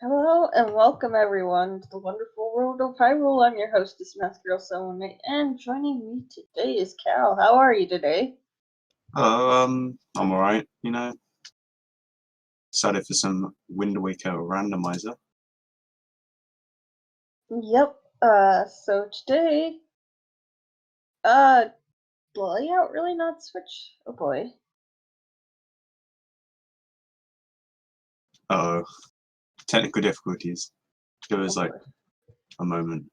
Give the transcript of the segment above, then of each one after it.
Hello and welcome everyone to the wonderful world of Hyrule. I'm your hostess, Master Girl Soulmate, and joining me today is Cal. How are you today? I'm alright, Excited for some Wind Waker Randomizer. Yep, so today, layout really not switch? Oh boy. Uh-oh. Technical difficulties. Give us Oh like boy. a moment.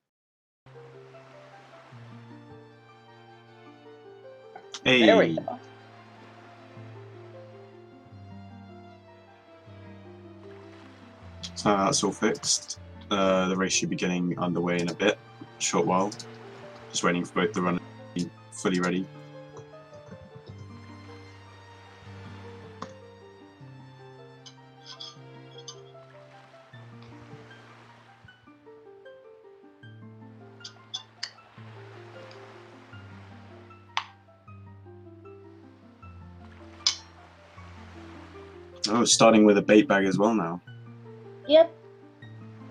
Hey! There we go. So now that's all fixed. The race should be getting underway in a short while. Just waiting for both the runners to be fully ready. Oh, starting with a bait bag as well now. Yep.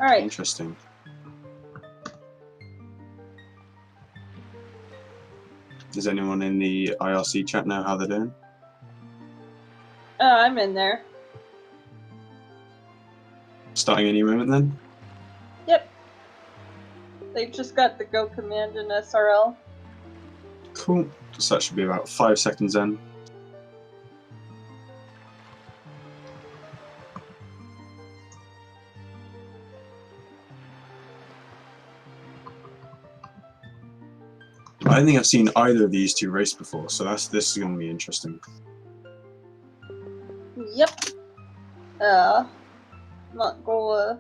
Alright. Interesting. Does anyone in the IRC chat know how they're doing? I'm in there. Starting any moment then? Yep. They just got the go command in SRL. Cool. So that should be about 5 seconds in. I don't think I've seen either of these two race before, so this is going to be interesting. Yep. Montgol,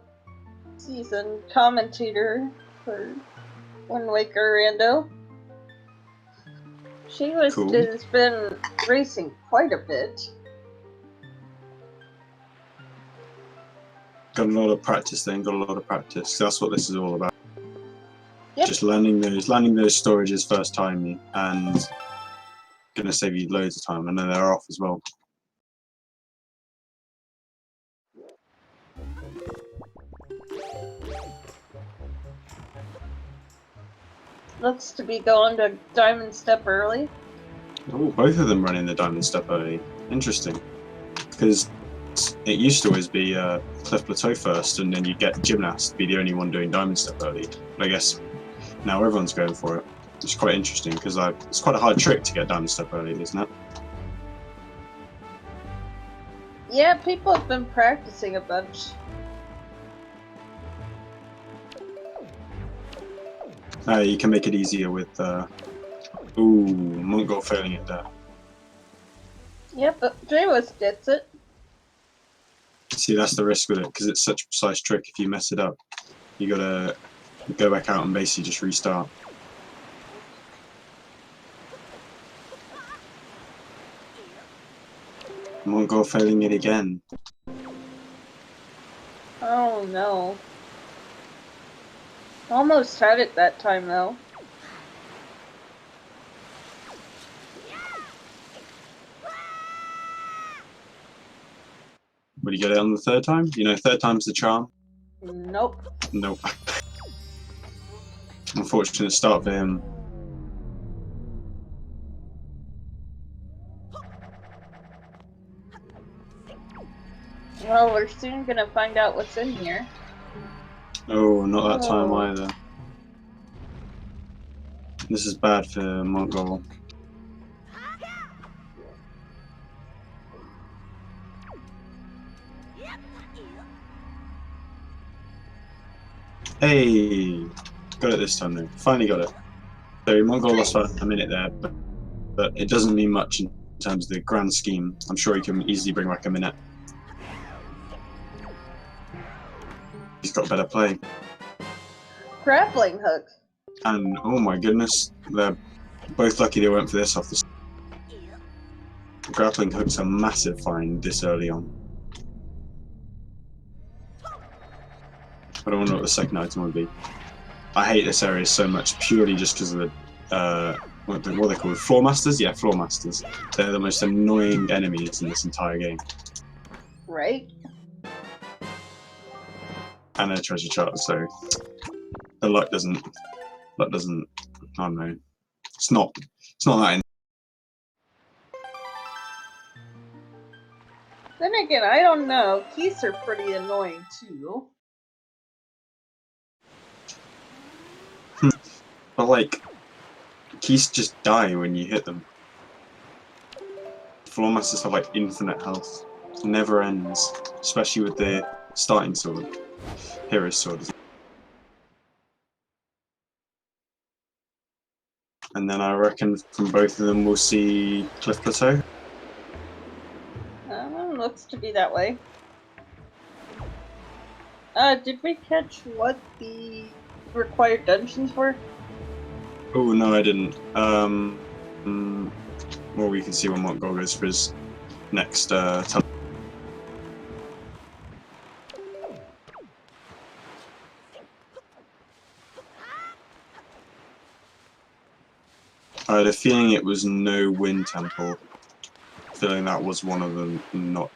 seasoned commentator for Wind Waker Rando. Jwiste Cool. has been racing quite a bit. Got a lot of practice then, got a lot of practice. That's what this is all about. Yep. Just landing those storages first time and gonna save you loads of time, and then they're off as well. Looks to be going to Diamond Step early. Oh, both of them running the Diamond Step early. Interesting. Because it used to always be Cliff Plateau first, and then you get Gymnast be the only one doing Diamond Step early. But I guess now everyone's going for it. It's quite interesting, because it's quite a hard trick to get Diamond Step early, isn't it? Yeah, people have been practicing a bunch. You can make it easier with Montgol failing it there. Yep, but Jwiste gets it. See, that's the risk with it, because it's such a precise trick. If you mess it up, you gotta go back out and basically just restart. Montgol failing it again. Oh no. Almost had it that time though. Would you get it on the third time? You know, third time's the charm. Nope. Nope. Unfortunate start for him. Well, we're soon gonna find out what's in here. Oh, not that time either. This is bad for Montgol. Hey! Got it this time though. Finally got it. So Montgol lost a minute there, but it doesn't mean much in terms of the grand scheme. I'm sure he can easily bring back a minute. He's got better play. Grappling hook. And oh my goodness, they're both lucky they went for this off the grappling hook's a massive find this early on. I don't know what the second item would be. I hate this area so much purely just because of the what are they called? Floor masters? Yeah, floor masters. They're the most annoying enemies in this entire game. Right? and a treasure chart, so the luck doesn't, I don't know, it's not that. Then again, I don't know. Keys are pretty annoying too. But like, keys just die when you hit them. Floor masters have like infinite health. It never ends, especially with the starting sword, hero's sword. And then I reckon from both of them we'll see Cliff Plateau. Looks to be that way. Did we catch what the required dungeons were? Oh no, I didn't. Well, we can see when Montgol goes for his next I had a feeling it was no Wind Temple. Feeling that was one of them. Not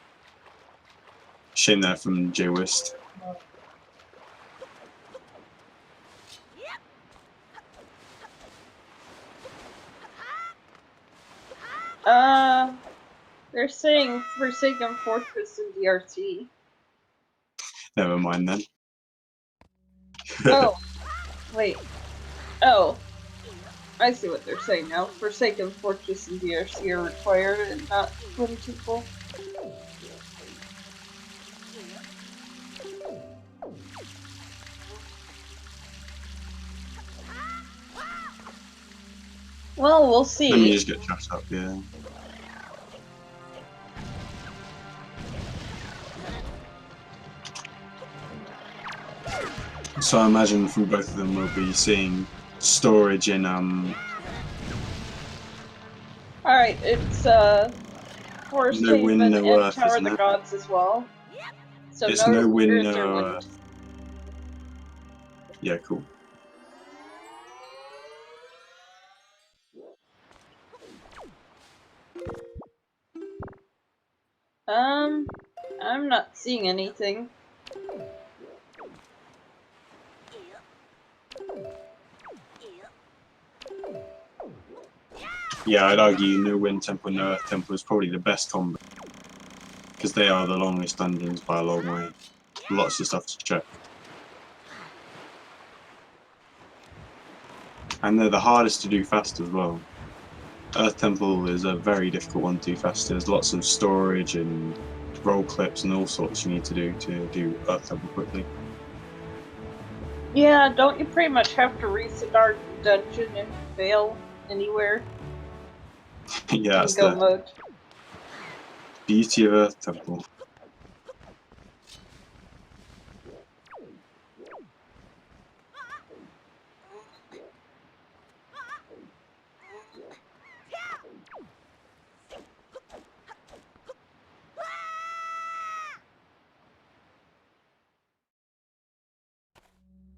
shame there from jwiste. They're saying Forsaken Fortress in DRC. Never mind then. Oh, wait. Oh, I see what they're saying now. Forsaken Fortress and DRC are required and not Wind Temple. Well, we'll see. Let me just get trapped up, yeah. So I imagine from both of them we'll be seeing storage in Alright, it's Forest No Wind, Haven No and Earth, Tower of isn't the it? Gods as well. So It's no wind, earth or no wind. Yeah, cool. I'm not seeing anything. Yeah, I'd argue no Wind Temple, no Earth Temple is probably the best combo. Because they are the longest dungeons by a long way. Lots of stuff to check. And they're the hardest to do fast as well. Earth Temple is a very difficult one to do fast. There's lots of storage and roll clips and all sorts you need to do Earth Temple quickly. Yeah, don't you pretty much have to restart the dungeon and fail anywhere? Yeah, that's go the mode. beauty of Earth Temple.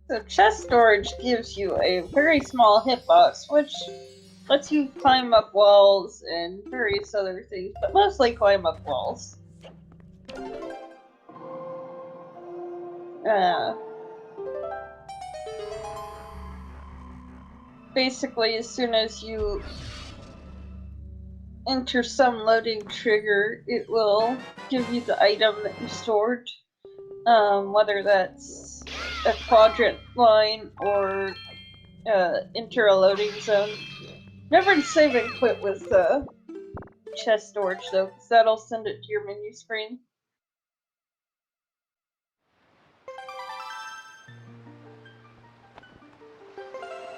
So chest storage gives you a very small hitbox, which lets you climb up walls and various other things, but mostly climb up walls. Basically, as soon as you enter some loading trigger, it will give you the item that you stored, whether that's a quadrant line or enter a loading zone. Never save and quit with chest storage though, because that'll send it to your menu screen.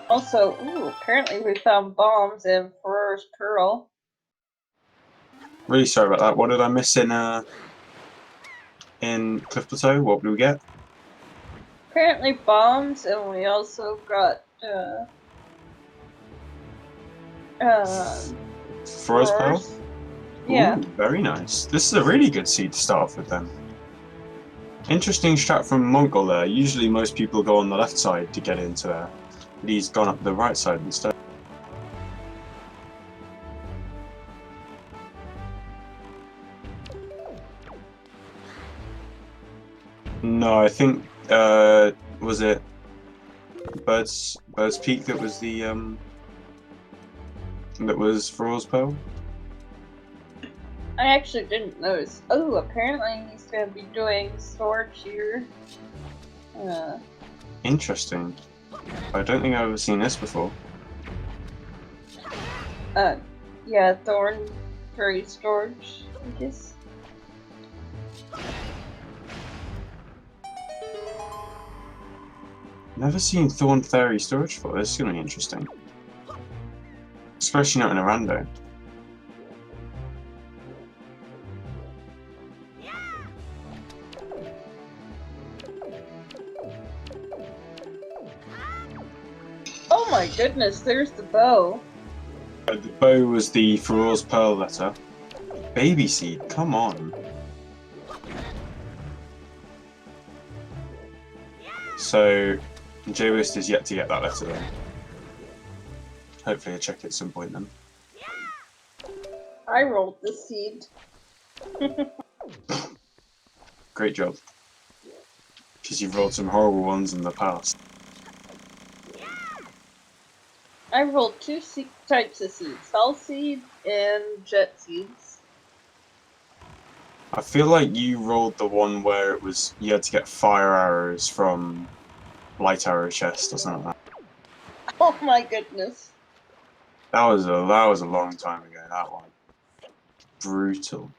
Also, ooh, apparently we found bombs in Ferrer's Pearl. Really sorry about that. What did I miss in Cliff Plateau? What did we get? Apparently bombs, and we also got Ferrer's Pearl? Yeah. Ooh, very nice. This is a really good seed to start off with then. Interesting strat from Montgol there. Usually most people go on the left side to get into there. But he's gone up the right side instead. No, I think Was it Bird's Peak that was the that was Thrall's Pearl? I actually didn't notice. Oh, apparently he's gonna be doing storage here. Interesting. I don't think I've ever seen this before. Yeah, Thorn Fairy storage, I guess. Never seen Thorn Fairy storage before. This is gonna be interesting. Especially not in a rando. Oh my goodness, there's the bow. The bow was the Thrall's Pearl letter. Baby seed, come on. So, jwiste is yet to get that letter then. Hopefully I'll check it at some point then. I rolled the seed. Great job. Because you've rolled some horrible ones in the past. I rolled two types of seeds, Hell Seed and Jet Seeds. I feel like you rolled the one where it was you had to get fire arrows from light arrow chest or something like that. Oh my goodness. That was a long time ago, that one. Brutal.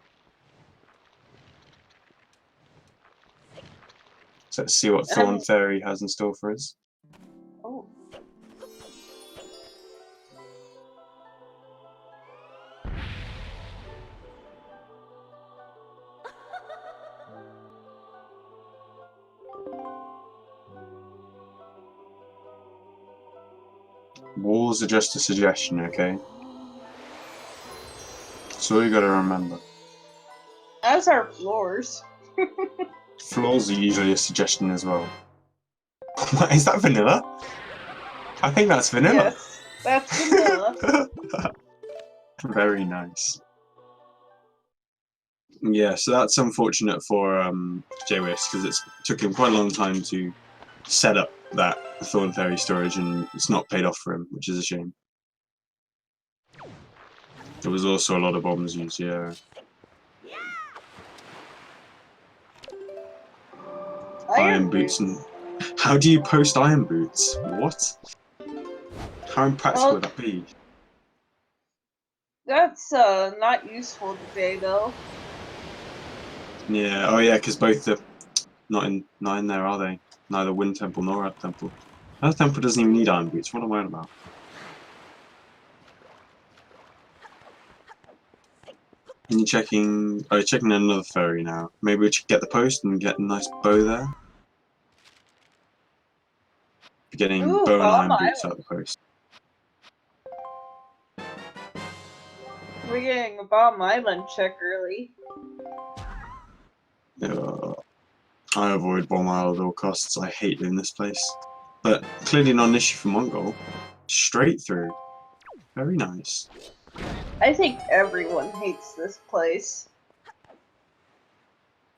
So let's see what Thorn Fairy has in store for us. Oh. Walls are just a suggestion, okay? That's all you gotta remember. As are floors. Floors are usually a suggestion as well. What, is that vanilla? I think that's vanilla. Yes, that's vanilla. Very nice. Yeah, so that's unfortunate for jwiste because it took him quite a long time to set up that Thorn Fairy storage and it's not paid off for him, which is a shame. There was also a lot of bombs used, yeah. Iron boots and... How do you post iron boots? What? How impractical would that be? That's not useful today though. Yeah, oh yeah, because both the... Not in there, are they? Neither Wind Temple nor Earth Temple. Earth Temple doesn't even need iron boots, what am I on about? And you're checking... Oh, you're checking another fairy now. Maybe we should get the post and get a nice bow there. Getting bow and iron boots out of the post. We're getting a Bomb Island check early. I avoid Bomb Island at all costs. I hate doing this place. But clearly not an issue for Montgol. Straight through. Very nice. I think everyone hates this place.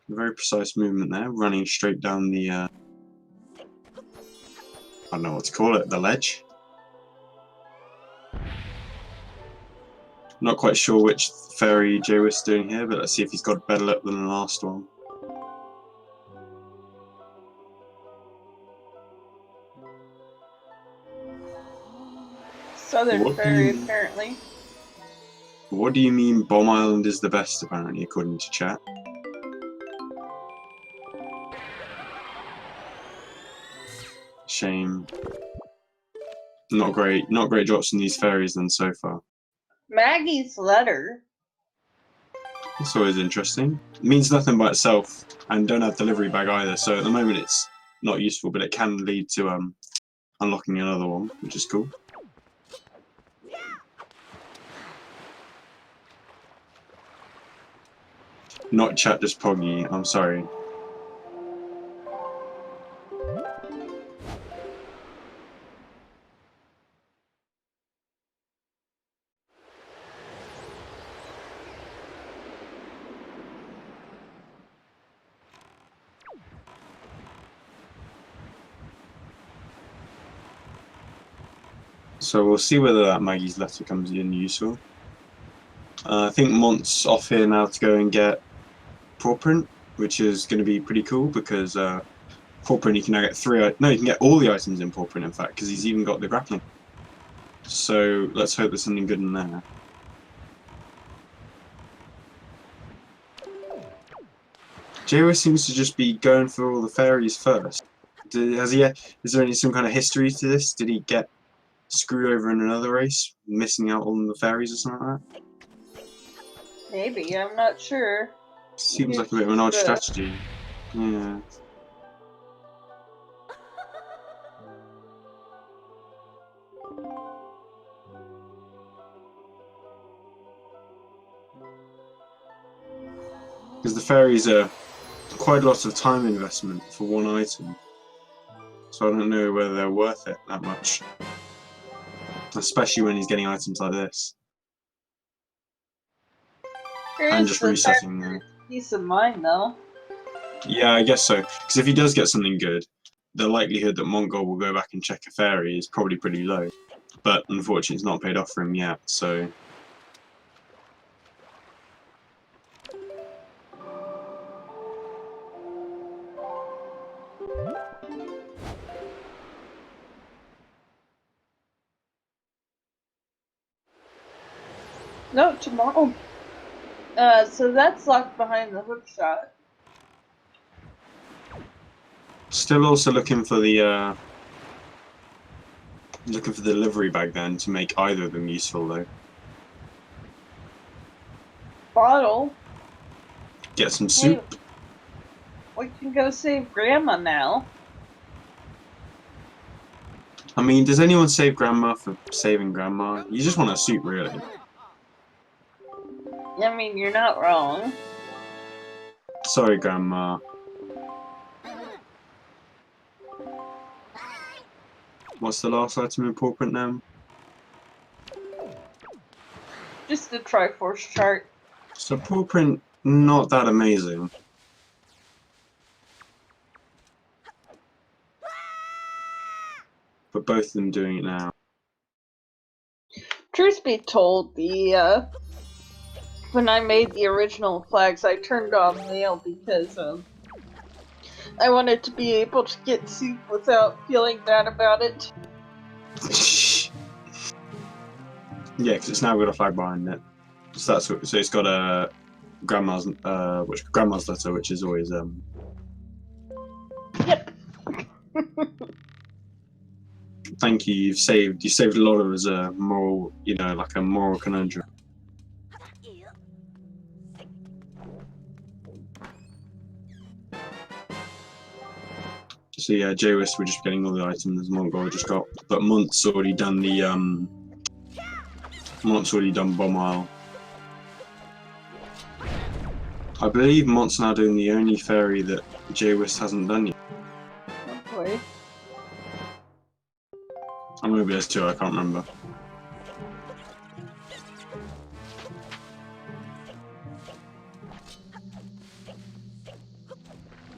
Very precise movement there, running straight down the, I don't know what to call it, the ledge? Not quite sure which fairy jwiste is doing here, but let's see if he's got better luck than the last one. Southern Fairy, apparently. What do you mean Bomb Island is the best, apparently, according to chat? Shame. Not great drops from these fairies then so far. Maggie's letter. It's always interesting. It means nothing by itself, and don't have delivery bag either, so at the moment it's not useful, but it can lead to unlocking another one, which is cool. Not chat, just Poggy, I'm sorry. So we'll see whether that Maggie's letter comes in useful. I think Mont's off here now to go and get paw print, which is going to be pretty cool because paw print you can now get no, you can get all the items in paw print in fact because he's even got the grappling. So let's hope there's something good in there. jwiste seems to just be going for all the fairies first. Is there some kind of history to this? Did he get screwed over in another race, missing out on the fairies or something like that? Maybe, I'm not sure. Seems like a bit of an odd strategy. Yeah. Because the fairies are quite a lot of time investment for one item. So I don't know whether they're worth it that much. Especially when he's getting items like this. And just resetting them. Peace of mind, though. Yeah, I guess so. Because if he does get something good, the likelihood that Montgol will go back and check a fairy is probably pretty low. But unfortunately, it's not paid off for him yet, so... No, tomorrow. So that's locked behind the hook shot. Still also looking for the delivery bag then to make either of them useful though. Bottle. Get some soup. Hey, we can go save Grandma now. I mean, does anyone save Grandma for saving Grandma? You just want a soup, really. I mean, you're not wrong. Sorry, Grandma. What's the last item in paw print now? Just a Triforce chart. So paw print, not that amazing. But both of them doing it now. Truth be told, when I made the original flags, I turned off mail because I wanted to be able to get soup without feeling bad about it. Yeah, because it's now got a flag behind it. So that's what, so it's got a grandma's letter, which is always Yep. Thank you. You saved a lot of us a moral, like a moral conundrum. So yeah, jwiste, we're just getting all the items Montgol just got, but Mont's already done Bomb Isle. I believe Mont's now doing the only fairy that jwiste hasn't done yet. Oh boy. Or maybe there's two, I can't remember.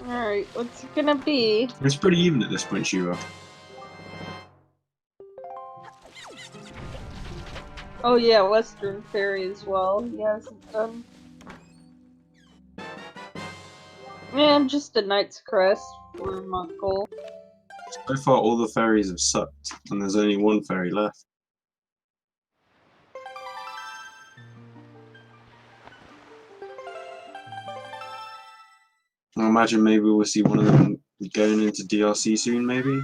Alright, what's it gonna be? It's pretty even at this point, Shura. Oh yeah, Western Fairy as well. He hasn't done. Man, just a Knight's Crest for Montgol. So far, all the fairies have sucked, and there's only one fairy left. I imagine maybe we'll see one of them going into DRC soon, maybe?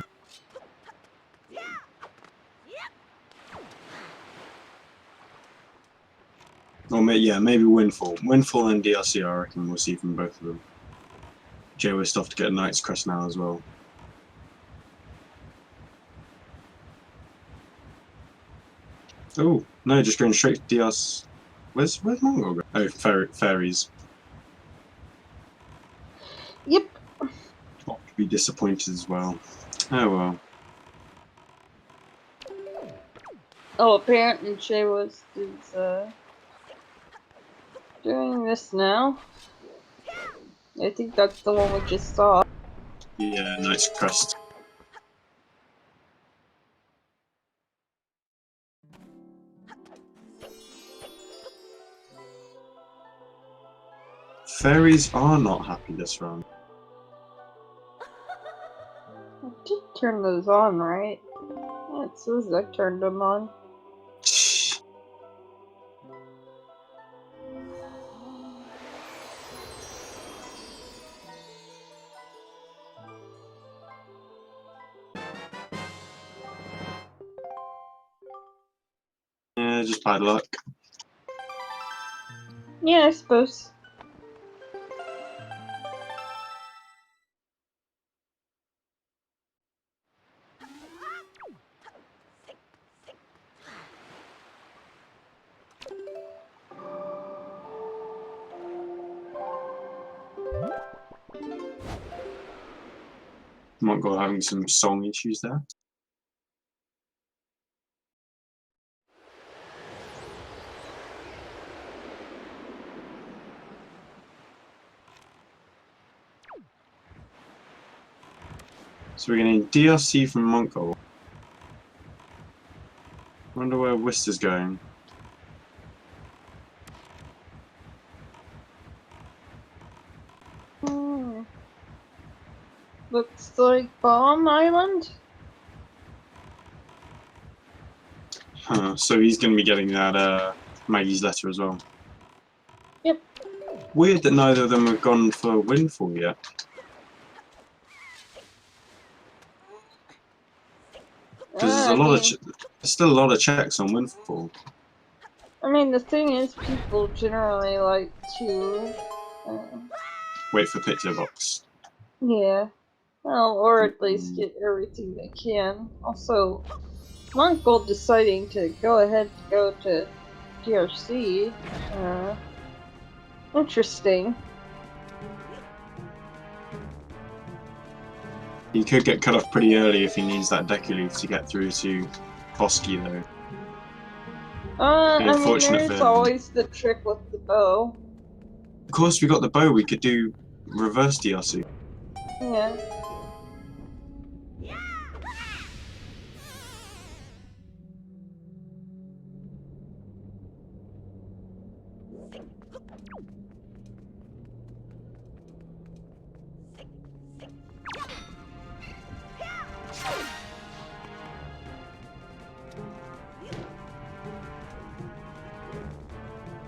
Or maybe Windfall. Windfall and DRC, I reckon we'll see from both of them. jwiste off to get a Knight's Crest now as well. Oh, no, just going straight to DRC. Where's Montgol going? Oh, fairies. Yep. I'll be disappointed as well. Oh well. Oh, apparently jwiste is doing this now. I think that's the one we just saw. Yeah, Knight's Crest. Fairies are not happy this round. I did turn those on, right? Yeah, it says I turned them on. Yeah, just bad luck. Yeah, I suppose. Montgol having some song issues there. So we're getting DLC from Montgol. Wonder where Jwiste's going. Looks like Bomb Island? Huh, so he's going to be getting that Maggie's letter as well. Yep. Weird that neither of them have gone for Windfall yet. Because there's still a lot of checks on Windfall. I mean, the thing is, people generally like to wait for Picture Box. Yeah. Well, or at least get everything they can. Also, Montgol deciding to go ahead to go to DRC. Interesting. He could get cut off pretty early if he needs that Deku Leaf to get through to Koski, though. I mean, there's always the trick with the bow. Of course, we got the bow. We could do reverse DLC. Yeah.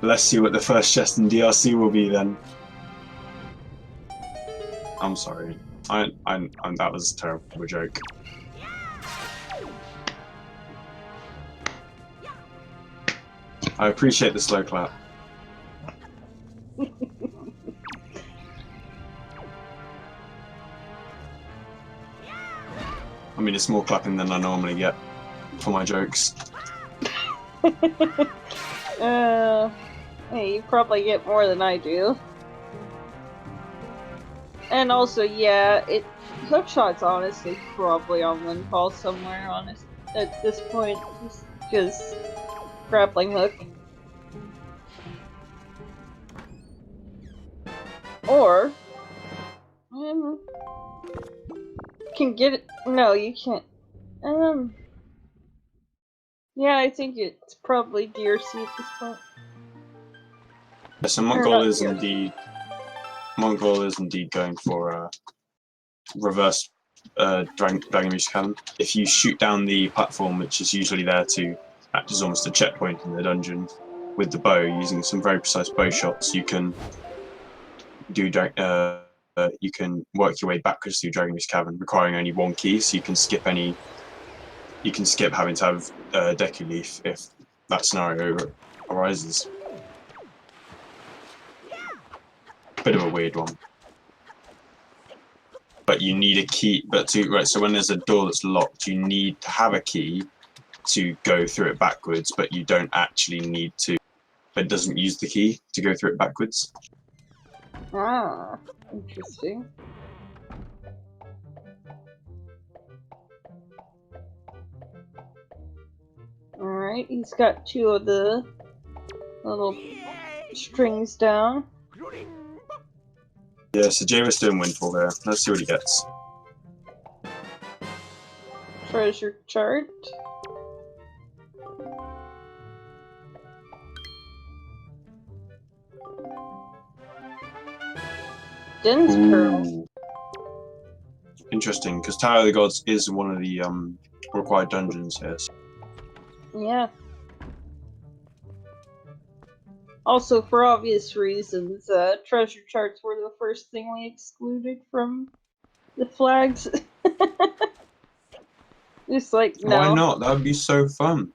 Let's see what the first chest in DLC will be then. I'm sorry. That was a terrible joke. I appreciate the slow clap. I mean, it's more clapping than I normally get for my jokes. Hey, you probably get more than I do. And also, yeah, Hookshot's honestly probably on Windfall somewhere, at this point, just because grappling hook. Or, can get it. No, you can't. Yeah, I think it's probably DRC at this point. So Montgol is indeed going for reverse Dragon Music Cannon. If you shoot down the platform, which is usually there to act as almost a checkpoint in the dungeon, with the bow, using some very precise bow shots, you can do you can work your way backwards through Dragon Music Cavern, requiring only one key, so you can skip having to have Deku Leaf if that scenario arises. Bit of a weird one. But you need a key. So when there's a door that's locked, you need to have a key to go through it backwards, but you don't actually need to. It doesn't use the key to go through it backwards. Ah, interesting. Alright, he's got two of the little strings down. Yeah, so jwiste doing Windfall there. Let's see what he gets. Treasure chart. Din's Pearl. Ooh. Interesting, because Tower of the Gods is one of the required dungeons here. So. Yeah. Also, for obvious reasons, treasure charts were the first thing we excluded from the flags. Just like, no. Why not? That would be so fun.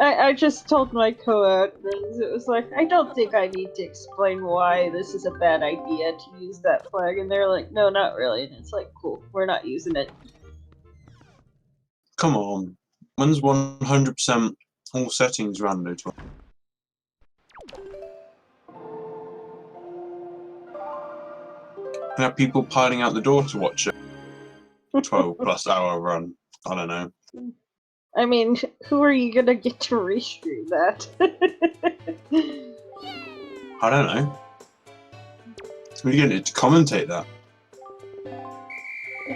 I just told my co-admins, it was like, I don't think I need to explain why this is a bad idea to use that flag, and they're like, no, not really, and it's like, cool, we're not using it. Come on. When's 100% all settings random? And have people piling out the door to watch a 12+ hour run. I don't know. I mean, who are you gonna get to restream that? I don't know. We're gonna to commentate that.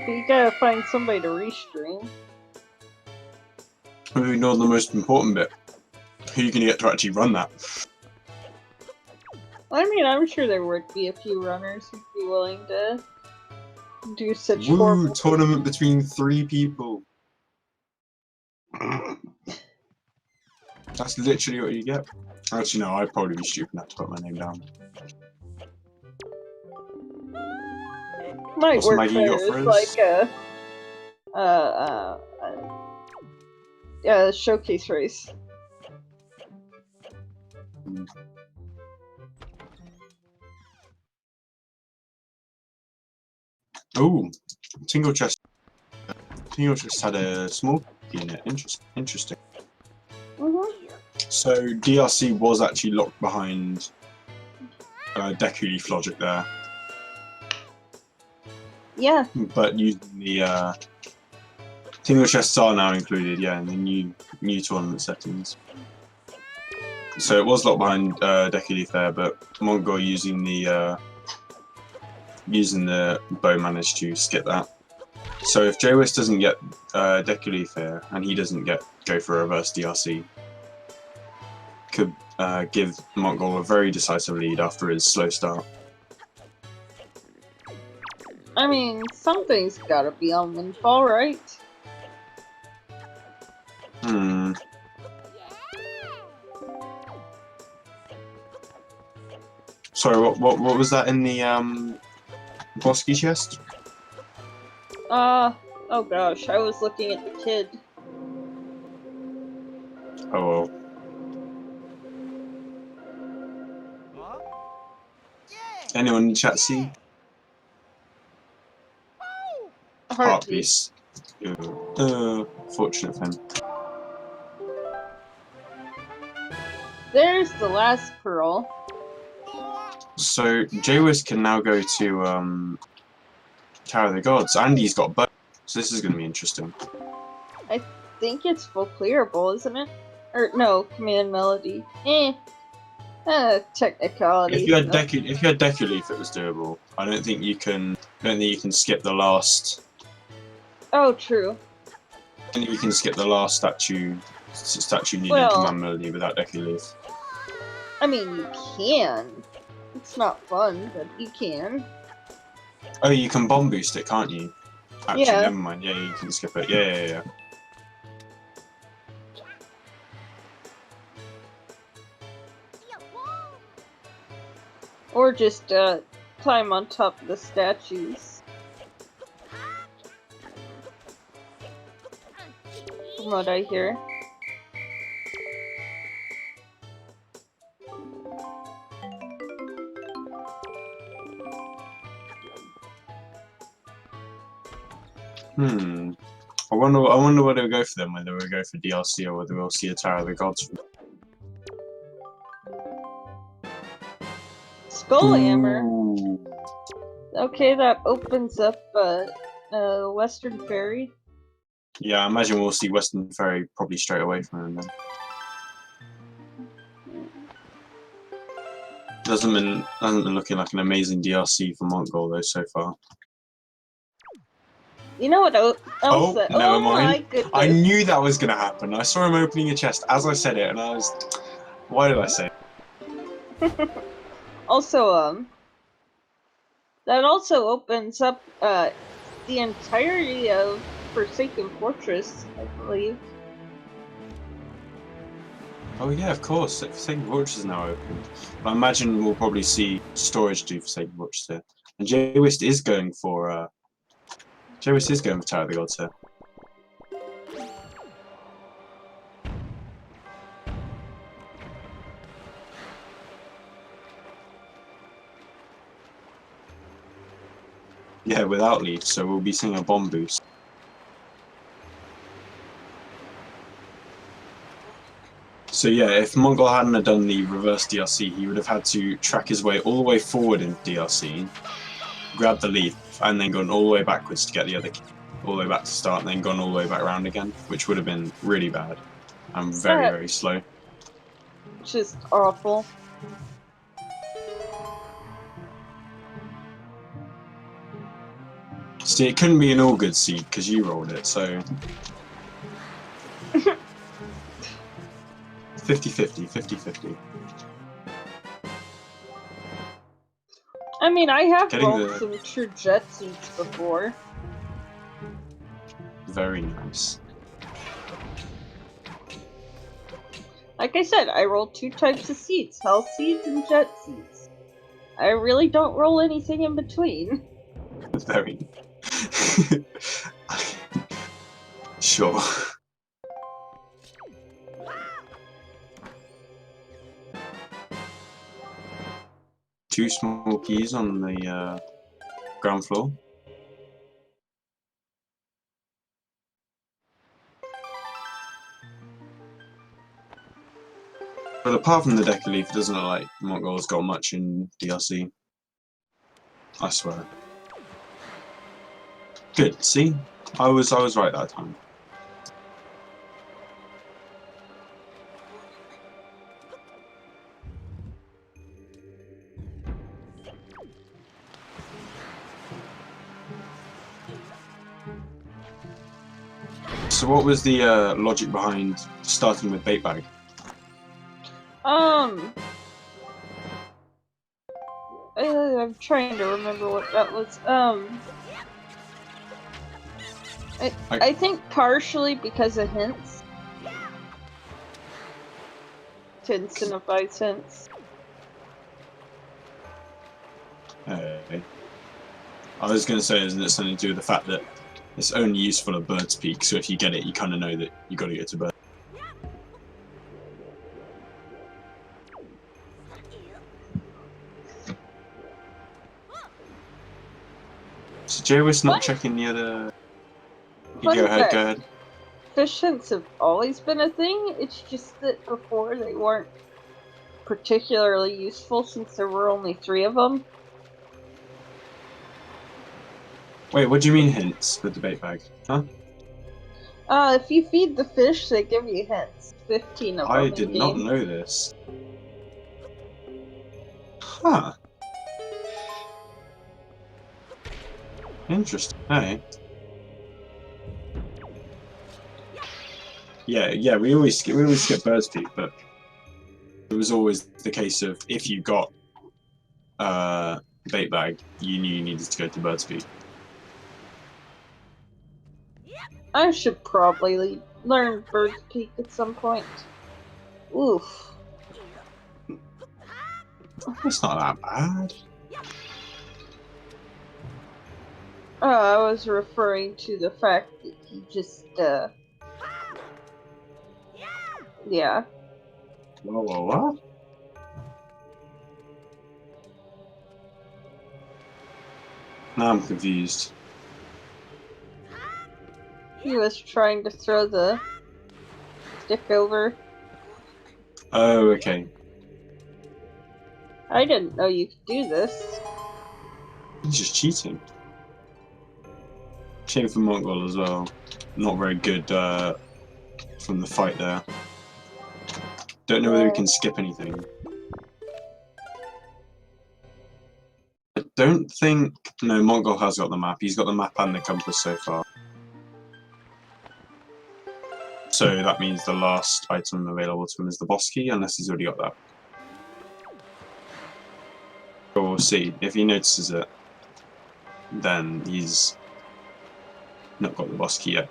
You gotta find somebody to restream. We've ignored the most important bit. Who are you gonna get to actually run that? I mean, I'm sure there would be a few runners who'd be willing to do such Woo! horrible Tournament between 3 people. That's literally what you get. Actually, no, I'd probably be stupid enough to put my name down. might What's work Maggie got better for as us? like a showcase race. Ooh, Tingle Chest. Tingle Chest had a small key in it. Interesting. So DRC was actually locked behind Deku Leaf logic there. Yeah. But using the Tingle Chests are now included, yeah, in the new tournament settings. So it was locked behind Deku Leaf there, but Montgol using the bow managed to skip that. So if jwiste doesn't get Deku Leaf here, and he doesn't go for a reverse DRC, could give Montgol a very decisive lead after his slow start. I mean, something's gotta be on Windfall, right? Sorry, what was that in the Bosky chest? Oh gosh, I was looking at the kid. Oh well. Anyone in the chat see? Heart piece. Fortunate for him. There's the last pearl. So jwiste can now go to Tower of the Gods, and he's got bow. So this is going to be interesting. I think it's full clearable, isn't it? Or no, command melody. Technicality. If you had Deku Leaf, it was doable. I don't think you can skip the last. Oh, true. I think you can skip the last statue needing command melody without Deku Leaf. I mean, you can. It's not fun, but you can. Oh, you can bomb boost it, can't you? Actually, yeah. Never mind. Yeah, you can skip it. Yeah. Or just climb on top of the statues. From what I hear. I wonder whether we'll go for them, whether we'll go for DLC or whether we'll see a Tower of the Gods. Skull Hammer. Okay, that opens up Western Ferry. Yeah, I imagine we'll see Western Ferry probably straight away from him then. Hasn't been looking like an amazing DLC for Montgol though so far. You know what else? Never mind. My goodness. I knew that was gonna happen. I saw him opening a chest as I said it, and I was Why did I say? Also, that also opens up the entirety of Forsaken Fortress, I believe. Oh yeah, of course. Forsaken Fortress is now open. I imagine we'll probably see storage do Forsaken Fortress here. And jwiste is going for Tower of the Gods here. Yeah, without lead, so we'll be seeing a bomb boost. So yeah, if Montgol hadn't have done the reverse DRC, he would have had to track his way all the way forward in DRC, grab the leaf, and then gone all the way backwards to get the other key, all the way back to start, and then gone all the way back around again, which would have been really bad and very, very slow. Just awful. See, it couldn't be an all good seed because you rolled it, so 50-50, 50-50. I mean, I have Getting rolled the some true jet seeds before. very nice. Like I said, I roll 2 types of seeds, hell seeds and jet seeds. I really don't roll anything in between. Very. Sure. Two small keys on the ground floor. But apart from the deck of leaf, it doesn't look like Montgol's got much in DLC. I swear. Good. See, I was right that time. So what was the logic behind starting with bait bag? I'm trying to remember what that was. I think partially because of hints. To incentivize hints. I was going to say, isn't it something to do with the fact that it's only useful at Bird's Peak, so if you get it, you kind of know that you got to get to Bird. So jwiste not checking the other. Go ahead. Fish hints have always been a thing. It's just that before they weren't particularly useful since there were only 3 of them. Wait, what do you mean hints with the bait bag? Huh? If you feed the fish, they give you hints. 15 of them. I did not know this. Huh. Interesting. Hey. Yeah. We always skip Bird's Peak, but it was always the case of if you got bait bag, you knew you needed to go to Bird's Peak. I should probably learn Bird's Peak at some point. Oof. It's not that bad. I was referring to the fact that he just, yeah. What? Now I'm confused. He was trying to throw the stick over. Oh, okay. I didn't know you could do this. He's just cheating. Shame for Montgol as well. Not very good from the fight there. Don't know whether he can skip anything. I don't think... No, Montgol has got the map. He's got the map and the compass so far. So that means the last item available to him is the boss key, unless he's already got that. But we'll see. If he notices it, then he's not got the boss key yet.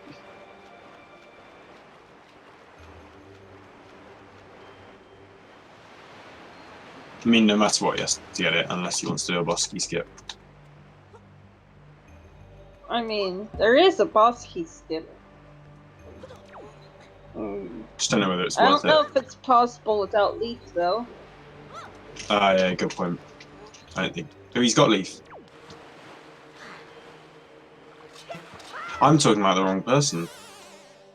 I mean, no matter what, he has to get it, unless he wants to do a boss key skip. I mean, there is a boss key skip. Just don't know whether it's I worth don't know it. if it's possible without Leaf, though. Yeah, good point. I don't think. Oh, he's got Leaf. I'm talking about the wrong person.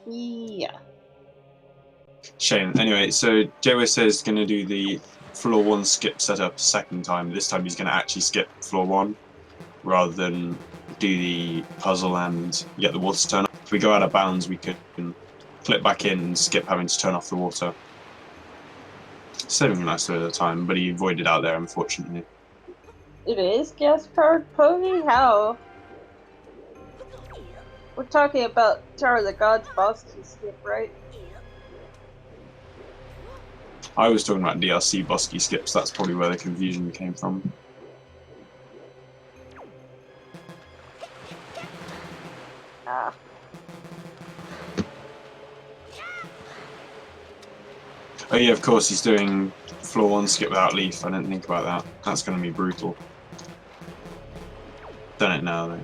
Yeah. Shame. Anyway, so jwiste is going to do the floor 1 skip setup second time. This time he's going to actually skip floor 1 rather than do the puzzle and get the water to turn off. If we go out of bounds, we can clip back in and skip having to turn off the water. Saving a nice bit of time, but he avoided out there, unfortunately. It is gas-powered pony? How? We're talking about Tower of the Gods boss key skip, right? I was talking about DLC boss key skips, that's probably where the confusion came from. Ah. Oh yeah, of course, he's doing floor 1 skip without Leaf. I didn't think about that. That's going to be brutal. Done it now, though.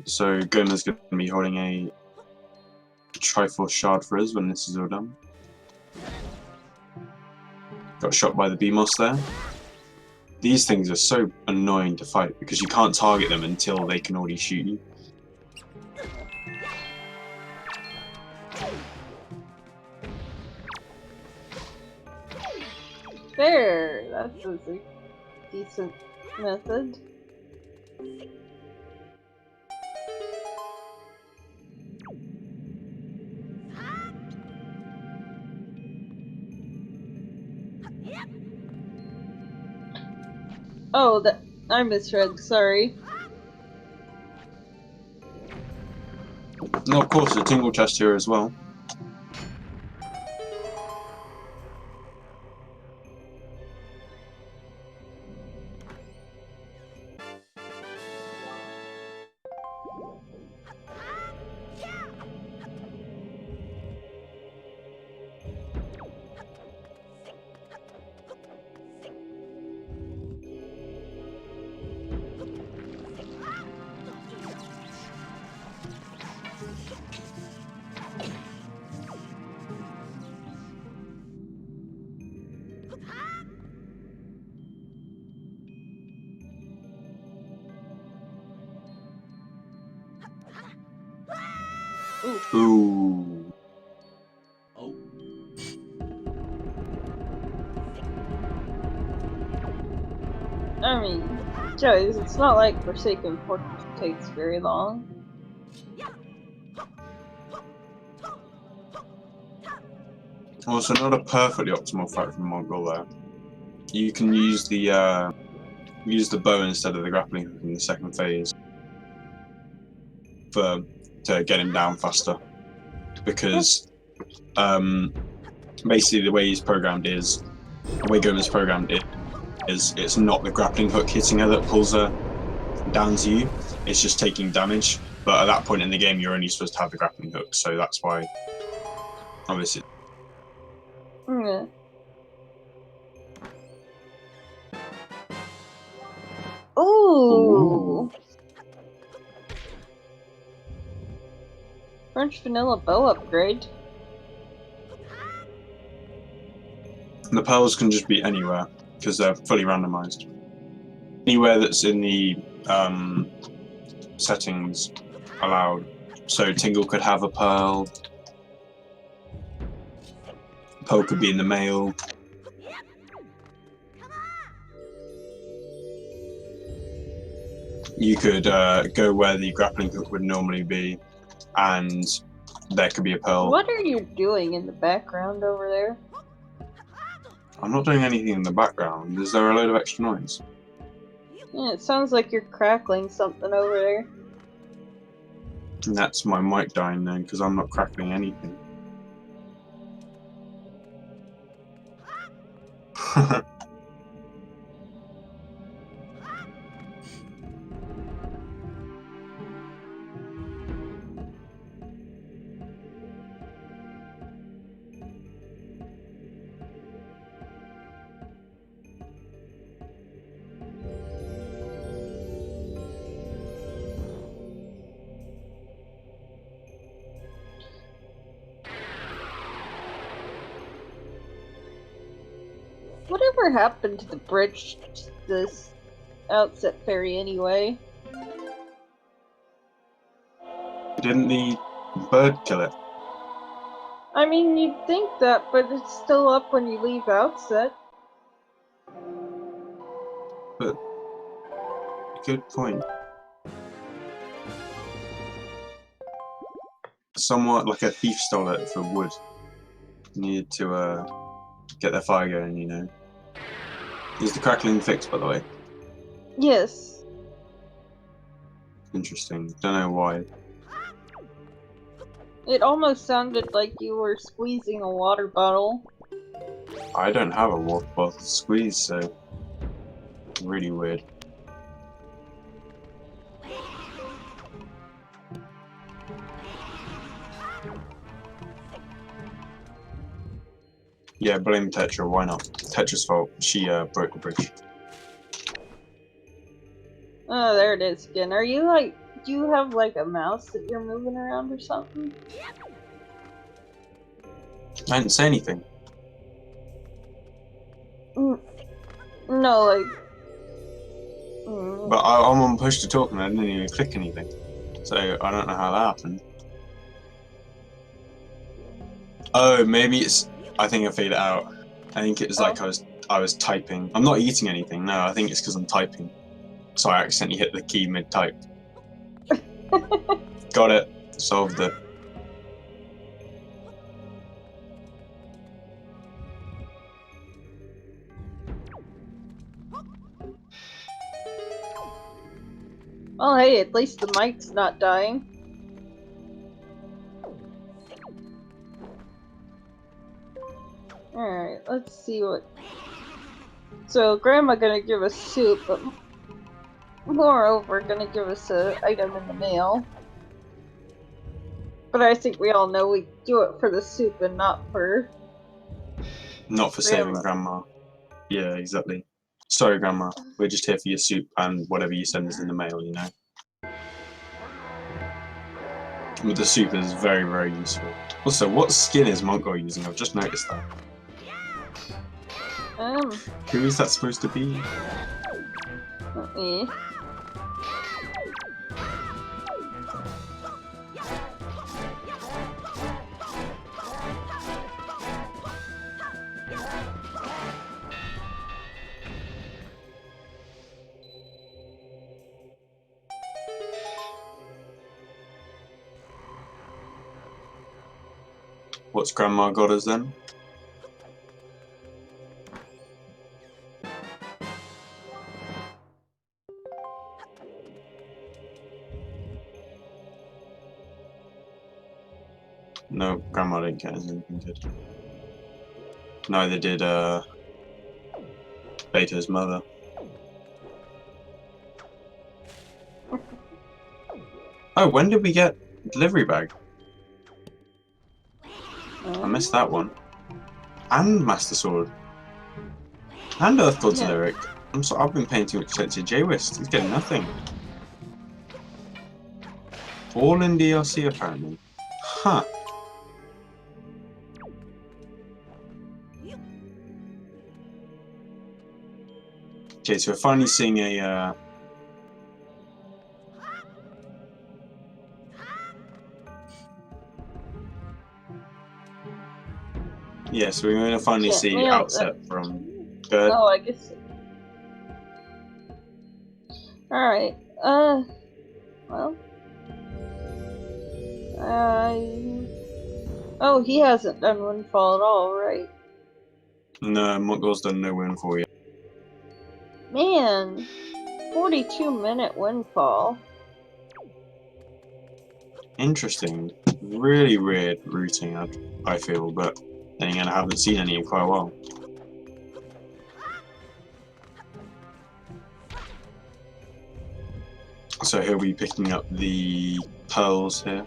So Goma's going to be holding a Triforce shard for us when this is all done. Got shot by the BMOS there. These things are so annoying to fight because you can't target them until they can already shoot you. There! That was a decent method. Oh, that I misread, sorry. No, of course, a tingle chest here as well. Ooh. I mean, Joyce, it's not like Forsaken Fortress takes very long. Also, not a perfectly optimal fight from Montgol there. You can use the bow instead of the grappling hook in the second phase to get him down faster. Because basically the way Goma's programmed is it's not the grappling hook hitting her that pulls her down to you. It's just taking damage. But at that point in the game, you're only supposed to have the grappling hook, so that's why. Obviously. Yeah. Ooh. French vanilla bow upgrade. The pearls can just be anywhere because they're fully randomized. Anywhere that's in the settings allowed. So Tingle could have a pearl. Pearl could be in the mail. You could go where the grappling hook would normally be and That could be a pearl. What are you doing in the background over there? I'm not doing anything in the background. Is there a load of extra noise? Yeah, it sounds like you're crackling something over there. And that's my mic dying then, because I'm not crackling anything. Whatever happened to the bridge to this outset ferry anyway? Didn't the bird kill it? I mean, you'd think that, but it's still up when you leave outset. But good point. Somewhat like a thief stole it for wood. Needed to get their fire going, you know. Is the crackling fixed, by the way? Yes. Interesting. Don't know why. It almost sounded like you were squeezing a water bottle. I don't have a water bottle to squeeze, so really weird. Yeah, blame Tetra, why not? Tetra's fault. She broke the bridge. Oh, there it is again. Are you like, do you have like a mouse that you're moving around or something? I didn't say anything. No, like... But I'm on push to talk and I didn't even click anything. So I don't know how that happened. Oh, maybe it's... I think I figured it out. I think it was like I was typing. I'm not eating anything, no, I think it's because I'm typing. So I accidentally hit the key mid-type. Got it. Solved it. Well, hey, at least the mic's not dying. Alright, let's see what... So, Grandma gonna give us soup, but moreover gonna give us an item in the mail. But I think we all know we do it for the soup and not for... Not for saving Grandma. Yeah, exactly. Sorry, Grandma. We're just here for your soup and whatever you send us in the mail, you know. But the soup is very, very useful. Also, what skin is Montgol using? I've just noticed that. Who is that supposed to be? Let me... What's Grandma got us then? No, Grandma didn't get us anything good. Neither did Beta's mother. Oh, when did we get delivery bag? I missed that one. And Master Sword. And Earth God's Lyric. I've been paying too much attention to jwiste. He's getting nothing. All in DLC apparently. Huh. Okay, so we're finally seeing a yeah, so we're going to finally see outset from... Go ahead. Oh, I guess... Alright, well... Oh, he hasn't done Windfall at all, right? No, Montgol's done no windfall yet. Man, 42-minute Windfall. Interesting. Really weird routing, I feel, but then again, I haven't seen any in quite a while. So he'll be picking up the pearls here.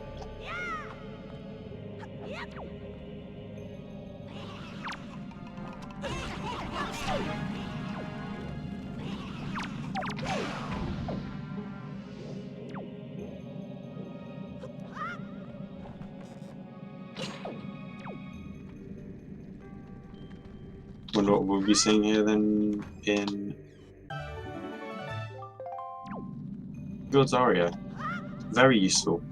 Wonder what we'll be seeing here then in God's Aria. Very useful.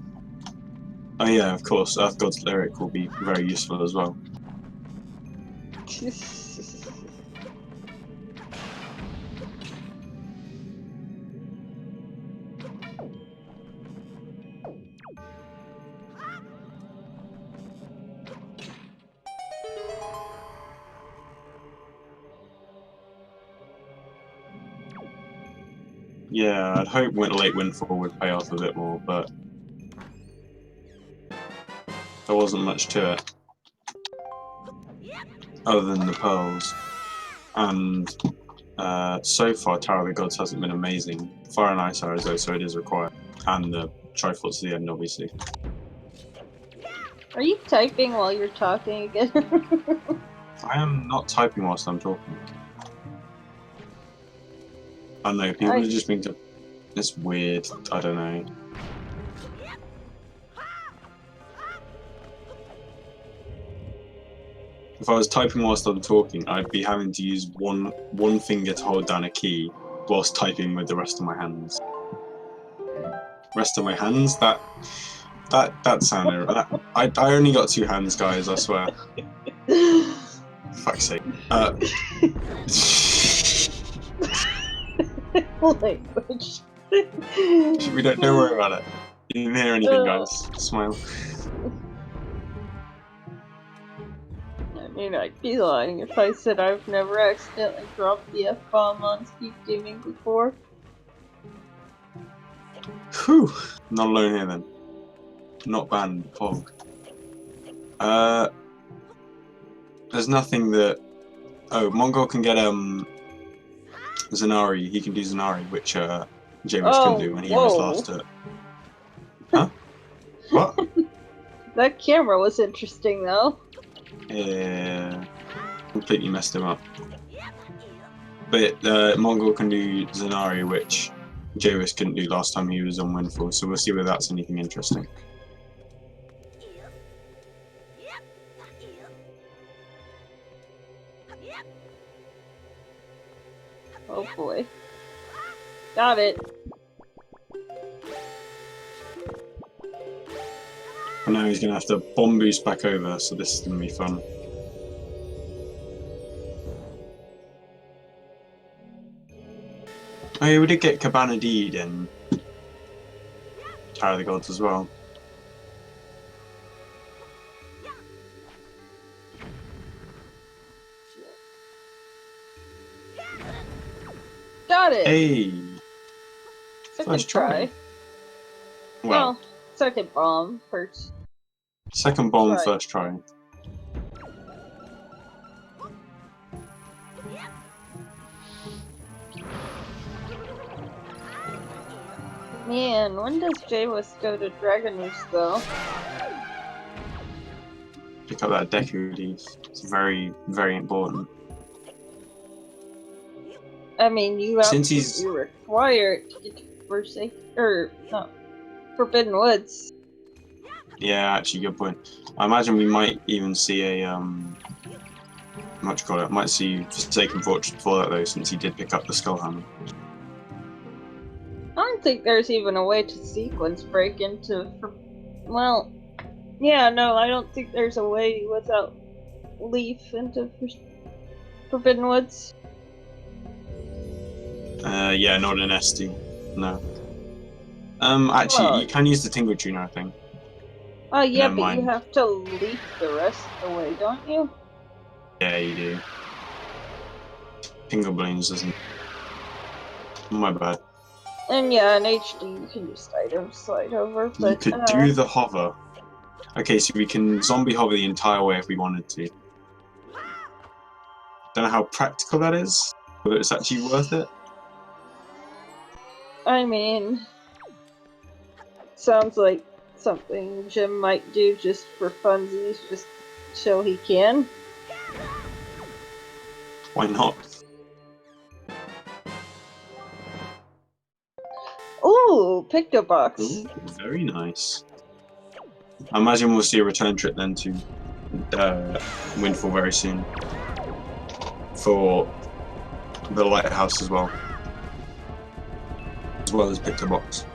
Oh yeah, of course, Earth God's Lyric will be very useful as well. Yeah, I'd hope late Windfall would pay off a bit more, but there wasn't much to it. Other than the pearls. And so far, Tower of the Gods hasn't been amazing. Fire and Ice Arrows though, so it is required. And the Triforce at the end, obviously. Are you typing while you're talking again? I am not typing whilst I'm talking. I don't know, people are just being... It's weird, I don't know. If I was typing whilst I'm talking, I'd be having to use one finger to hold down a key whilst typing with the rest of my hands. Rest of my hands? That sounded... I only got 2 hands, guys, I swear. Fuck's sake. Language. We don't worry about it. You didn't hear anything, guys. Smile. I mean, I'd be lying if I said I've never accidentally dropped the F-bomb on Speed Gaming before. Whew. Not alone here then. Not banned. Fog. There's nothing that... Oh, Montgol can get Zanari. He can do Zanari, which jwiste couldn't do when he was last at... Huh? What? That camera was interesting though. Yeah. Completely messed him up. But Montgol can do Zanari, which jwiste couldn't do last time he was on Windfall, so we'll see whether that's anything interesting. Oh boy. Got it. And now he's going to have to bomb boost back over, so this is going to be fun. Oh yeah, we did get Cabana Deed in Tower of the Gods as well. Got it! Hey! Second First try. try. Well, second bomb first. Second bomb, try. First try. Man, when does jwiste go to Dragonoost though? Pick up that Deku Leaf. It's very, very important. I mean, you Since he's... you require it to get to Forbidden Woods. Yeah, actually, good point. I imagine we might even see a what you call it? Might see Forsaken Fortress before that though, since he did pick up the Skull Hammer. I don't think there's even a way to sequence break into. Well, yeah, no, I don't think there's a way without Leaf into Forbidden Woods. Yeah, not an SD. No. Actually, you can use the Tingle Tuner, I think. Oh yeah, Never but you mind. have to leap the rest of the way, don't you? Yeah, you do. Tingle Balloons doesn't. My bad. And yeah, in HD you can just item slide over, but You could do the hover. Okay, so we can zombie hover the entire way if we wanted to. Don't know how practical that is, whether it's actually worth it. I mean, sounds like something Jim might do just for funsies, just so he can. Why not? Ooh, Picto Box. Ooh, very nice. I imagine we'll see a return trip then to Windfall very soon for the lighthouse as well as Picto Box.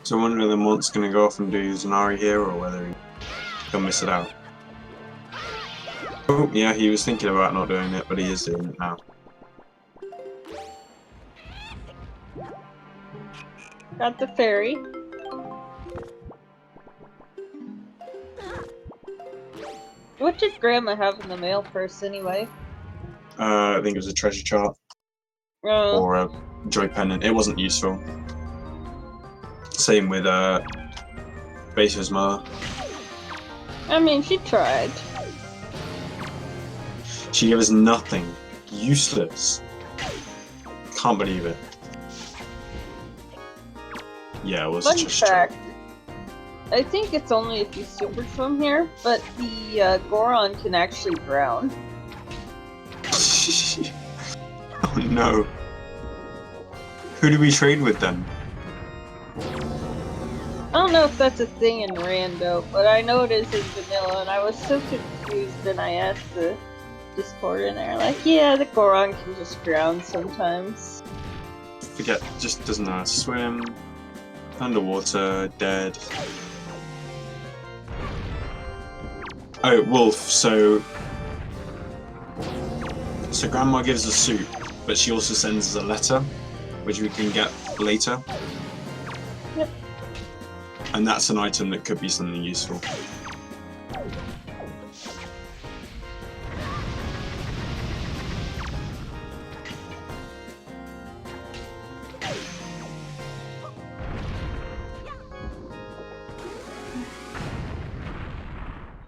So I wonder whether Mont's going to go off and do Zanari here or whether he'll miss it out. Oh, yeah, he was thinking about not doing it, but he is doing it now. Got the fairy. What did Grandma have in the mail first, anyway? I think it was a treasure chart or a joy pendant. It wasn't useful. Same with Baser's mother. I mean, she tried. She gave us nothing. Useless. Can't believe it. Yeah, it was a Fun treasure fact. chart. I think it's only if you super swim here, but the Goron can actually drown. Oh no. Who do we trade with then? I don't know if that's a thing in Rando, but I know it is in Vanilla, and I was so confused, and I asked the Discord, and they're like, yeah, the Goron can just drown sometimes. Forget, just doesn't know how to swim. Underwater, dead. Oh, wolf, so Grandma gives us soup, but she also sends us a letter, which we can get later. Yep. And that's an item that could be something useful.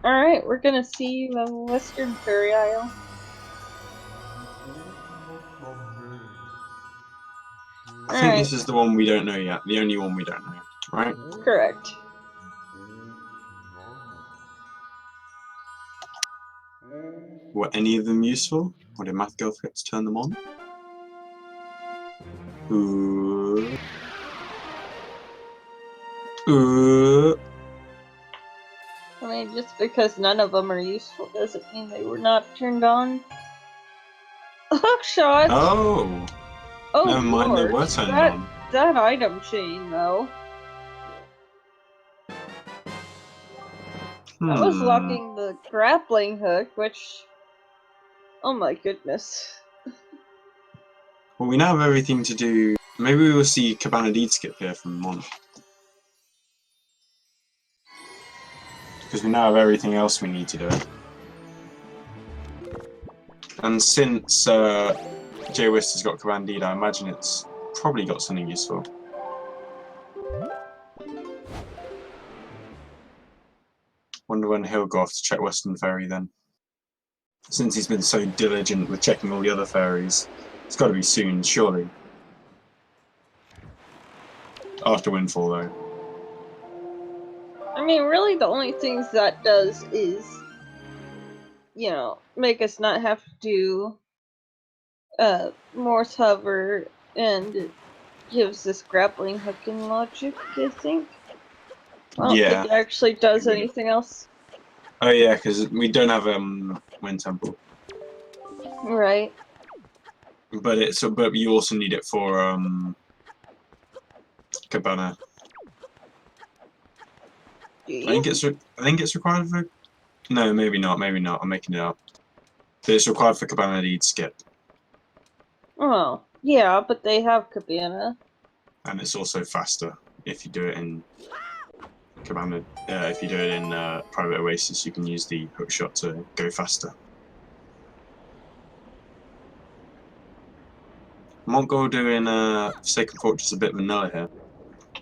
Alright, we're gonna see the Western Fairy Isle. I think this is the one we don't know yet, the only one we don't know, right? Correct. Were any of them useful? Or did Math Girl forget to turn them on? Ooh. Ooh. I mean, just because none of them are useful doesn't mean they were not turned on. Hookshot! Oh! Oh, Never mind, they Lord. were turned on. That item chain, though. That was locking the grappling hook, which... Oh my goodness. Well, we now have everything to do. Maybe we will see Cabana Deed skip here from Mon. Because we now have everything else we need to do. And since jwiste has got Cabana Deed, I imagine it's probably got something useful. Wonder when he'll go off to check Western Ferry then. Since he's been so diligent with checking all the other ferries, it's got to be soon, surely. After Windfall, though. I mean, really, the only things that does is, you know, make us not have to do Morse hover, and it gives this grappling hook in logic, I think. I don't think it actually does anything else. Oh yeah, because we don't have Wind Temple, Right. but you also need it for Cabana. Do I think you? it's required for. No, maybe not. Maybe not. I'm making it up. But it's required for Cabana to eat skip, Oh, yeah, but they have Cabana. and it's also faster if you do it in Cabana. If you do it in Private Oasis, you can use the hook shot to go faster. Montgol doing Forsaken Fortress a bit vanilla here,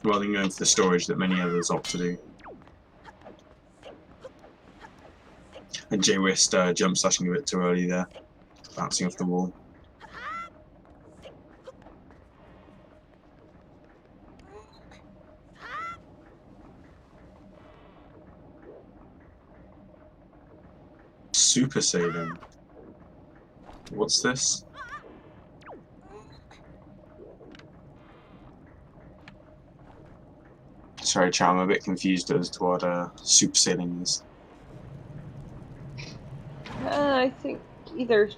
rather than going for the storage that many others opt to do. And jwiste jump slashing a bit too early there, bouncing off the wall. Super sailing. What's this? Sorry, chat, I'm a bit confused as to what super sailing is. I think either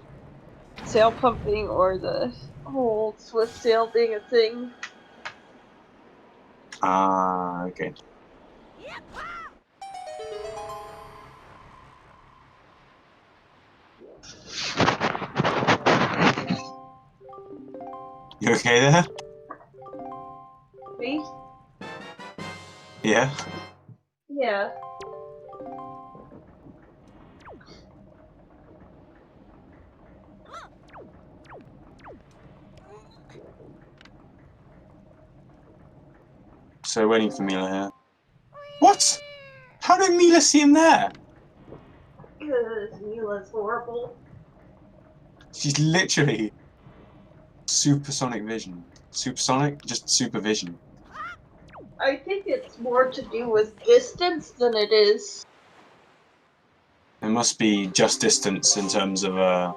sail pumping or the whole Swiss sail being a thing. Ah, okay. You okay there? Me? Yeah. Yeah. So waiting for Mila here. What? How did Mila see him there? Because Mila's horrible. She's literally supersonic vision. Supersonic? Just supervision. I think it's more to do with distance than it is. It must be just distance in terms of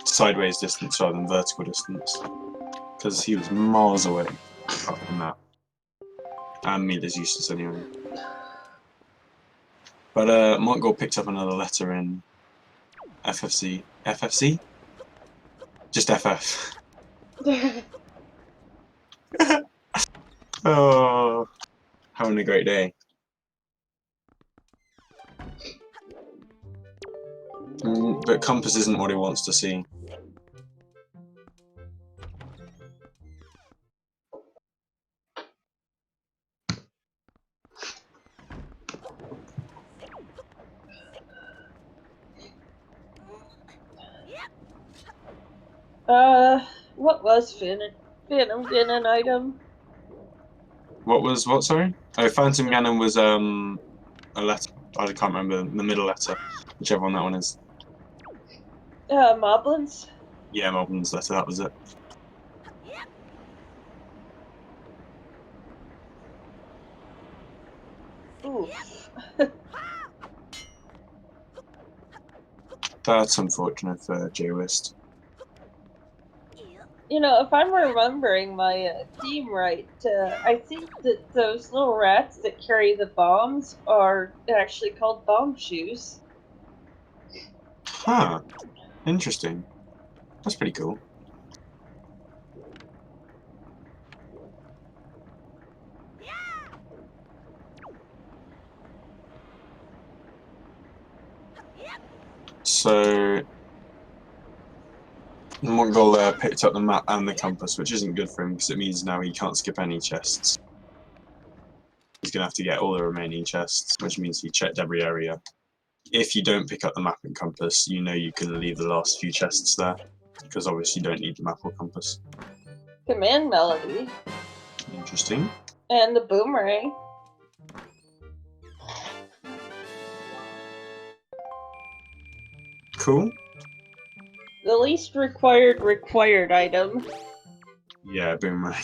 sideways distance rather than vertical distance. Because he was miles away apart from that. And Mila's useless anyway. But Montgol picked up another letter in FFC. FFC? Just FF. Oh, having a great day. But compass isn't what he wants to see. What was Phantom Ganon item? What, sorry? Oh, Phantom Ganon was a letter. I can't remember the middle letter, whichever one that one is. Moblins? Yeah, Moblin's letter, that was it. Oof. That's unfortunate for jwiste. You know, if I'm remembering my theme right, I think that those little rats that carry the bombs are actually called bomb shoes. Huh. Interesting. That's pretty cool. So Montgol picked up the map and the compass, which isn't good for him because it means now he can't skip any chests. He's going to have to get all the remaining chests, which means he checked every area. If you don't pick up the map and compass, you know you can leave the last few chests there, because obviously you don't need the map or compass. Command Melody. Interesting. And the boomerang. Cool. The least required item. Yeah, boomerang.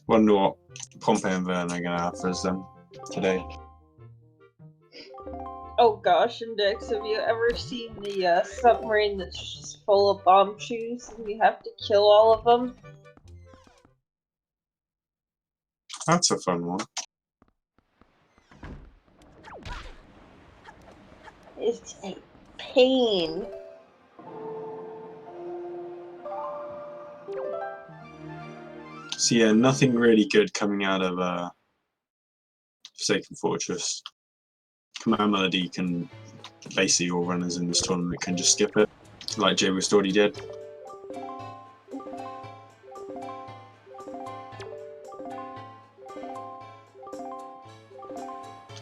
Wonder what Pompey and Vern are going to have for us then today. Oh, gosh, Index, have you ever seen the submarine that's just full of bomb shoes and you have to kill all of them? That's a fun one. It's a pain. So yeah, nothing really good coming out of Forsaken Fortress. Command Melody can basically all runners in this tournament can just skip it, like jwiste already did.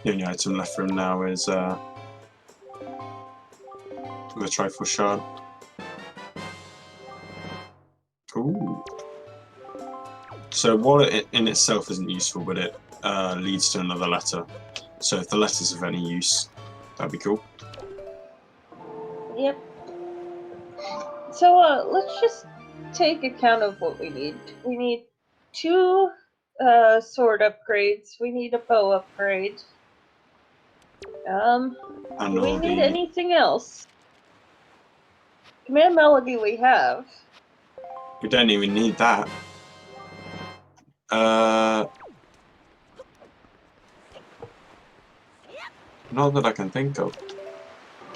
The only item left for him now is the Trifle Shard. Ooh. So while it in itself isn't useful, but it leads to another letter. So if the letter's of any use, that'd be cool. Yep. So let's just take account of what we need. We need 2 sword upgrades. We need a bow upgrade. And Do we all need the anything else? Command Melody we have. we don't even need that. Not that I can think of.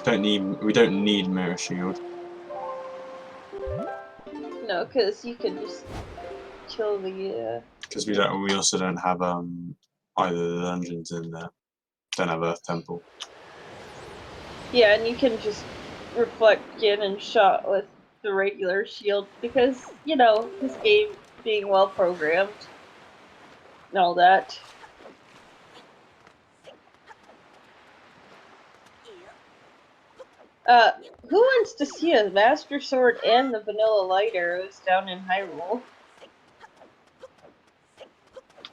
We don't need Mirror Shield. No, because you can just kill the. Because we also don't have either the dungeons in there. Don't have Earth Temple. Yeah, and you can just reflect cannon shot with the regular shield because, you know, this game being well programmed and all that. Who wants to see a Master Sword and the Vanilla Light Arrows down in Hyrule?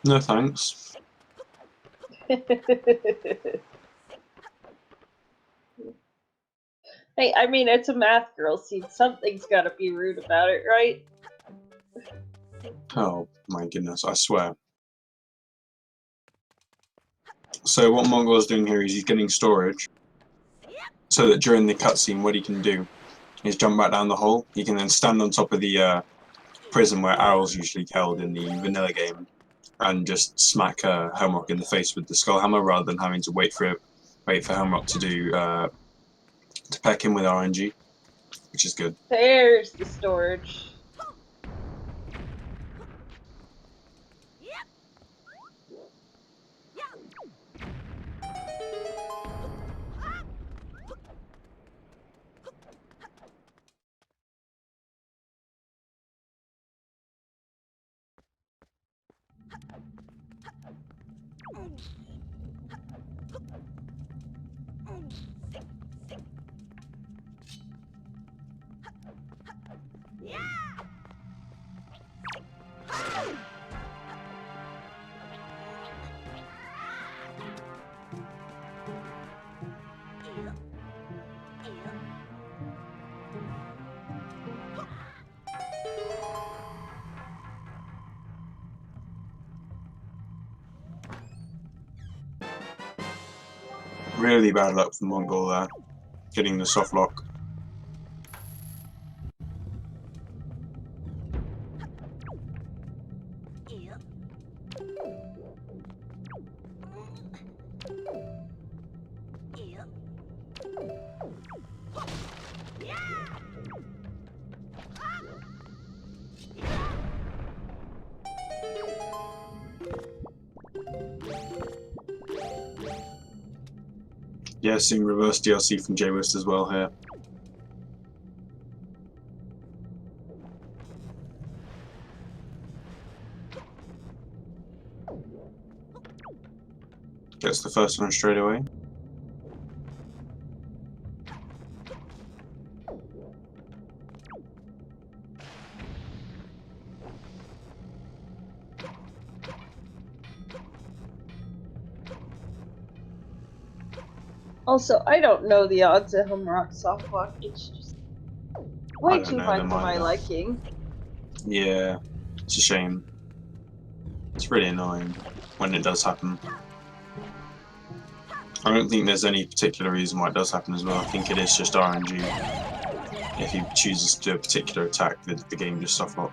No thanks. Hey, I mean, it's a math girl scene. Something's gotta be rude about it, right? Oh my goodness, I swear. So what Montgol is doing here is he's getting storage, so that during the cutscene what he can do is jump back down the hole. He can then stand on top of the prison where Owl's usually held in the vanilla game, and just smack Helmrock in the face with the skull hammer rather than having to wait for Helmrock to peck him with RNG, which is good. There's the storage. Really bad luck for Montgol there, getting the soft lock. Yeah, seeing reverse DLC from jwiste as well here. Gets the first one straight away. Also, I don't know the odds of Helmrock softlock. It's just way too high for my liking. Yeah, it's a shame. It's really annoying when it does happen. I don't think there's any particular reason why it does happen as well. I think it is just RNG. If he chooses to do a particular attack, the game just stuff up.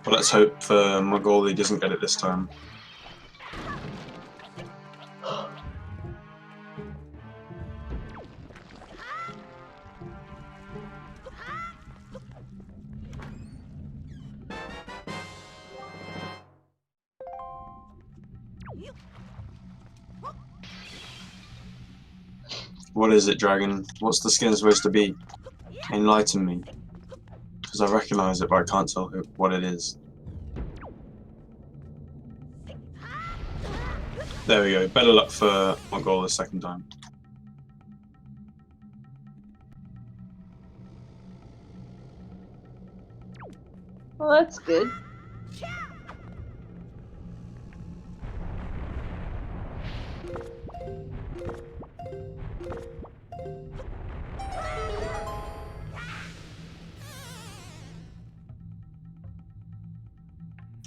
But let's hope for Montgol he doesn't get it this time. What is it, Dragon? What's the skin supposed to be? Enlighten me. Because I recognise it, but I can't tell what it is. There we go. Better luck for Montgol the second time. Well, that's good.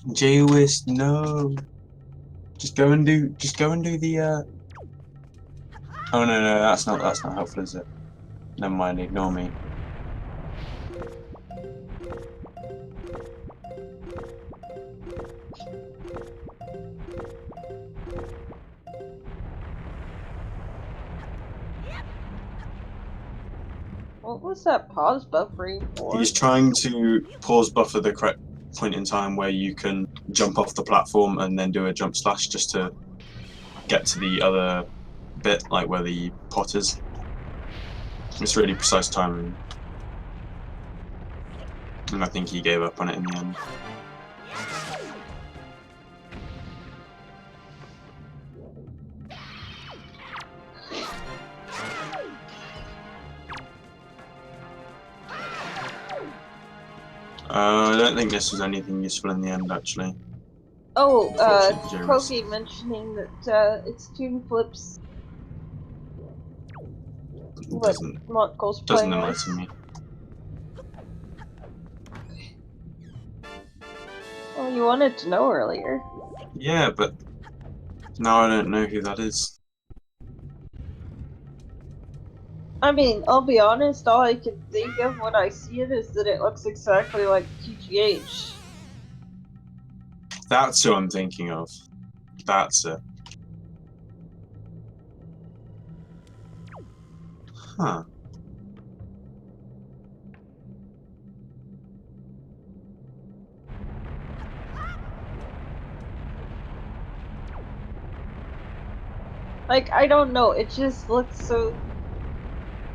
Jwiste, no. Just go and do the Oh no, that's not helpful, is it? Never mind, ignore me. What was that pause buffering for? He's trying to pause buffer the correct point in time where you can jump off the platform and then do a jump slash just to get to the other bit, like where the pot is. It's really precise timing. And I think he gave up on it in the end. I don't think this was anything useful in the end, actually. Oh, Unfortunately, Croaky mentioning that its tune flips. What Montgol's Doesn't playing as. enlighten me. Well, you wanted to know earlier. Yeah, but now I don't know who that is. I mean, I'll be honest, all I can think of when I see it is that it looks exactly like QGH. That's who I'm thinking of. That's it. Huh. Like, I don't know, it just looks so...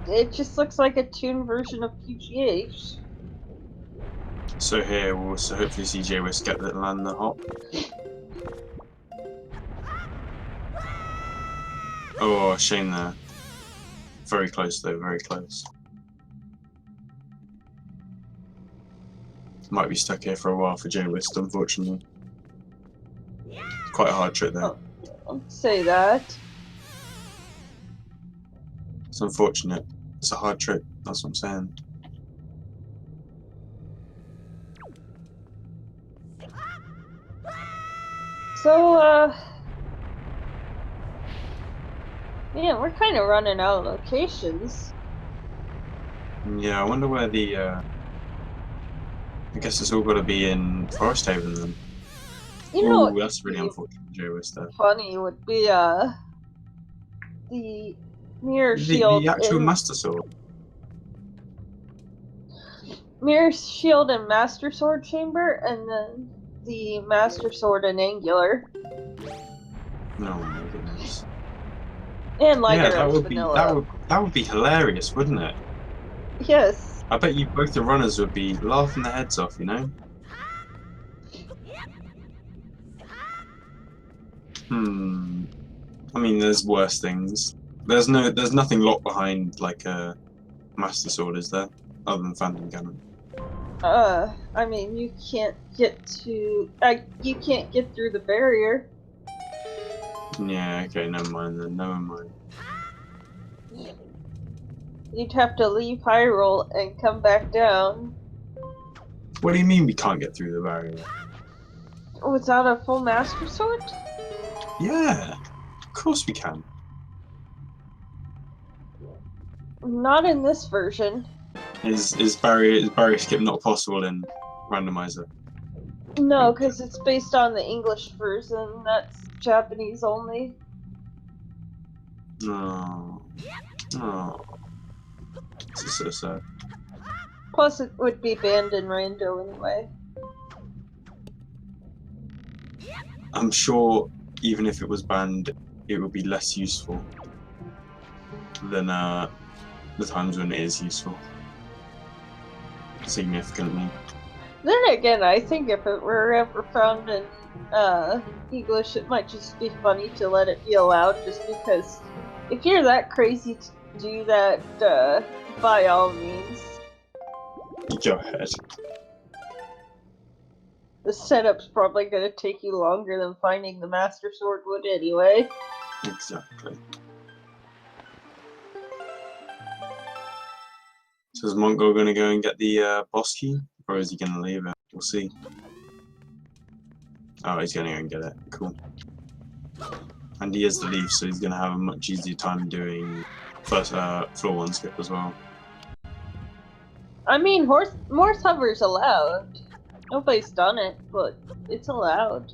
It just looks like a tuned version of QGH. So here we'll also hopefully see jwiste get the land the hop. Oh, shame there. Very close though, very close. Might be stuck here for a while for jwiste, unfortunately. Quite a hard trick there. Oh, don't say that. It's unfortunate. It's a hard trick, that's what I'm saying. So, yeah, we're kind of running out of locations. Yeah, I wonder where the, I guess it's all got to be in Forest Haven then. You know, ooh, that's really unfortunate for jwiste there. funny would be, the mirror shield The actual in... Master Sword. Mirror shield and Master Sword chamber, and then the Master Sword and Angular. No, my goodness. And lighter Yeah, that as would be vanilla. that would be hilarious, wouldn't it? Yes. I bet you both the runners would be laughing their heads off, you know? I mean, there's worse things. There's nothing locked behind like a Master Sword, is there? Other than Phantom Cannon. I mean, you can't get to... you can't get through the barrier. Yeah, okay, never mind then, never mind. You'd have to leave Hyrule and come back down. What do you mean we can't get through the barrier? Without a full Master Sword? Yeah, of course we can. Not in this version. Is barrier skip not possible in Randomizer? No, because it's based on the English version. That's Japanese only. No. Oh, this is so sad. Plus, it would be banned in Rando anyway. I'm sure even if it was banned, it would be less useful than the times when it is useful. Significantly. Then again, I think if it were ever found in English, it might just be funny to let it be allowed, just because if you're that crazy to do that, by all means. Go ahead. The setup's probably going to take you longer than finding the Master Sword would anyway. Exactly. So is Montgol going to go and get the boss key, or is he going to leave it? We'll see. Oh, he's going to go and get it. Cool. And he has to leave, so he's going to have a much easier time doing first floor one skip as well. I mean, Morse hover's allowed. Nobody's done it, but it's allowed.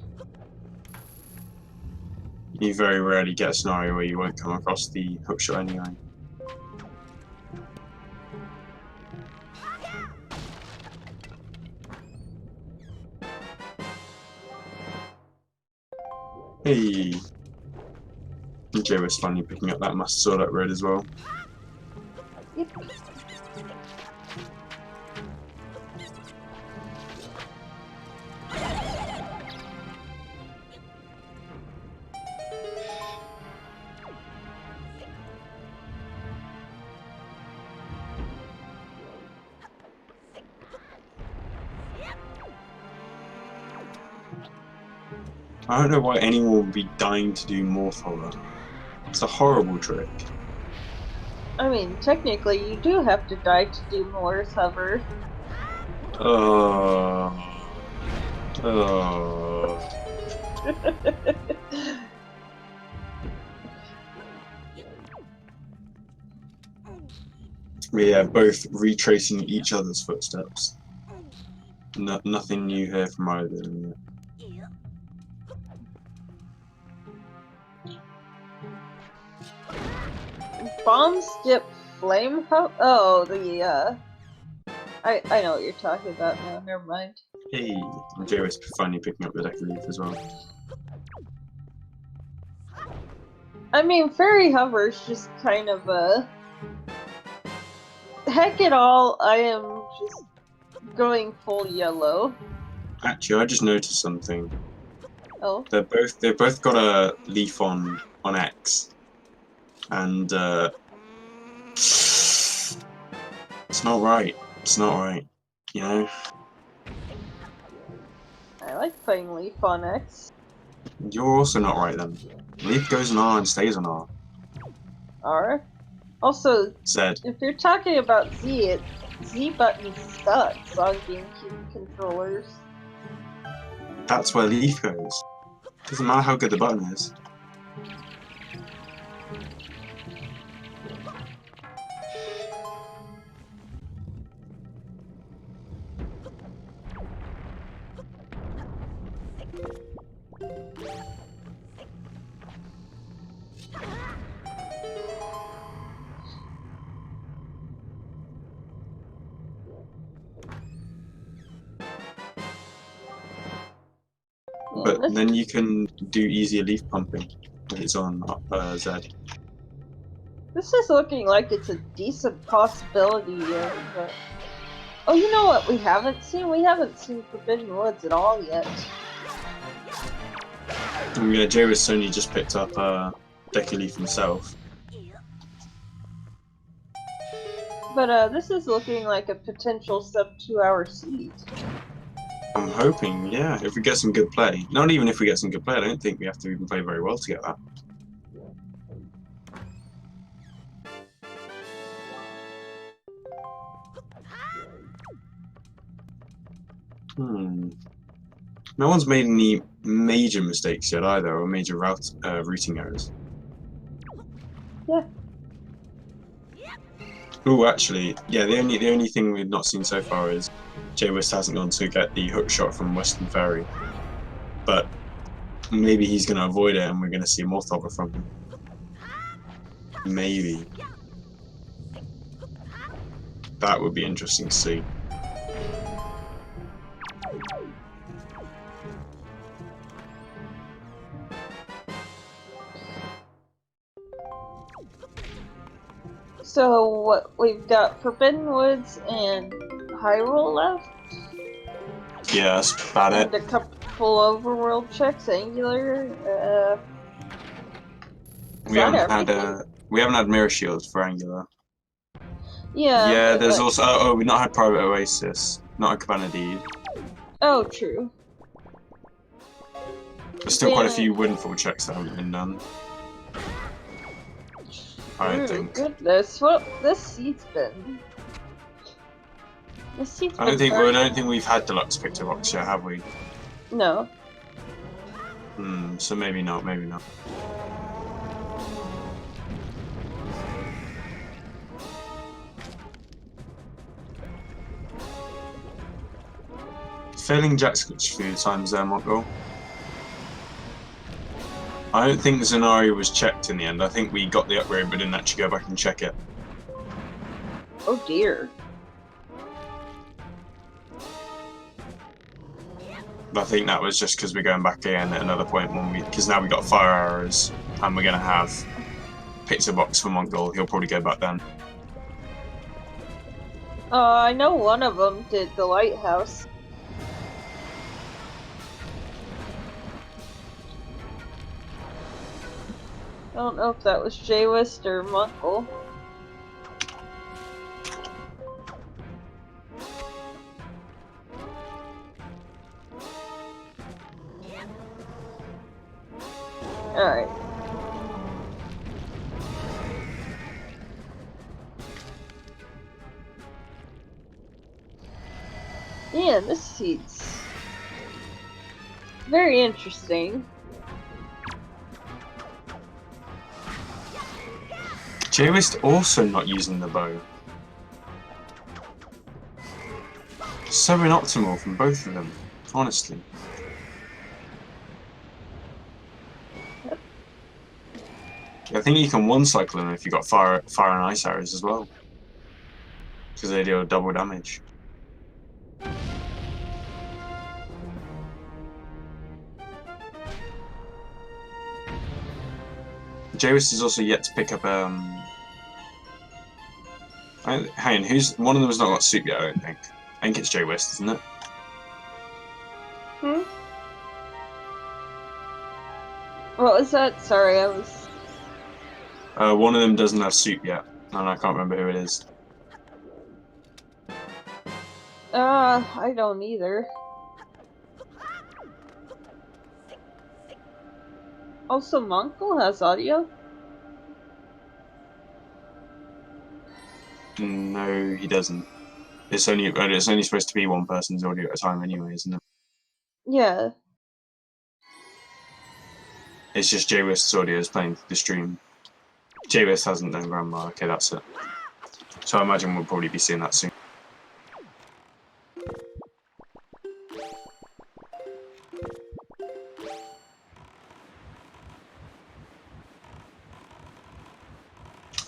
You very rarely get a scenario where you won't come across the hookshot anyway. Hey! Jay was finally picking up that Master Sword up road as well. Yep. I don't know why anyone would be dying to do Morph Horror. It's a horrible trick. I mean, technically, you do have to die to do Morse hover. We are both retracing each other's footsteps. Nothing new here from either of them yet. Bomb skip flame oh, the I know what you're talking about now, never mind. Hey, and Jay was finally picking up the deck leaf as well. I mean, fairy hover's just kind of heck it all, I am just going full yellow. Actually, I just noticed something. Oh. They've both got a leaf on X, and it's not right. It's not right. You know. I like playing Leaf on X. You're also not right then. Leaf goes on R and stays on R. R. Also, Said. if you're talking about Z, Z button sucks on GameCube controllers. That's where Leaf goes. Doesn't matter how good the button is. But then you can do easier leaf pumping if it's on Z. This is looking like it's a decent possibility of... Oh, you know what we haven't seen? We haven't seen Forbidden Woods at all yet. Yeah, Jay Sony just picked up Decky Leaf himself. But this is looking like a potential sub-2 hour seed. I'm hoping, yeah, if we get some good play. Not even if we get some good play, I don't think we have to even play very well to get that. No one's made any major mistakes yet either, or major routing errors. Yeah. Oh, actually, yeah. The only thing we've not seen so far is jwiste hasn't gone to get the hook shot from Western Ferry, but maybe he's going to avoid it, and we're going to see more Thobber from him. Maybe. That would be interesting to see. So what we've got Forbidden Woods and Hyrule left, Yeah, that's about and it. a couple overworld checks. Angular. We haven't had mirror shields for Angular. Yeah, Yeah, but there's like, also we've not had Private Oasis, not a Cabana Deed. oh, true. There's still quite a few Windfall checks that haven't been done. I don't think. Goodness, what this seat's been. This seat's been. I don't think we've had Deluxe Picture Box yet, have we? No. So maybe not. Maybe not. Failing Jack Scratch a few times there, Montgol. I don't think Zanari was checked in the end. I think we got the upgrade but didn't actually go back and check it. Oh dear. But I think that was just because we're going back again at another point because now we got fire arrows and we're going to have Pizza Box for Montgol. He'll probably go back then. I know one of them did the lighthouse. I don't know if that was jwiste or Montgol. Alright. Yeah, this seat's very interesting. jwiste also not using the bow. So inoptimal from both of them, honestly. I think you can one-cycle them if you've got fire and ice arrows as well. Because they deal double damage. jwiste is also yet to pick up hang on, one of them has not got soup yet, I don't think. I think it's jwiste, isn't it? What was that? Sorry, I was... One of them doesn't have soup yet, and I can't remember who it is. I don't either. Also, Montgol has audio? No, he doesn't. It's only supposed to be one person's audio at a time anyway, isn't it? Yeah. It's just jwiste's audio is playing the stream. jwiste hasn't done Grandma. Okay, that's it. So I imagine we'll probably be seeing that soon.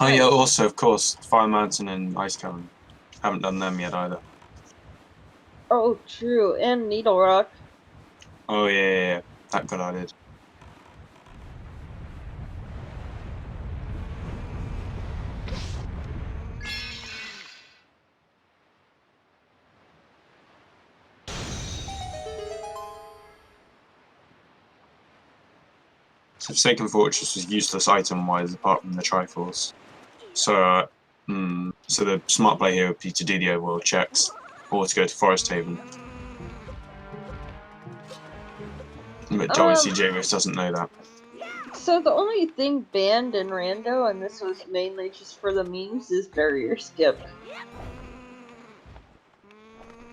Oh yeah, also of course, Fire Mountain and Ice Cavern. Haven't done them yet either. Oh, true. And Needle Rock. Oh yeah. That got added. So Forsaken Fortress was useless item-wise apart from the Triforce. So, so the smart play here would be to do the overworld checks, or to go to Forest Haven. But obviously jwiste doesn't know that. So the only thing banned in Rando, and this was mainly just for the memes, is barrier skip.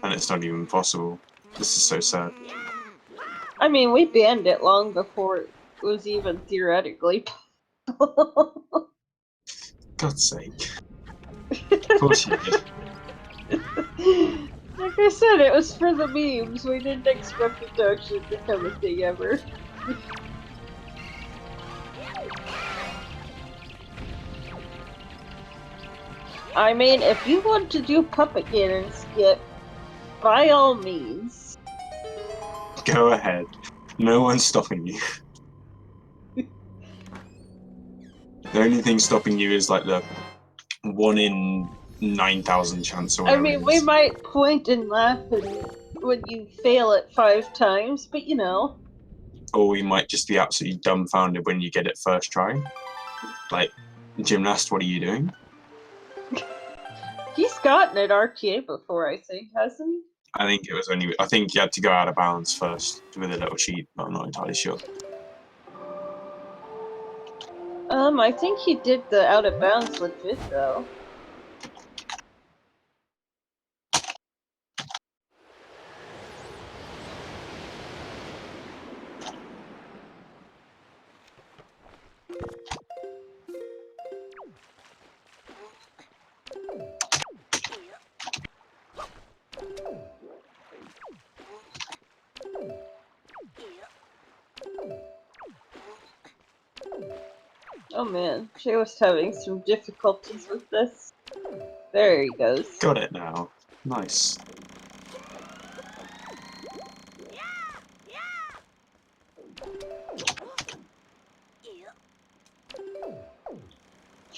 And it's not even possible. This is so sad. I mean, we banned it long before it was even theoretically possible. God's sake. Of course you did. Like I said, it was for the memes. We didn't expect it to actually become a thing ever. I mean, if you want to do puppet cannon skip, by all means. Go ahead. No one's stopping you. The only thing stopping you is like the 1 in 9,000 chance or I whatever mean, it we is. might point and laugh when you fail it 5 times, but you know. Or we might just be absolutely dumbfounded when you get it first try. Like, Gymnast, what are you doing? He's gotten it RTA before, I think, hasn't he? I think you had to go out of bounds first with a little cheat, but I'm not entirely sure. I think he did the out of bounds legit though. Oh man, she was having some difficulties with this. There he goes. Got it now. Nice.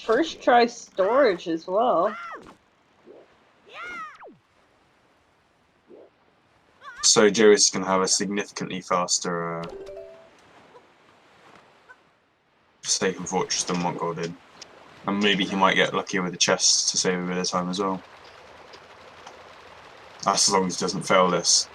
First try storage as well. So Joe is going to have a significantly faster Forsaken Fortress than Montgol did. And maybe he might get luckier with the chests to save a bit of time as well. That's as long as he doesn't fail this.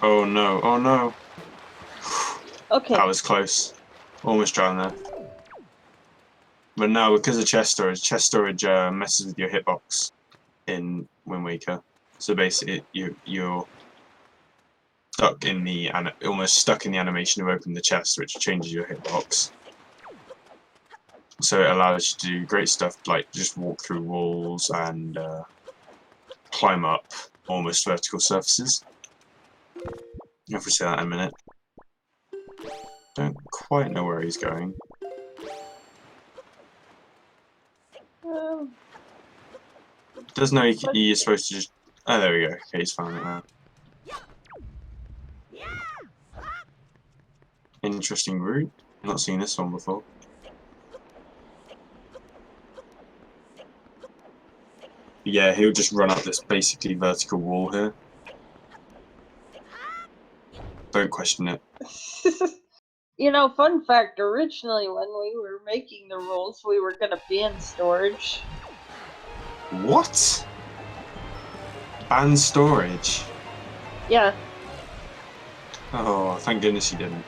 Oh no, oh no. Okay. That was close. Almost drowned there. But no, because of chest storage messes with your hitbox in Wind Waker. So basically, you're stuck in the almost stuck in the animation of opening the chest, which changes your hitbox. So it allows you to do great stuff like just walk through walls and climb up almost vertical surfaces. If we say that in a minute. Don't quite know where he's going. Does know you're supposed to just... Oh, there we go. Okay, he's found it now. Interesting route. Not seen this one before. Yeah, he'll just run up this basically vertical wall here. Don't question it. You know, fun fact, originally when we were making the rules, we were gonna ban storage. What? Ban storage? Yeah. Oh, thank goodness you didn't.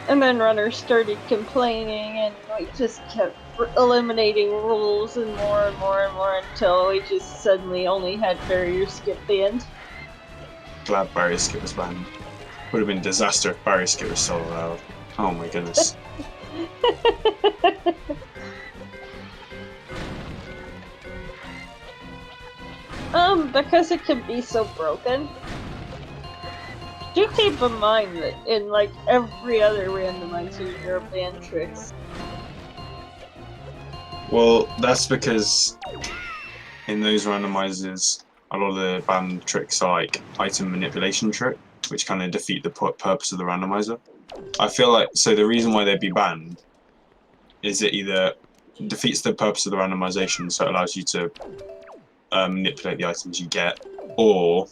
And then runners started complaining, and we just kept eliminating rules and more and more and more until we just suddenly only had barrier skip banned. Glad barrier skip was banned. Would have been a disaster if barrier skip was still allowed. Oh my goodness. Because it can be so broken. Do keep in mind that in like every other randomizer there are ban tricks. Well, that's because in those randomizers, a lot of the banned tricks are like item manipulation trick, which kind of defeat the purpose of the randomizer. I feel like, so the reason why they'd be banned is it either defeats the purpose of the randomization, so it allows you to manipulate the items you get, or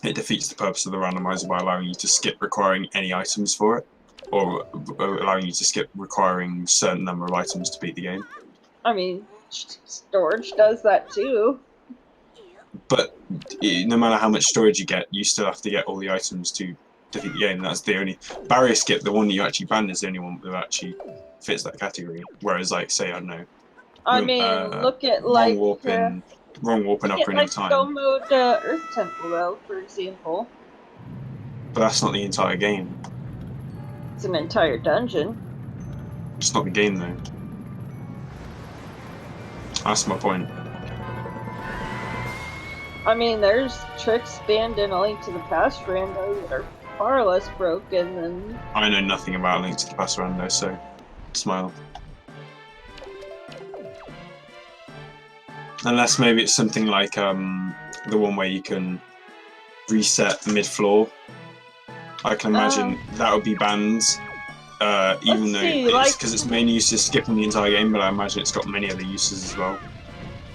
it defeats the purpose of the randomizer by allowing you to skip requiring any items for it, or allowing you to skip requiring a certain number of items to beat the game. I mean, storage does that too. But no matter how much storage you get, you still have to get all the items to defeat the game. That's the only barrier skip. The one that you actually banned is the only one that actually fits that category. Whereas, like, say, I don't know, I mean, look at wrong like warping look at Ocarina like of Time. Go Mode Earth Temple, though, for example. But that's not the entire game. It's an entire dungeon. It's not the game though. That's my point. I mean, there's tricks banned in A Link to the Past Rando that are far less broken than... I know nothing about Link to the Past Rando, so smile. Unless maybe it's something like the one where you can reset mid-floor. I can imagine that would be banned, even though it's because its main use is skipping the entire game, but I imagine it's got many other uses as well.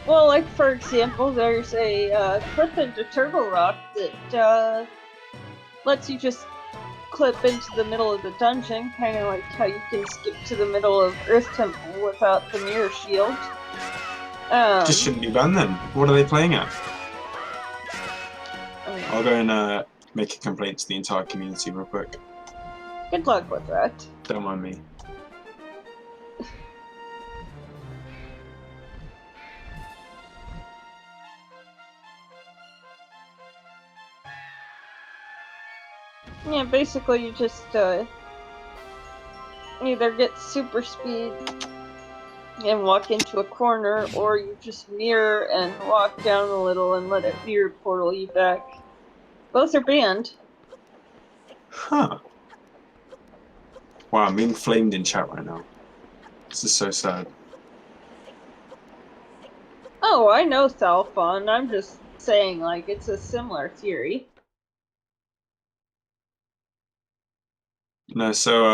Well, like for example, there's a clip into Turtle Rock that lets you just clip into the middle of the dungeon, kind of like how you can skip to the middle of Earth Temple without the mirror shield. Just shouldn't be banned then. What are they playing at? I mean, I'll go and make a complaint to the entire community real quick. Good luck with that. Don't mind me. Yeah, basically you just either get super speed and walk into a corner, or you just mirror and walk down a little and let it mirror portal you back. Both are banned. Huh. Wow, I'm being flamed in chat right now. This is so sad. Oh, I know Thalfon. I'm just saying, like, it's a similar theory. No, so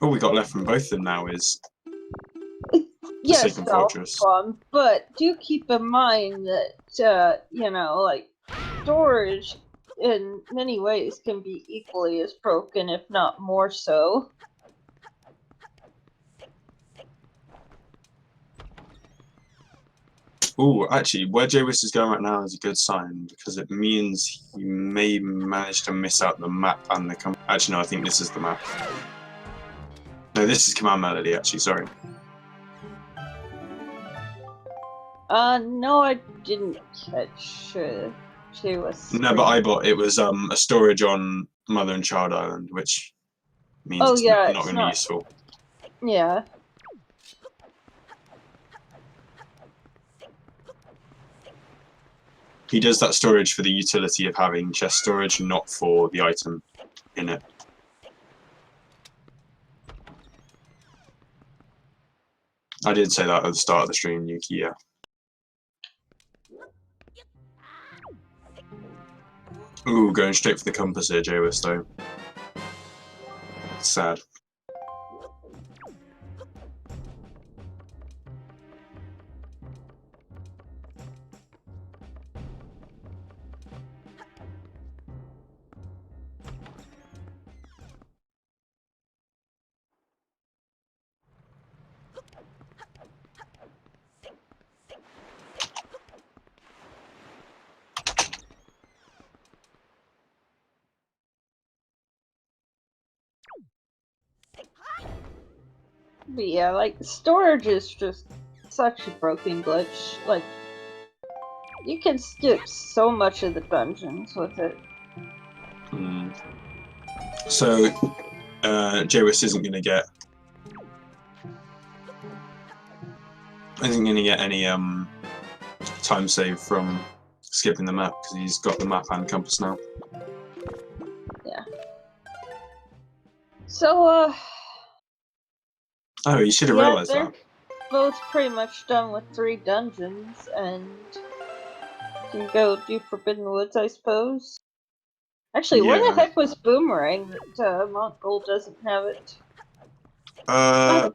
all we got left from both of them now is yes, Forsaken Fortress. But do keep in mind that you know, like, storage in many ways can be equally as broken, if not more so. Ooh, actually, where jwiste is going right now is a good sign, because it means he may manage to miss out the map and the actually, no, I think this is the map. No, this is Command Melody, actually, sorry. No, I didn't catch jwiste. No, but I bought it was a storage on Mother and Child Island, which means it's not going to be useful. Yeah. He does that storage for the utility of having chest storage, not for the item in it. I did say that at the start of the stream, Yuki, yeah. Ooh, going straight for the compass here, jwiste, though. It's sad. But yeah, like, storage is just such a broken glitch. Like, you can skip so much of the dungeons with it. So, jwiste isn't going to get any time save from skipping the map, because he's got the map and compass now. Yeah. So, oh, you should have realised that. Both pretty much done with 3 dungeons, and can go do Forbidden Woods, I suppose. Actually, where the heck was Boomerang that Montgol doesn't have it?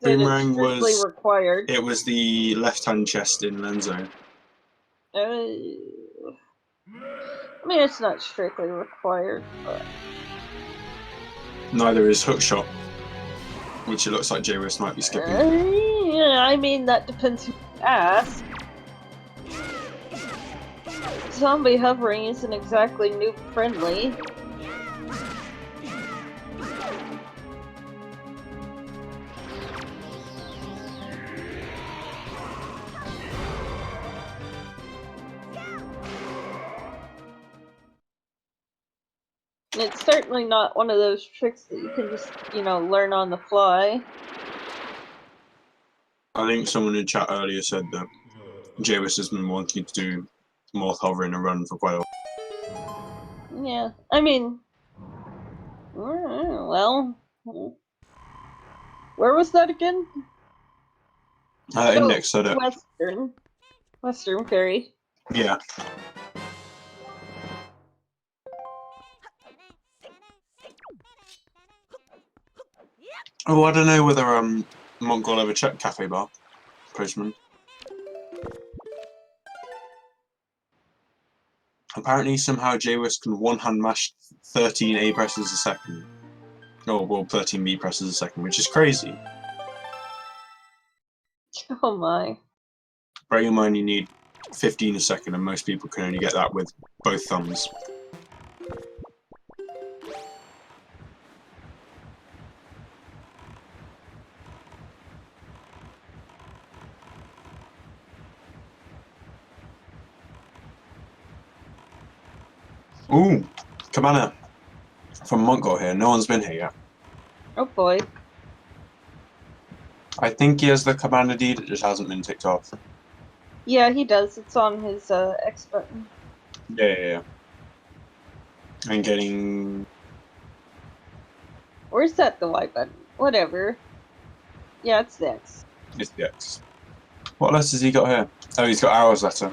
Boomerang was required. It was the left-hand chest in Lenzo. I mean, it's not strictly required, but neither is Hookshot, which it looks like jwiste might be skipping. Yeah, I mean, that depends who you ask. Zombie hovering isn't exactly noob friendly. It's certainly not one of those tricks that you can just, learn on the fly. I think someone in chat earlier said that jwiste has been wanting to do more hovering and run for quite a while. Yeah, I mean, well, where was that again? Index said it. Western Ferry. Yeah. Oh, I don't know whether Montgol ever checked Cafe Bar postman. Apparently, somehow jwiste can one-hand mash 13 A presses a second. Oh, well, 13 B presses a second, which is crazy. Oh my. Bearing in mind you need 15 a second, and most people can only get that with both thumbs. Ooh, Cabana from Montgol here. No one's been here yet. Oh boy. I think he has the Cabana deed, it just hasn't been ticked off. Yeah, he does. It's on his X button. Yeah. I'm getting... Or is that the Y button? Whatever. Yeah, it's the X. It's the X. What letters has he got here? Oh, he's got Arrow's letter.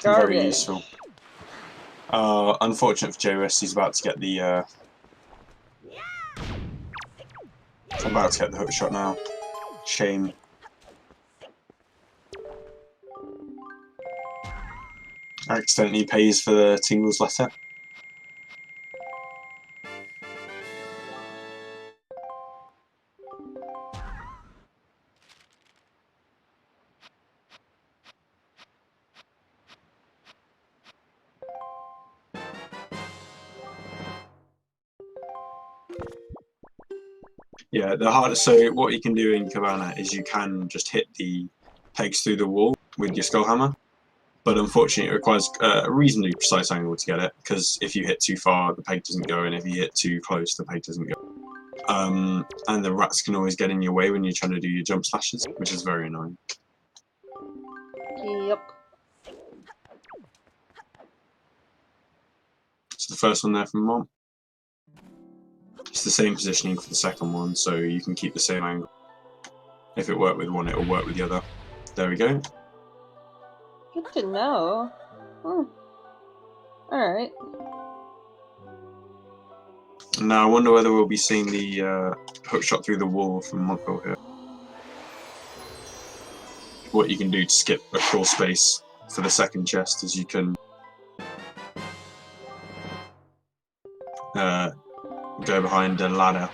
Garbage. Very useful. Unfortunate for jwiste, he's about to get the I'm about to get the hook shot now. Shame. Accidentally pays for the Tingles letter. Yeah, the hardest. So what you can do in Cabana is you can just hit the pegs through the wall with your skull hammer, but unfortunately it requires a reasonably precise angle to get it, because if you hit too far, the peg doesn't go, and if you hit too close, the peg doesn't go. And the rats can always get in your way when you're trying to do your jump slashes, which is very annoying. Yep. So the first one there from Mom. It's the same positioning for the second one, so you can keep the same angle. If it worked with one, it'll work with the other. There we go. Good to know. Alright. Now I wonder whether we'll be seeing the hook shot through the wall from Montgol here. What you can do to skip a crawl space for the second chest is you can go behind a ladder,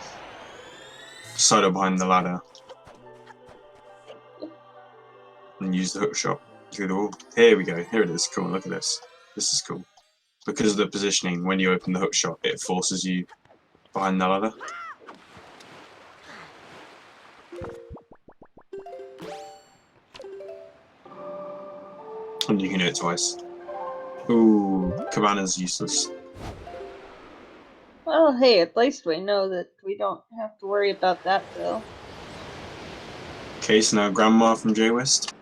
solo behind the ladder, and use the hook shot through the wall. Here we go. Here it is. Cool. Look at this. This is cool. Because of the positioning, when you open the hook shot, it forces you behind the ladder. And you can do it twice. Ooh, Cabana's useless. Well, hey, at least we know that we don't have to worry about that, though. Okay, so now Grandma from jwiste.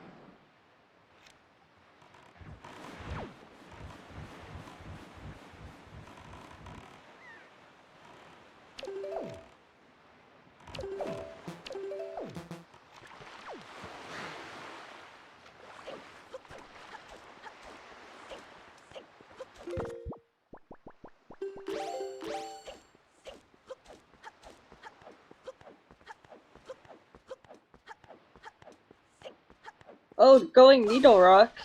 Oh, going Needle Rock.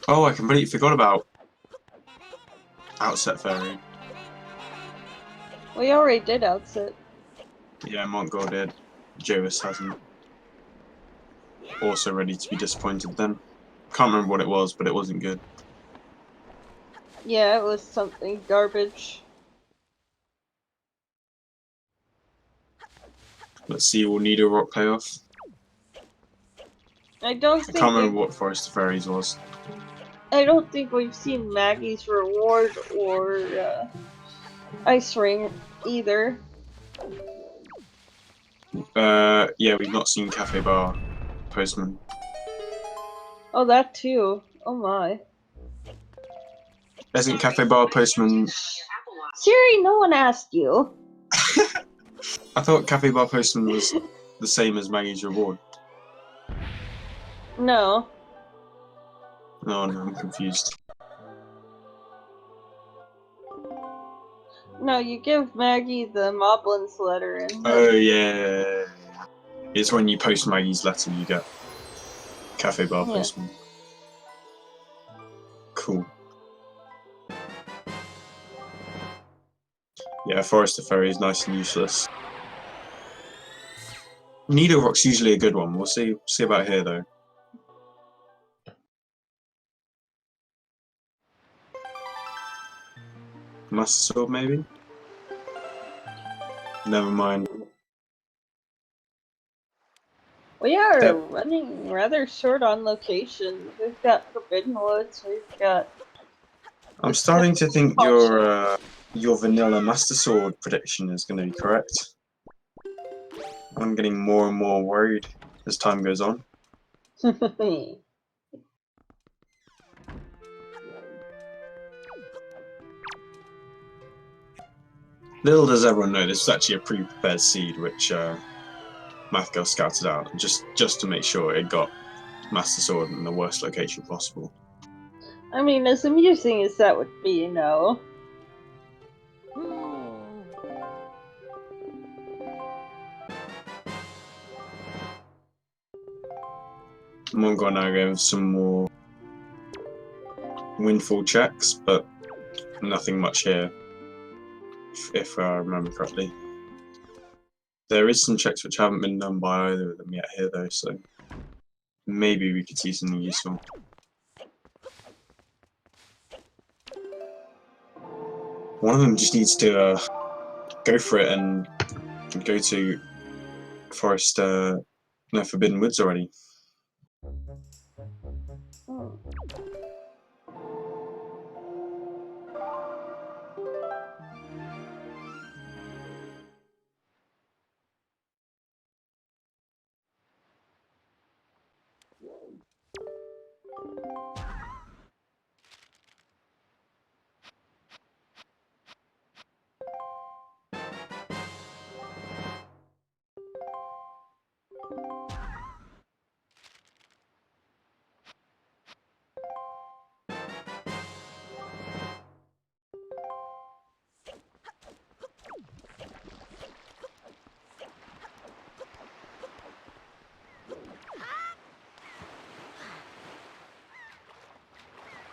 Oh, I completely forgot about Outset Fairy. We already did Outset. Yeah, Montgol did. jwiste hasn't. also ready to be disappointed then. Can't remember what it was, but it wasn't good. Yeah, it was something garbage. Let's see, we'll need a rock payoff. I don't I think can't remember what Forest of Fairies was. I don't think we've seen Maggie's reward or Ice Ring either. Yeah, we've not seen Cafe Bar Postman. Oh, that too. Oh my. Isn't Cafe Bar Postman... Siri, no one asked you. I thought Cafe Bar Postman was the same as Maggie's Reward. No. Oh no, I'm confused. No, you give Maggie the Moblin's letter and Oh yeah. It's when you post Maggie's letter you get Cafe Bar yeah. Postman. Cool. Yeah, Forest of Fairy is nice and useless. Needle Rock's usually a good one. We'll see about here though. Master Sword maybe? Never mind. We are Yep. running rather short on locations. We've got Forbidden Woods, we've got... I'm starting to think your vanilla Master Sword prediction is going to be correct. I'm getting more and more worried as time goes on. Little does everyone know this is actually a pre-prepared seed which Math Girl scouted out just to make sure it got Master Sword in the worst location possible. I mean, as amusing as that would be, you know. Montgol now gave some more windfall checks, but nothing much here, if I remember correctly. There is some checks which haven't been done by either of them yet here though, so maybe we could see something useful. One of them just needs to go for it and go to Forest, no, Forbidden Woods already. Hmm.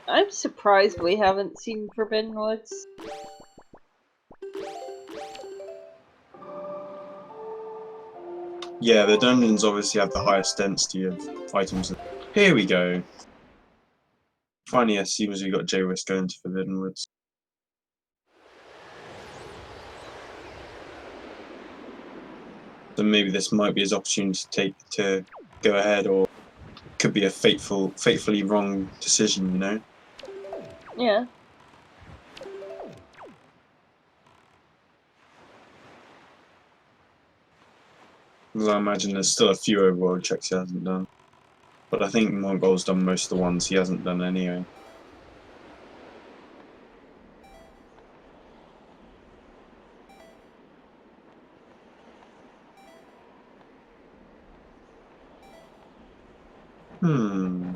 I'm surprised we haven't seen Forbidden Woods. Yeah, the dungeons obviously have the highest density of items. Here we go. Finally, as soon as we got jwiste going to Forbidden Woods. So maybe this might be his opportunity to go ahead, or could be a fatefully wrong decision, you know? Yeah. Because I imagine there's still a few overworld checks he hasn't done. But I think Montgol's done most of the ones he hasn't done anyway. Hmm.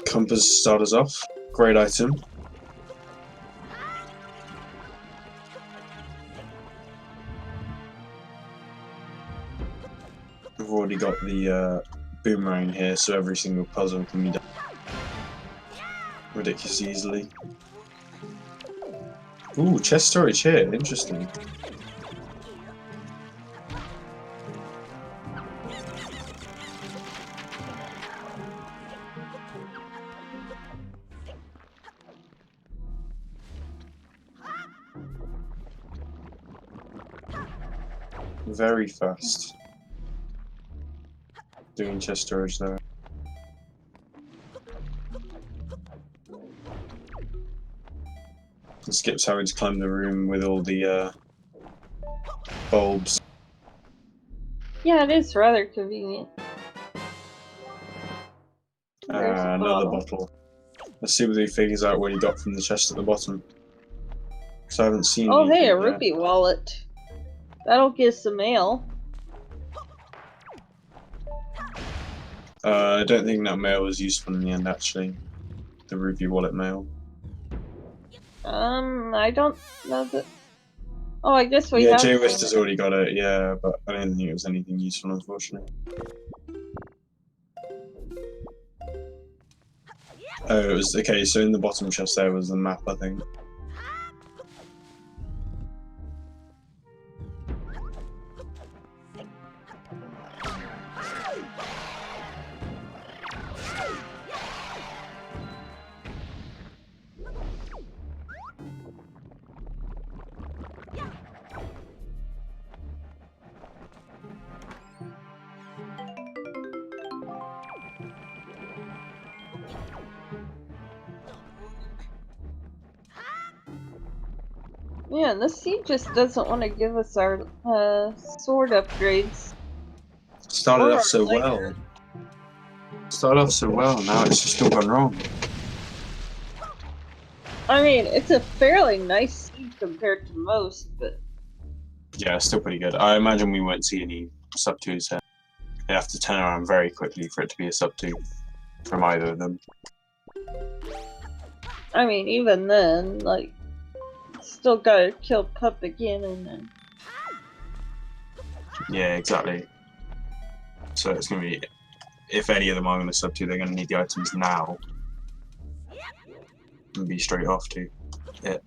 Compass start us off. Great item. We've already got the boomerang here, so every single puzzle can be done ridiculously easily. Ooh, chest storage here. Interesting. Very fast. Doing chest storage there. And skips having to climb the room with all the bulbs. Yeah, it is rather convenient. There's a Another bottle. bottle. Let's see whether he figures out what he got from the chest at the bottom. Because I haven't seen Oh, hey, a anything yet. rupee wallet. That'll get some mail. I don't think that mail was useful in the end, actually. The rupee wallet mail. I don't know that. Oh, I guess we Yeah, have. jwiste has already got it, yeah, but I don't think it was anything useful, unfortunately. Oh, it was okay. So in the bottom chest there was the map, I think. Man, this seed just doesn't want to give us our sword upgrades. Started Or off our so lighter. well. Started off so well. Now it's just all gone wrong. I mean, it's a fairly nice seed compared to most, but Yeah, still pretty good. I imagine we won't see any sub 2s here. They have to turn around very quickly for it to be a sub 2 from either of them. I mean, even then, like, still gotta kill Pup again and then. Yeah, exactly. So it's gonna be, if any of them are gonna sub 2, they're gonna need the items now. And be straight off to it.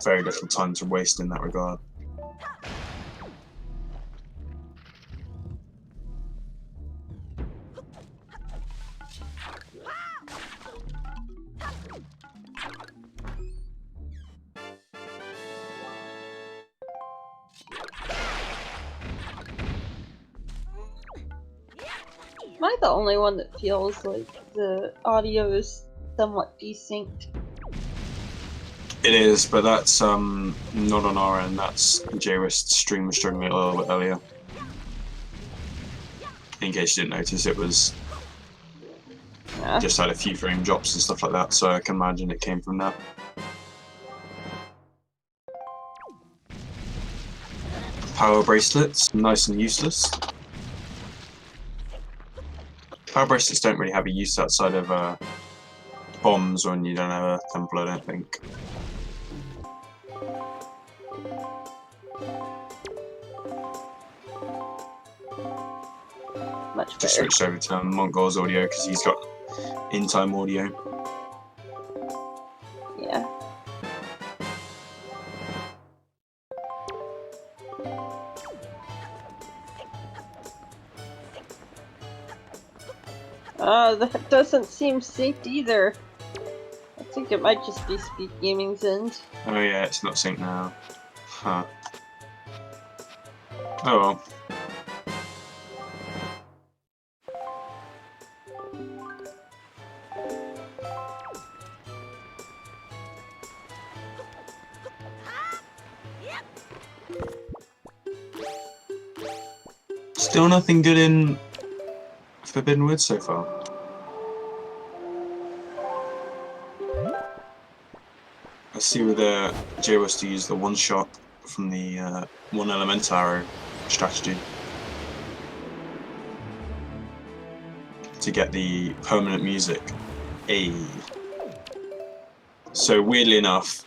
Very little time to waste in that regard. Am I the only one that feels like the audio is somewhat desynced? It is, but that's not on our end. That's jwiste's stream was struggling a little bit earlier. In case you didn't notice, it was Yeah. just had a few frame drops and stuff like that, so I can imagine it came from that. Power bracelets, nice and useless. Power bracelets don't really have a use outside of bombs when you don't have a temple, I don't think. Much better. Just switched over to Montgol's audio because he's got in-time audio. Yeah. That doesn't seem synced either. I think it might just be Speed Gaming's end. Oh yeah, it's not synced now. Huh. Oh well. Still nothing good in Forbidden Woods so far. Let's see whether jwiste use the one shot from the one element arrow strategy. to get the permanent music. So weirdly enough,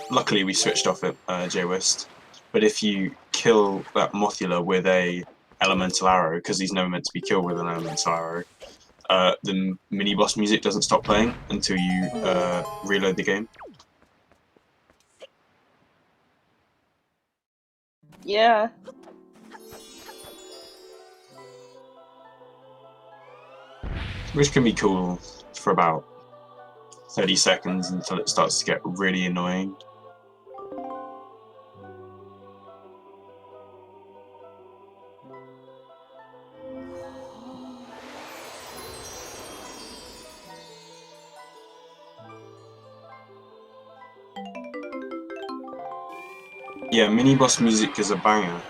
luckily we switched off at jwiste, but if you kill that Mothula with a elemental arrow, because he's never meant to be killed with an elemental arrow, the mini boss music doesn't stop playing until you reload the game. Yeah. Which can be cool for about 30 seconds until it starts to get really annoying. Yeah, mini boss music is a banger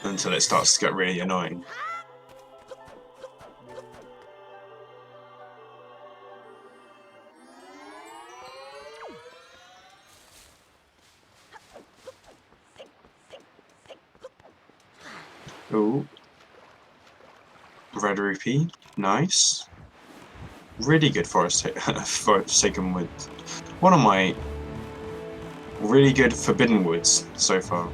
until it starts to get really annoying. Ooh. Red rupee, nice. Really good Forsaken Wood. One of my really good Forbidden Woods so far.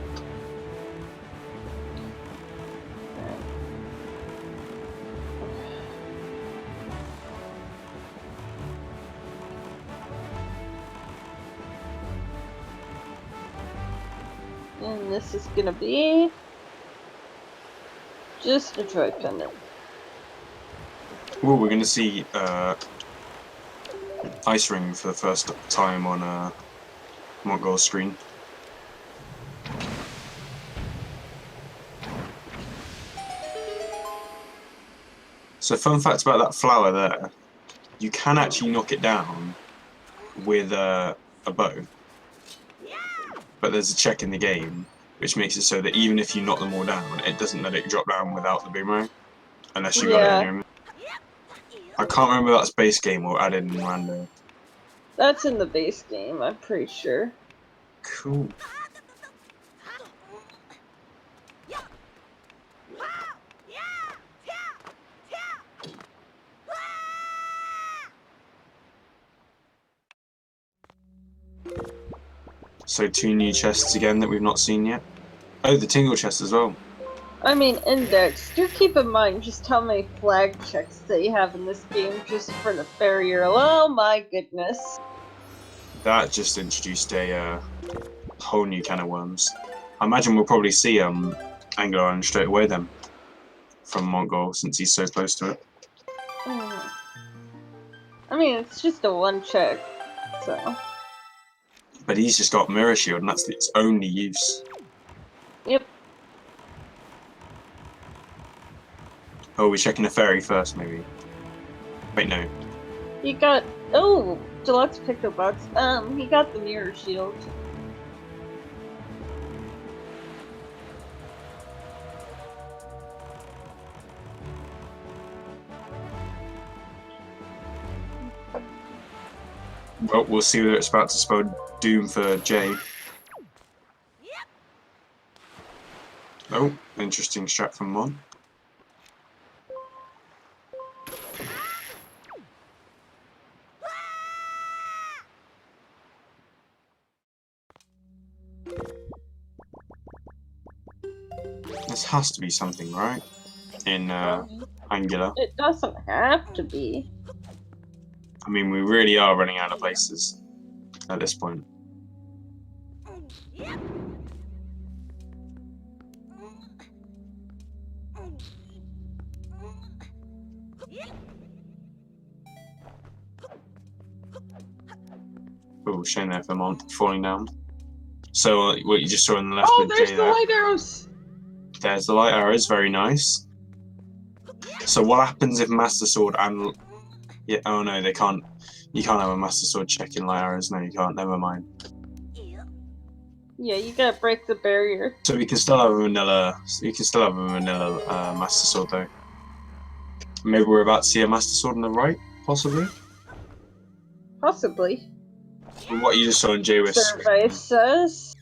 And this is gonna be just a joy pendant. Ooh, we're gonna see Ice Ring for the first time on Montgol screen. So fun fact about that flower there, you can actually knock it down with a bow. But there's a check in the game which makes it so that even if you knock them all down, it doesn't let it drop down without the boomerang. Unless you got it in your... I can't remember if that's base game or added in rando. That's in the base game, I'm pretty sure. Cool. So 2 new chests again that we've not seen yet. Oh, the Tingle chest as well. I mean, Index, do keep in mind just how many flag checks they have in this game just for the barrier. Oh my goodness. That just introduced a whole new can of worms. I imagine we'll probably see Anglo Island straight away then from Montgol since he's so close to it. I mean, it's just a 1 check, so... But he's just got Mirror Shield and that's its only use. Yep. Oh, we're checking the ferry first, maybe. Wait, no. You got... Oh! Deluxe Pickle Box. He got the Mirror Shield. Well, we'll see whether it's about to spell doom for Jay. Oh, interesting strat from Mon. This has to be something, right? In Angular. It doesn't have to be. I mean, we really are running out of places at this point. Oh, shame there for Mont falling down. So, what you just saw on the left Oh, with there's Jay the there. light arrows! There's the light arrows, very nice. So what happens if Master Sword and... Yeah, oh no, they can't... You can't have a Master Sword check in light arrows. No, you can't, never mind. Yeah, you gotta break the barrier. So we can still have a vanilla... You can still have a vanilla Master Sword though. Maybe we're about to see a Master Sword on the right, possibly? Possibly. From what you just saw in jwiste. Survey says...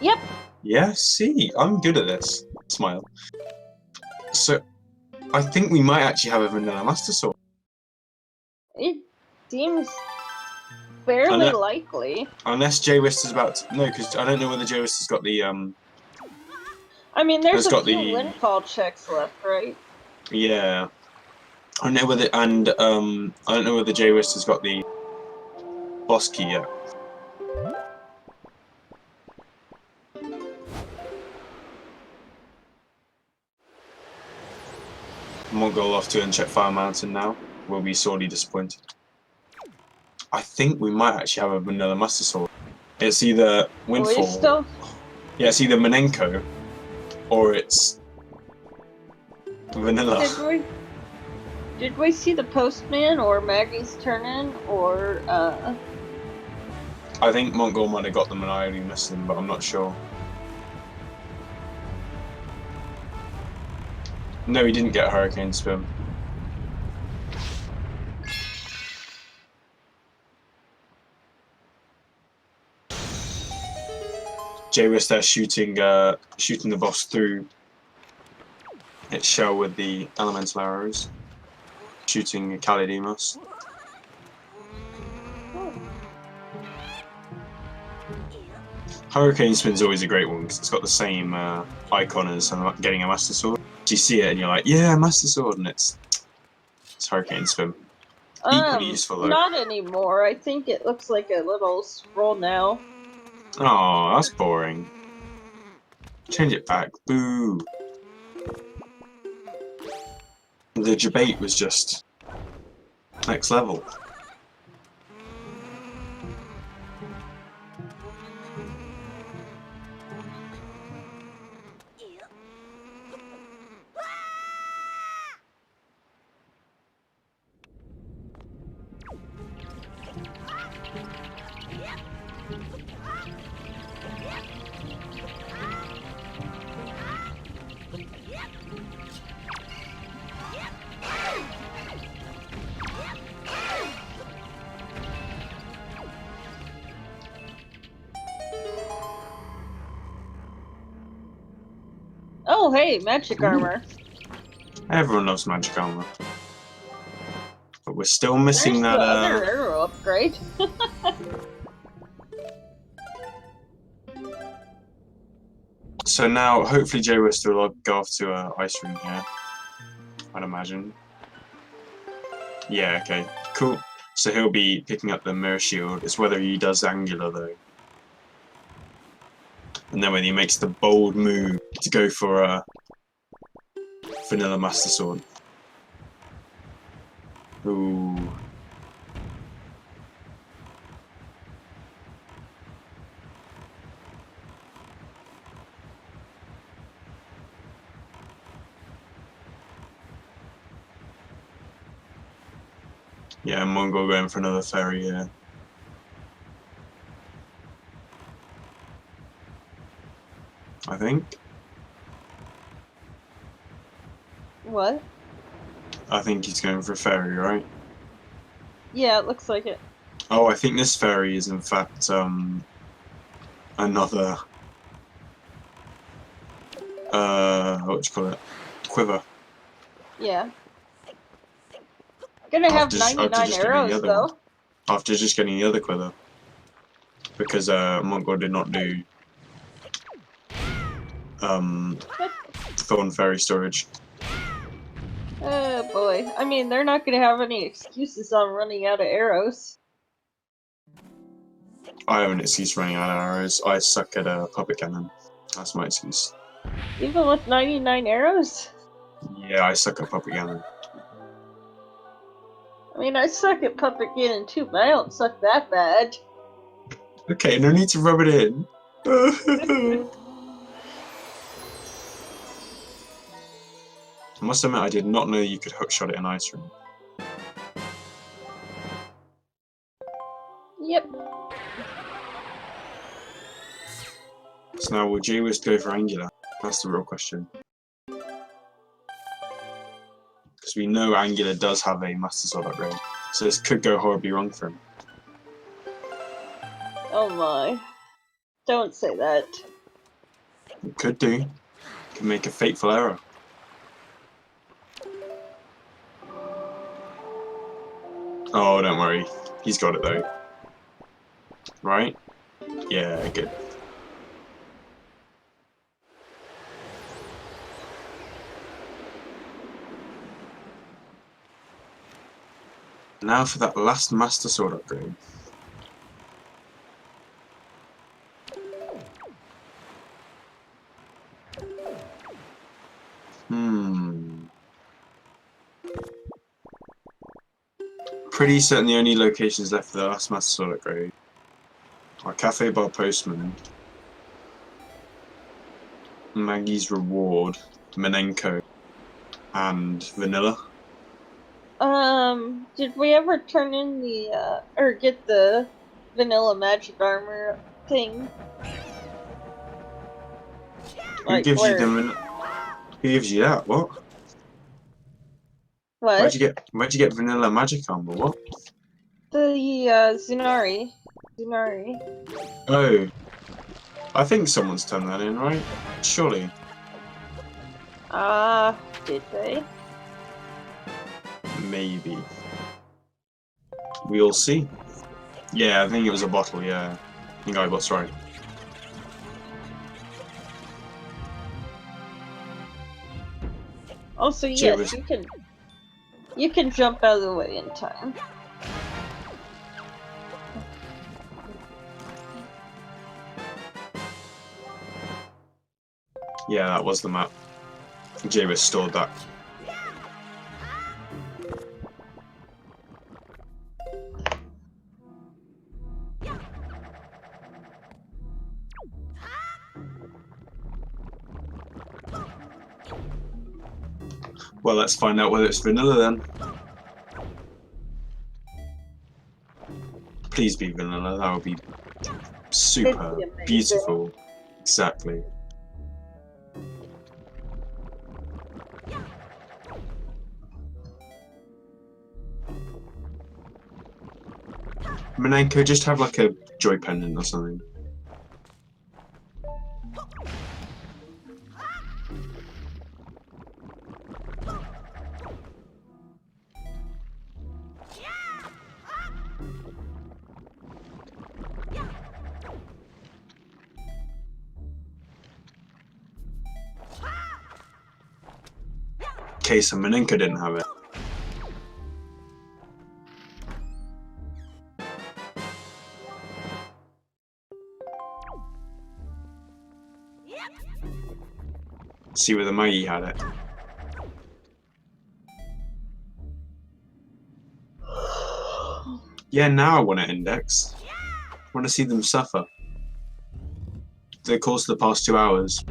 Yep. Yeah, see, I'm good at this. Smile. So, I think we might actually have a vanilla Master Sword. It seems fairly Unless, likely. unless jwiste is about to, no, because I don't know whether jwiste has got the I mean, there's has a got few the windfall checks left, right? yeah. I don't know whether I don't know whether jwiste has got the boss key yet. Montgol off to uncheck Fire Mountain now. Will be sorely disappointed. I think we might actually have a vanilla Master Sword. It's either Windfall. Still... Yeah, it's either Manenko or it's vanilla. Did we see the postman or Maggie's turn-in or I think Montgol might have got them and I only missed them, but I'm not sure. No, he didn't get Hurricane Spin. jwiste there shooting the boss through its shell with the elemental arrows, shooting Kalidemos. Hurricane Spin's always a great one because it's got the same icon as getting a Master Sword. You see it and you're like, yeah, Master Sword, and it's Hurricane Spin. Equally useful though. Not anymore. I think it looks like a little scroll now. Oh, that's boring. Change it back. Boo. The debate was just next level. Oh, hey, magic armor. Everyone loves magic armor. But we're still missing There's that the other arrow upgrade. So now, hopefully jwiste will go off to Ice Ring here. I'd imagine. Yeah, okay. Cool. So he'll be picking up the Mirror Shield. It's whether he does Angular though. And then when he makes the bold move to go for a Vanilla Master Sword. Ooh. Yeah, Montgol going for another fairy here. I think. What? I think he's going for a fairy, right? Yeah, it looks like it. Oh, I think this fairy is in fact another what do you call it? Quiver. Yeah. Gonna have After 99 just getting the arrows, other though. one. After just getting the other quiver. Because Montgol did not do Thorn Fairy storage. Oh boy. I mean, they're not gonna have any excuses on running out of arrows. I have an excuse for running out of arrows. I suck at puppet cannon. That's my excuse. Even with 99 arrows? Yeah, I suck at puppet cannon. I mean, I suck at puppet cannon too, but I don't suck that bad. Okay, no need to rub it in. I must admit, I did not know you could hookshot it in Ice Ring. Yep. So now will jwiste go for Angular? That's the real question. Because we know Angular does have a Master Sword upgrade. So this could go horribly wrong for him. Oh my. Don't say that. It could do. Could make a fateful error. Oh, don't worry. He's got it though. Right? Yeah, good. Now for that last Master Sword upgrade. Pretty certain the only locations left for the last Master Sword upgrade are Cafe Bar Postman, Maggie's Reward, Menenko, and Vanilla. Did we ever turn in the, or get the vanilla magic armor thing? Who gives you the Who gives you that? What? What? Where'd you get vanilla magic armor? What? The, Zunari. Oh. I think someone's turned that in, right? Surely. Did they? Maybe. We'll see. Yeah, I think it was a bottle, yeah. I think Ibot's right. Also, yes, you can jump out of the way in time. Yeah, that was the map. jwiste stored that. Well, let's find out whether it's vanilla then. Please be vanilla, that would be super beautiful. Exactly. Menenko, just have like a joy pendant or something. Okay, so Menenko didn't have it. See whether Maggie had it. Yeah, now I want to index. I want to see them suffer. The course of the past 2 hours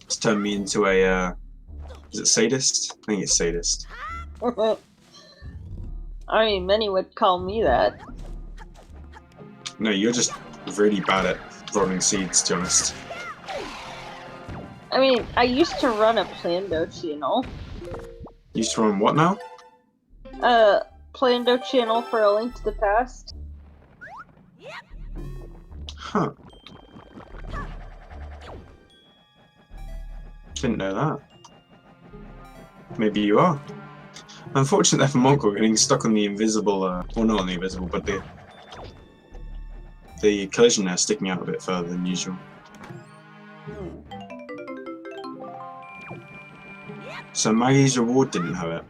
has turned me into a, is it sadist? I think it's sadist. I mean, many would call me that. No, you're just really bad at rolling seeds, to be honest. I mean, I used to run a Plando channel. You used to run what now? Plando channel for A Link to the Past. Huh. Didn't know that. Maybe you are. Unfortunately for Montgol, getting stuck on the invisible, well not on the invisible, but the collision there sticking out a bit further than usual. So Maggie's Reward didn't have it.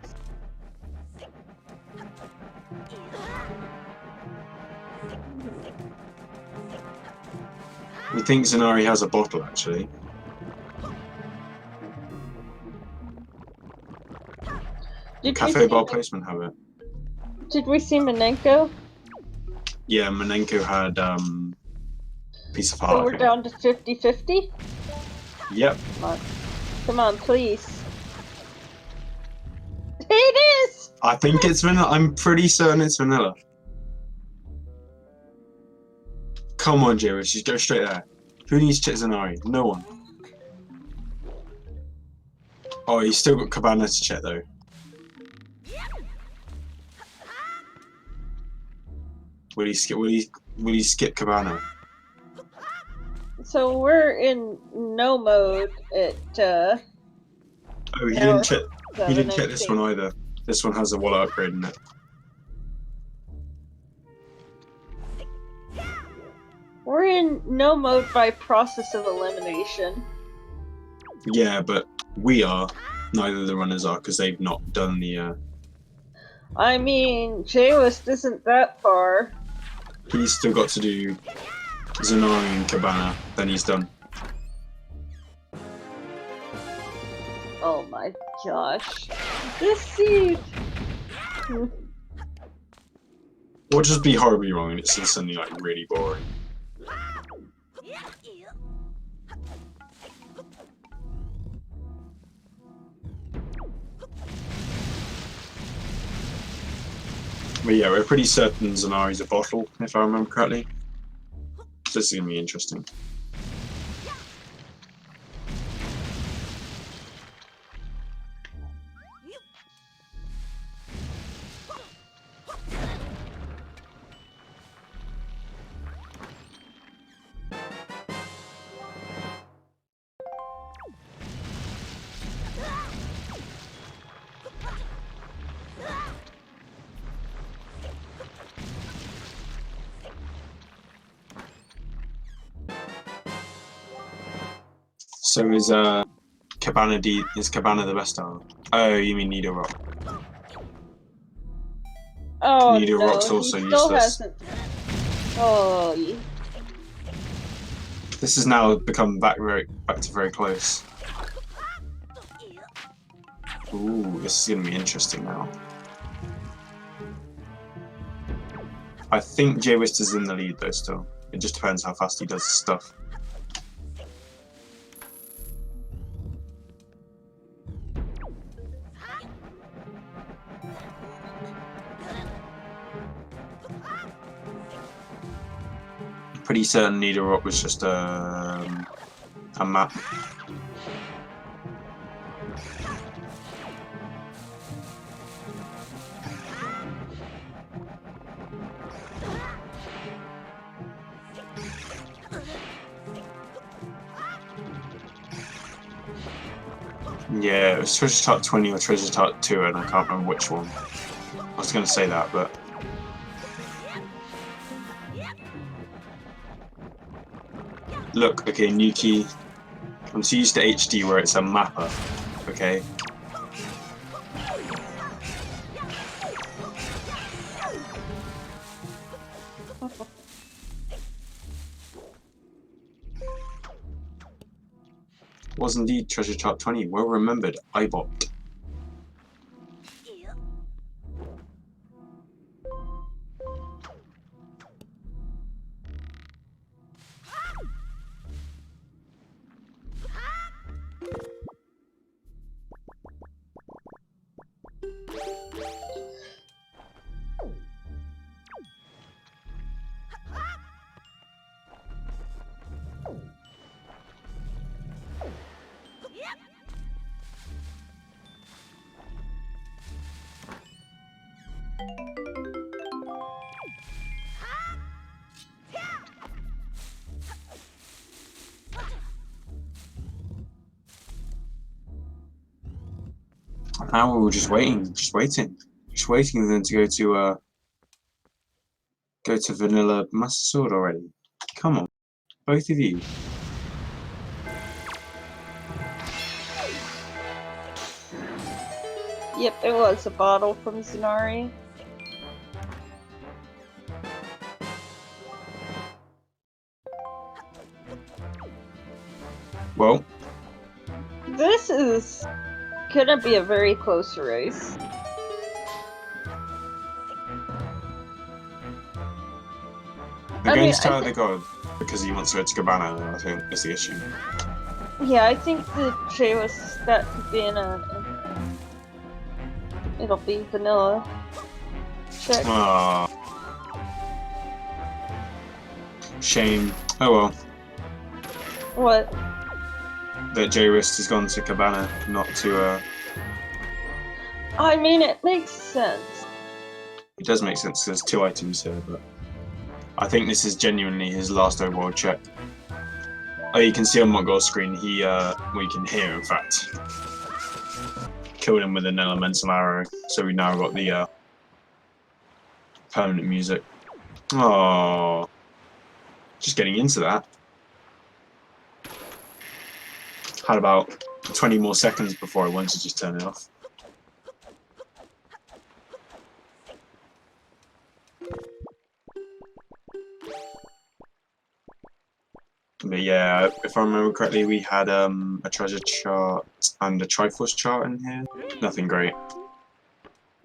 We think Zanari has a bottle, actually. Cafe Bar Postman have it. Did we see Menenko? Yeah, Menenko had piece of heart. So we're down to 50-50? Yep. Come on, please. It is! I think it's vanilla. I'm pretty certain it's vanilla. Come on, jwiste, just go straight there. Who needs Zanari? No one. Oh, he's still got Cabana to check though. Will he skip Cabana? So we're in no mode at Oh, he didn't check this one either. This one has a wallet upgrade in it. We're in no mode by process of elimination. Yeah, but we are. Neither of the runners are, because they've not done the. I mean, jwiste isn't that far. He's still got to do Zanari and Cabana, then he's done. Oh my gosh. This seed! Or just be horribly wrong and it's suddenly like really boring. But yeah, we're pretty certain Zanari's a bottle, if I remember correctly. So this is going to be interesting. So is Cabana the best style? Oh, you mean Nido Rock? Oh Nido no, Rock's he also still useless. hasn't. Oh, yeah. This has now become back to very close. Ooh, this is going to be interesting now. I think jwiste is in the lead though still. It just depends how fast he does his stuff. Pretty certain Nido Rock was just a map. Yeah, it was Treasure Tart 20 or Treasure Tart 2, and I can't remember which one. I was going to say that, but... Look, okay, new key. I'm so used to HD where it's a mapper, okay? Was indeed Treasure Chart 20, well remembered, iBot. Now we were just waiting for them to go to Vanilla Master Sword already. Come on, both of you. Yep, it was a bottle from Zanari. Well, This is gonna be a very close race. they're going to Tower of the God because he wants to go to Cabana, I think, is the issue. Yeah, I think the jwiste that could be in a... It'll be vanilla. Check. Aww. Shame. Oh well. What? That jwiste has gone to Cabana, not to I mean, it makes sense. It does make sense, there's two items here, but... I think this is genuinely his last overworld check. Oh, you can see on Montgol's screen, we can hear, in fact. Killed him with an elemental arrow, so we now got the permanent music. Oh, Just getting into that. Had about 20 more seconds before I wanted to just turn it off. But yeah, if I remember correctly, we had a treasure chart and a Triforce chart in here. Nothing great.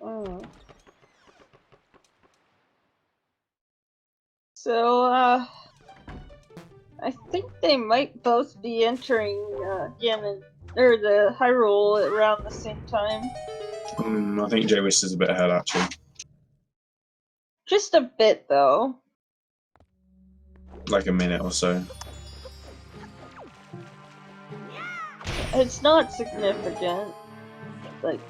Mm. So, I think they might both be entering Ganon, or the Hyrule around the same time. I think jwiste is a bit ahead, actually. Just a bit, though. Like a minute or so. It's not significant. Like,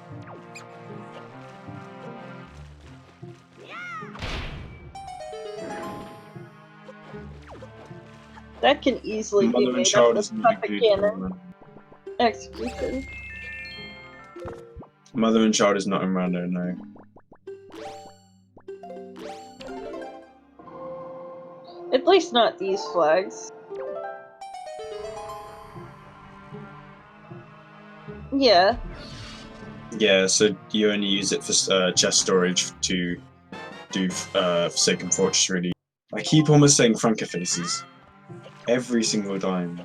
that can easily be Mother and made child up is of not Puppet included. Ganon execution. Mother and child is not in Rando, no. At least not these flags. Yeah. Yeah, so you only use it for chest storage to do Forsaken Fortress, really. I keep almost saying Franca faces. Every single time.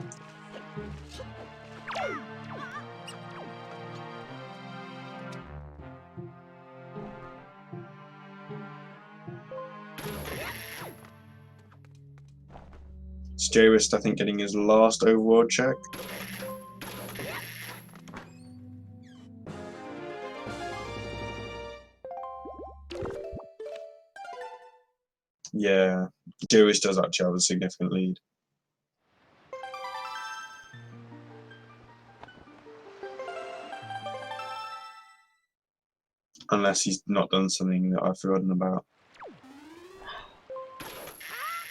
It's jwiste, I think, getting his last overworld check. Yeah, jwiste does actually have a significant lead. Unless he's not done something that I've forgotten about.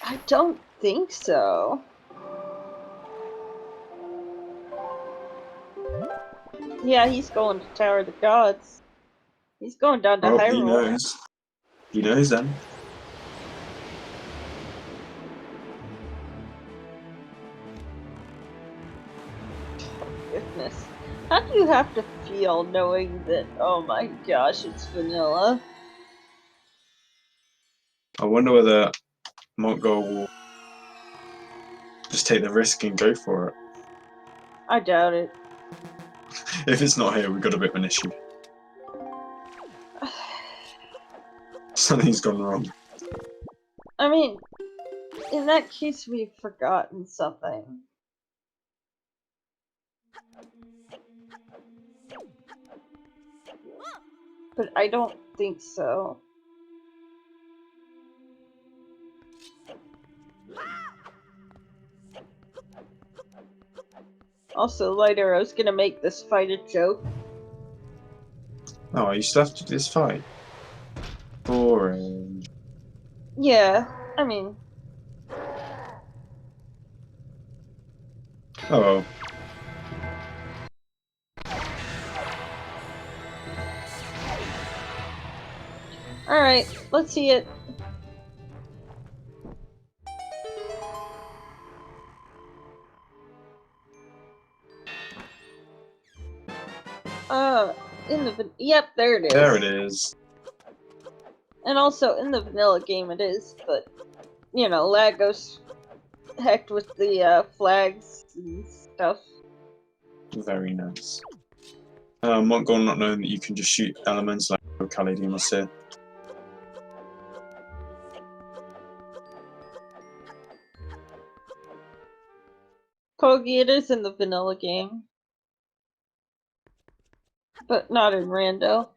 I don't think so. Yeah, he's going to Tower of the Gods. He's going down to Oh, Hyrule. he knows. He knows then. Goodness. How do you have to feel knowing that, oh my gosh, it's vanilla? I wonder whether Montgol will just take the risk and go for it. I doubt it. If it's not here, we've got a bit of an issue. Something's gone wrong. I mean, in that case, we've forgotten something. But I don't think so. Also, Light Arrow's gonna make this fight a joke. Oh, you still have to do this fight? Boring. Yeah, I mean... Oh well. Alright, let's see it. Yep, there it is. There it is. And also, in the vanilla game it is, but, you know, Lagos hecked with the flags and stuff. Very nice. Montgol not knowing that you can just shoot elements like Caladium or Seer. Kogi, it is in the vanilla game. But not in Rando.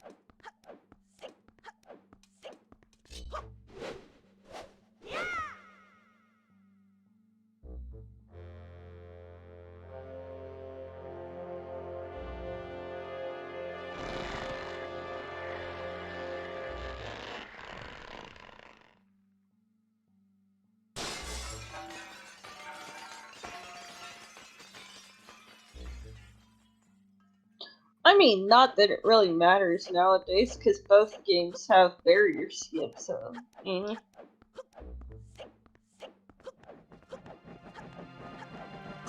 I mean, not that it really matters nowadays, because both games have barrier skip, so...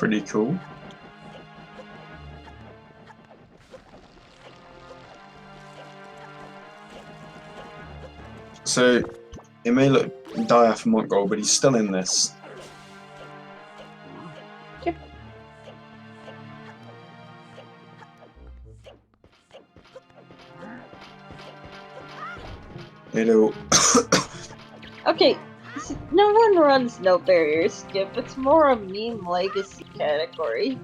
Pretty cool. So, it may look dire for Montgol, but he's still in this. Yep. It'll... Okay, see, no one runs No Barrier Skip. It's more a meme legacy category.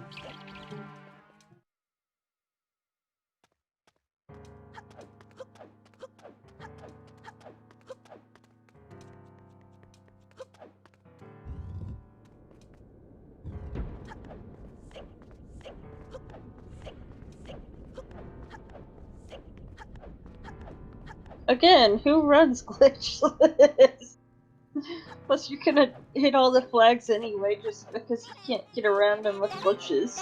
Again, who runs glitchless? Plus, you're gonna hit all the flags anyway, just because you can't get around them with glitches.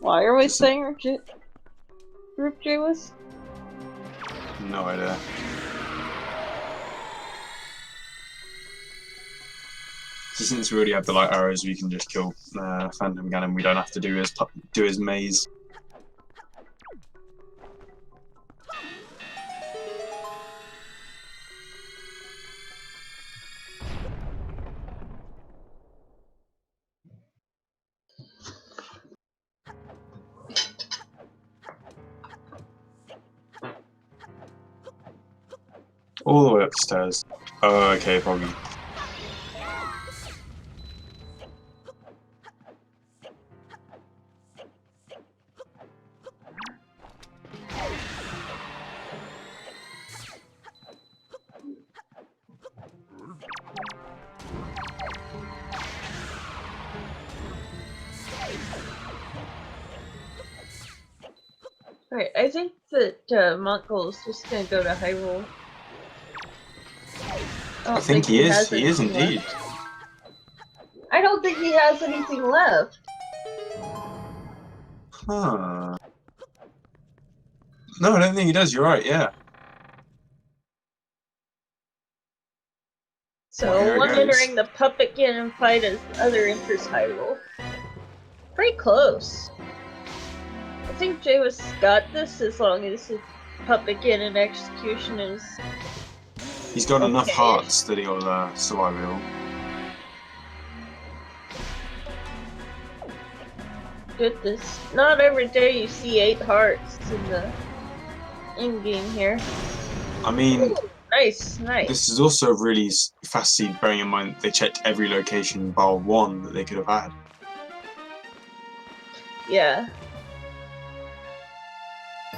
Why are we saying Group J was? No idea. So since we already have the light arrows, we can just kill Phantom Ganon. We don't have to do his maze. All the way upstairs. Oh, okay, Foggy. Alright, I think that Montgol is just gonna go to Hyrule. I think he is. He is indeed. Left. I don't think he has anything left. Huh. No, I don't think he does. You're right, yeah. So, one entering the Puppet Ganon fight as the other enters Hyrule. Pretty close. I think jwiste got this as long as his Puppet Ganon execution is... He's got enough hearts that he'll survive it all. Goodness. Not every day you see 8 hearts in the in-game here. I mean... Ooh, nice, nice. This is also really fast seed, bearing in mind they checked every location bar 1 that they could have had. Yeah.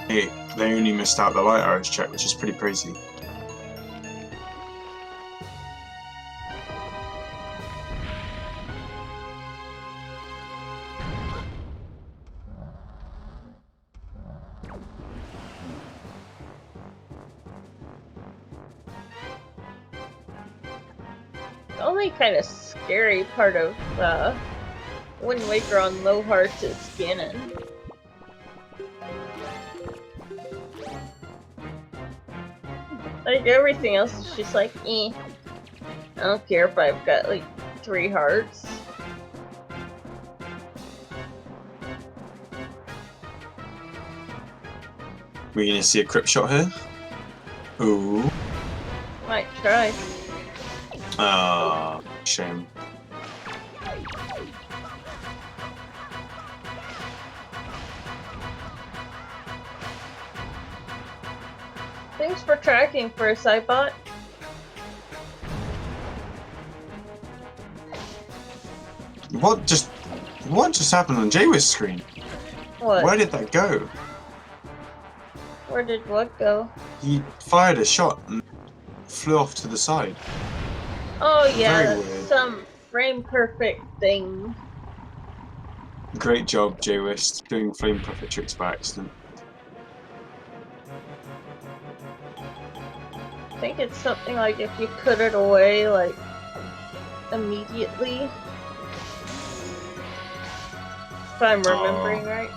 Hey, they only missed out the light arrows check, which is pretty crazy. The only kind of scary part of Wind Waker on low hearts is Ganon. Like, everything else is just like, eh. I don't care if I've got like 3 hearts. We're gonna see a crypt shot here. Ooh. Might try. Ah, shame. Thanks for tracking first, iBot. What just happened on jwiste screen? What? Where did that go? Where did what go? He fired a shot and flew off to the side. Oh yeah, Very weird. some frame perfect thing. Great job, jwiste, doing flame profit tricks by accident. I think it's something like if you put it away, like, immediately. If I'm remembering right.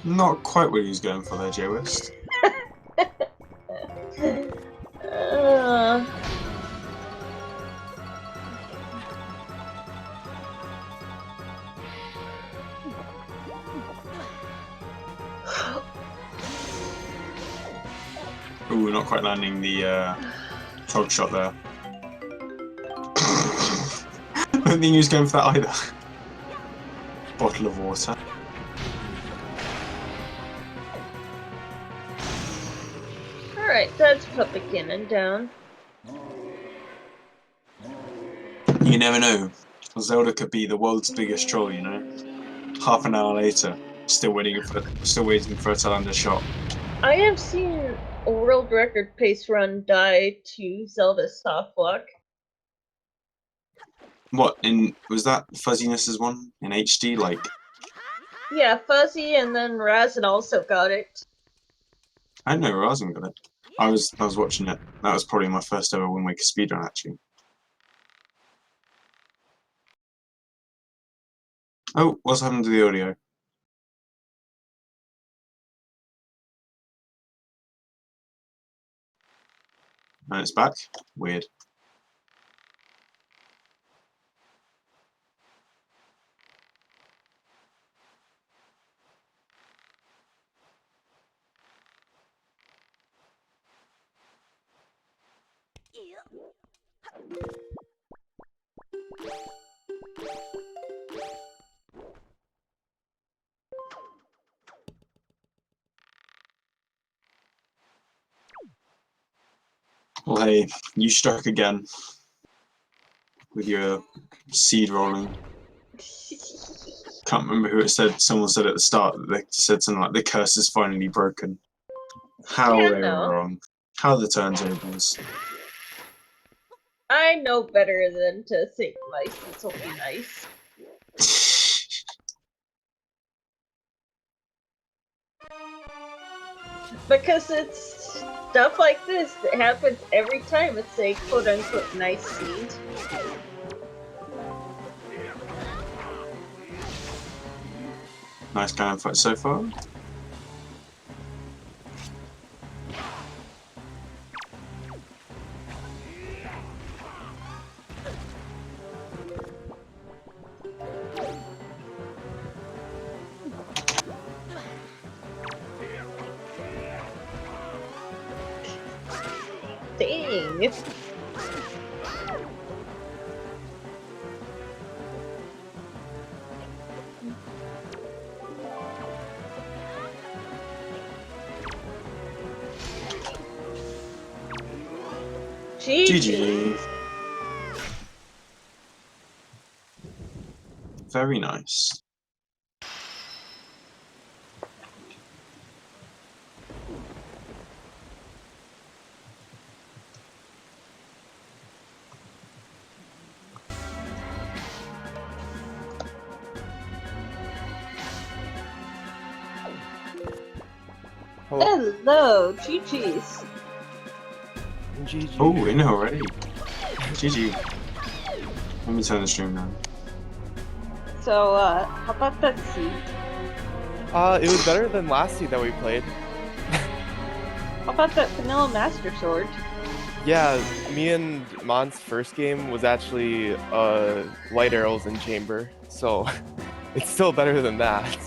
Not quite what he was going for there, jwiste. Ooh, not quite landing the frog shot there. I don't think he was going for that either. Bottle of water. Alright, let's put the cannon down. You never know. Zelda could be the world's biggest troll, you know? Half an hour later, still waiting for it to land a shot. I have seen a world record pace run die to Zelda's soft block. What, was that Fuzziness's one in HD? Like, yeah, Fuzzy and then Razin also got it. I didn't know Razin got it. I was watching it. That was probably my first ever Wind Waker speedrun, actually. Oh, what's happened to the audio? And it's back? Weird. Well, hey, you struck again with your seed rolling. Can't remember who it said. Someone said at the start that they said something like the curse is finally broken. How Yeah, they no. were wrong. How the turntables. I know better than to think license will be nice. Because it's stuff like this that happens every time it's a quote-unquote nice seed. Nice cannon fight so far. Dang. GG. Very nice. Hello, GG's. GG. Oh, in already. GG. Let me turn the stream down. So, how about that seed? It was better than last seed that we played. How about that vanilla master sword? Yeah, me and Mon's first game was actually light arrows in chamber, so it's still better than that.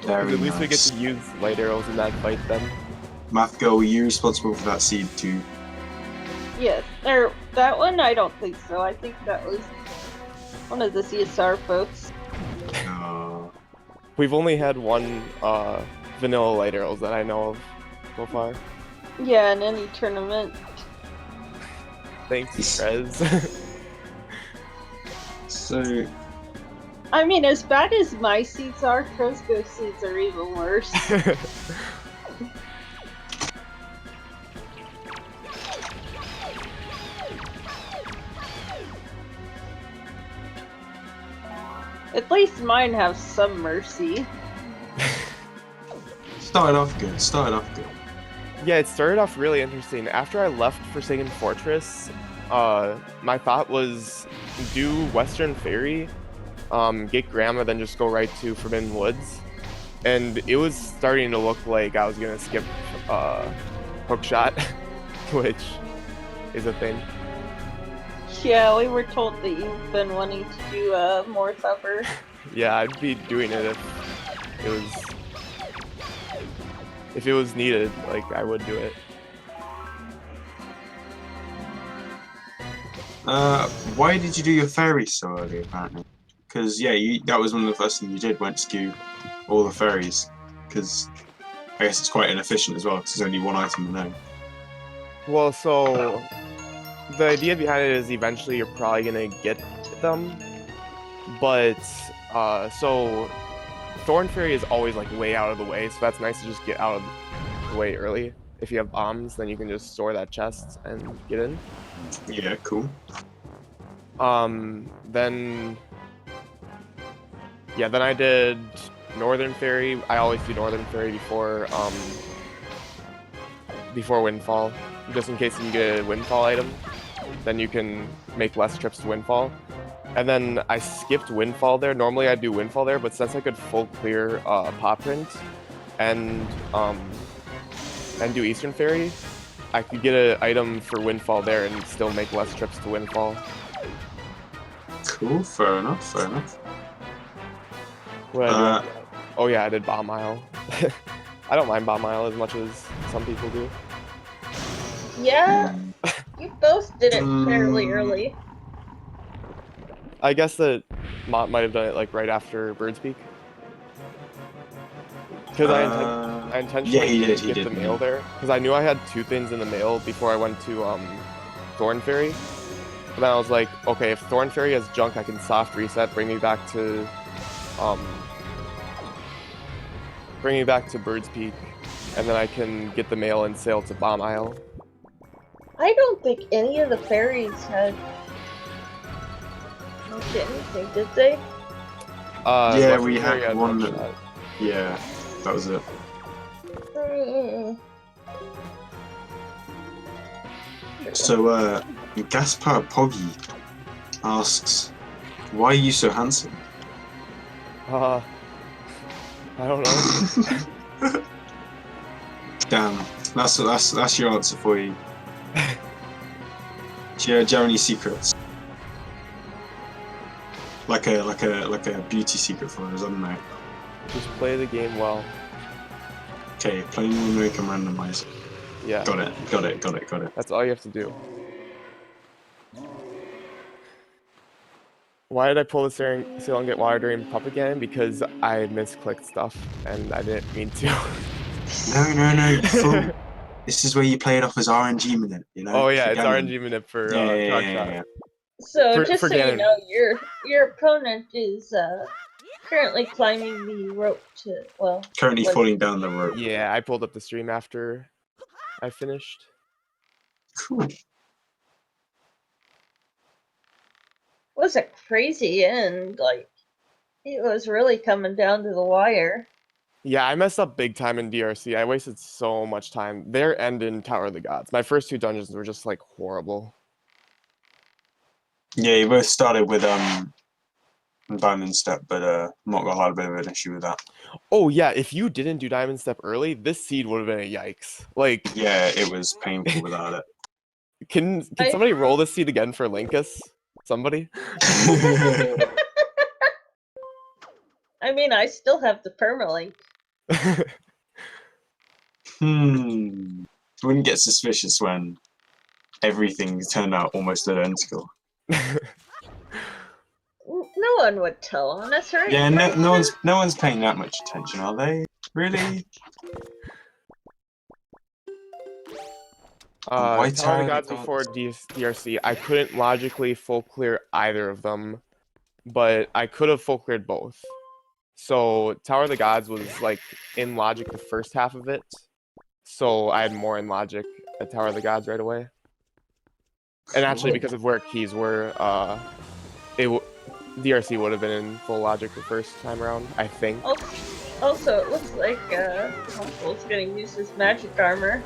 Very At least we get nice. to use light arrows in that fight then. Math Girl, were you responsible for that seed too? Yes, or that one I don't think so. I think that was one of the CSR folks. We've only had one vanilla light arrows that I know of so far. Yeah, in any tournament. Thanks, Trez. So, I mean, as bad as my seeds are, Trezgo's seeds are even worse. At least mine have some mercy. started off good. Yeah, it started off really interesting. After I left Forsaken Fortress, my thought was do Western Ferry, get Grandma, then just go right to Forbidden Woods. and it was starting to look like I was gonna skip hook shot, which is a thing. Yeah, we were told that you've been wanting to do more thumper. Yeah, I'd be doing it if it was needed. Like I would do it. Why did you do your fairies so early, apparently? Because, yeah, that was one of the first things you did, went to skew all the fairies. Because I guess it's quite inefficient as well, because there's only one item in there. Well, so the idea behind it is eventually you're probably gonna get them, but so Thorn Fairy is always like way out of the way, so that's nice to just get out of the way early. If you have bombs, then you can just store that chest and get in. Yeah, cool. Then I did Northern Fairy. I always do Northern Fairy before Windfall, just in case you get a Windfall item. Then you can make less trips to Windfall. And then I skipped Windfall there. Normally I do Windfall there, but since I could full clear Paw Print and do Eastern Fairy, I could get an item for Windfall there and still make less trips to Windfall. Cool, fair enough, fair enough. Oh yeah, I did Bomb Mile. I don't mind Bomb Mile as much as some people do. Yeah, you both did it fairly early. I guess that Mont might have done it like right after Bird's Peak. Because I intentionally didn't get the mail there. Because I knew I had 2 things in the mail before I went to Thorn Fairy. But then I was like, okay, if Thorn Fairy has junk, I can soft reset, bring me back to Bird's Peak, and then I can get the mail and sail to Bomb Isle. I don't think any of the fairies had anything, did they? Yeah, we had one. Yeah, that was it. So, Gaspar Poggy asks, "Why are you so handsome?" I don't know. Damn, that's your answer for you. Do you have any secrets? Like a beauty secret for us, I don't know. Just play the game well. Okay, playing American Randomizer. Yeah. Got it. That's all you have to do. Why did I pull the sail and get water during puppet game? Because I misclicked stuff and I didn't mean to. No. This is where you play it off as RNG minute, you know? Oh yeah, it's RNG minute for yeah. So just so you know, your opponent is currently climbing the rope to currently falling down the rope. Yeah, I pulled up the stream after I finished. Cool. It was a crazy end, like it was really coming down to the wire. Yeah, I messed up big time in DRC. I wasted so much time. Their end in Tower of the Gods. My first 2 dungeons were just like horrible. Yeah, you both started with Diamond Step, but Montgol had a bit of an issue with that. Oh yeah, if you didn't do Diamond Step early, this seed would have been a yikes. Like yeah, it was painful without it. Can somebody roll this seed again for Linkus? Somebody? I mean, I still have the permalink. Wouldn't get suspicious when everything turned out almost identical. No one would tell on us, right? Yeah, no one's paying that much attention, are they? Really? Tower of the Gods before DRC, I couldn't logically full clear either of them, but I could have full cleared both. So Tower of the Gods was like in logic the first half of it, so I had more in logic at Tower of the Gods right away. And actually, because of where keys were, DRC would have been in full logic the first time around, I think. Also, it looks like Montgol's gonna use his magic armor.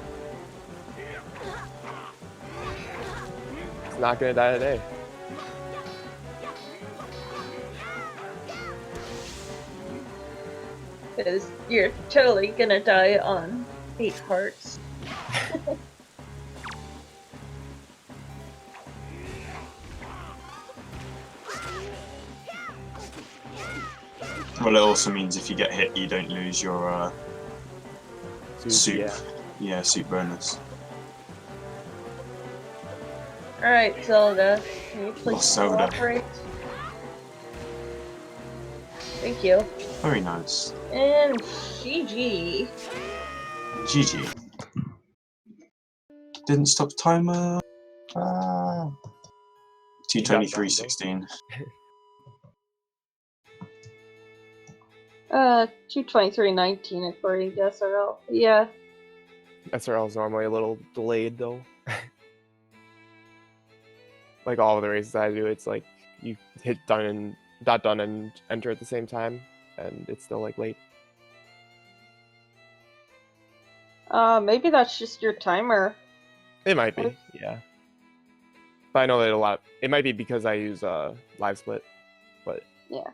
It's not gonna die today. Because you're totally gonna die on 8 hearts. Well, it also means if you get hit, you don't lose your soup. Yeah, soup bonus. Alright, Zelda. Can you please Lost Zelda. cooperate? Thank you. Very nice. And GG. GG. Didn't stop timer. 2:23:16. 2:23:19 according to SRL. Yeah. SRL is normally a little delayed though. Like all of the races I do, it's like you hit done and enter at the same time, and it's still like late. Maybe that's just your timer. It might be, yeah. But I know that it might be because I use live split, but yeah.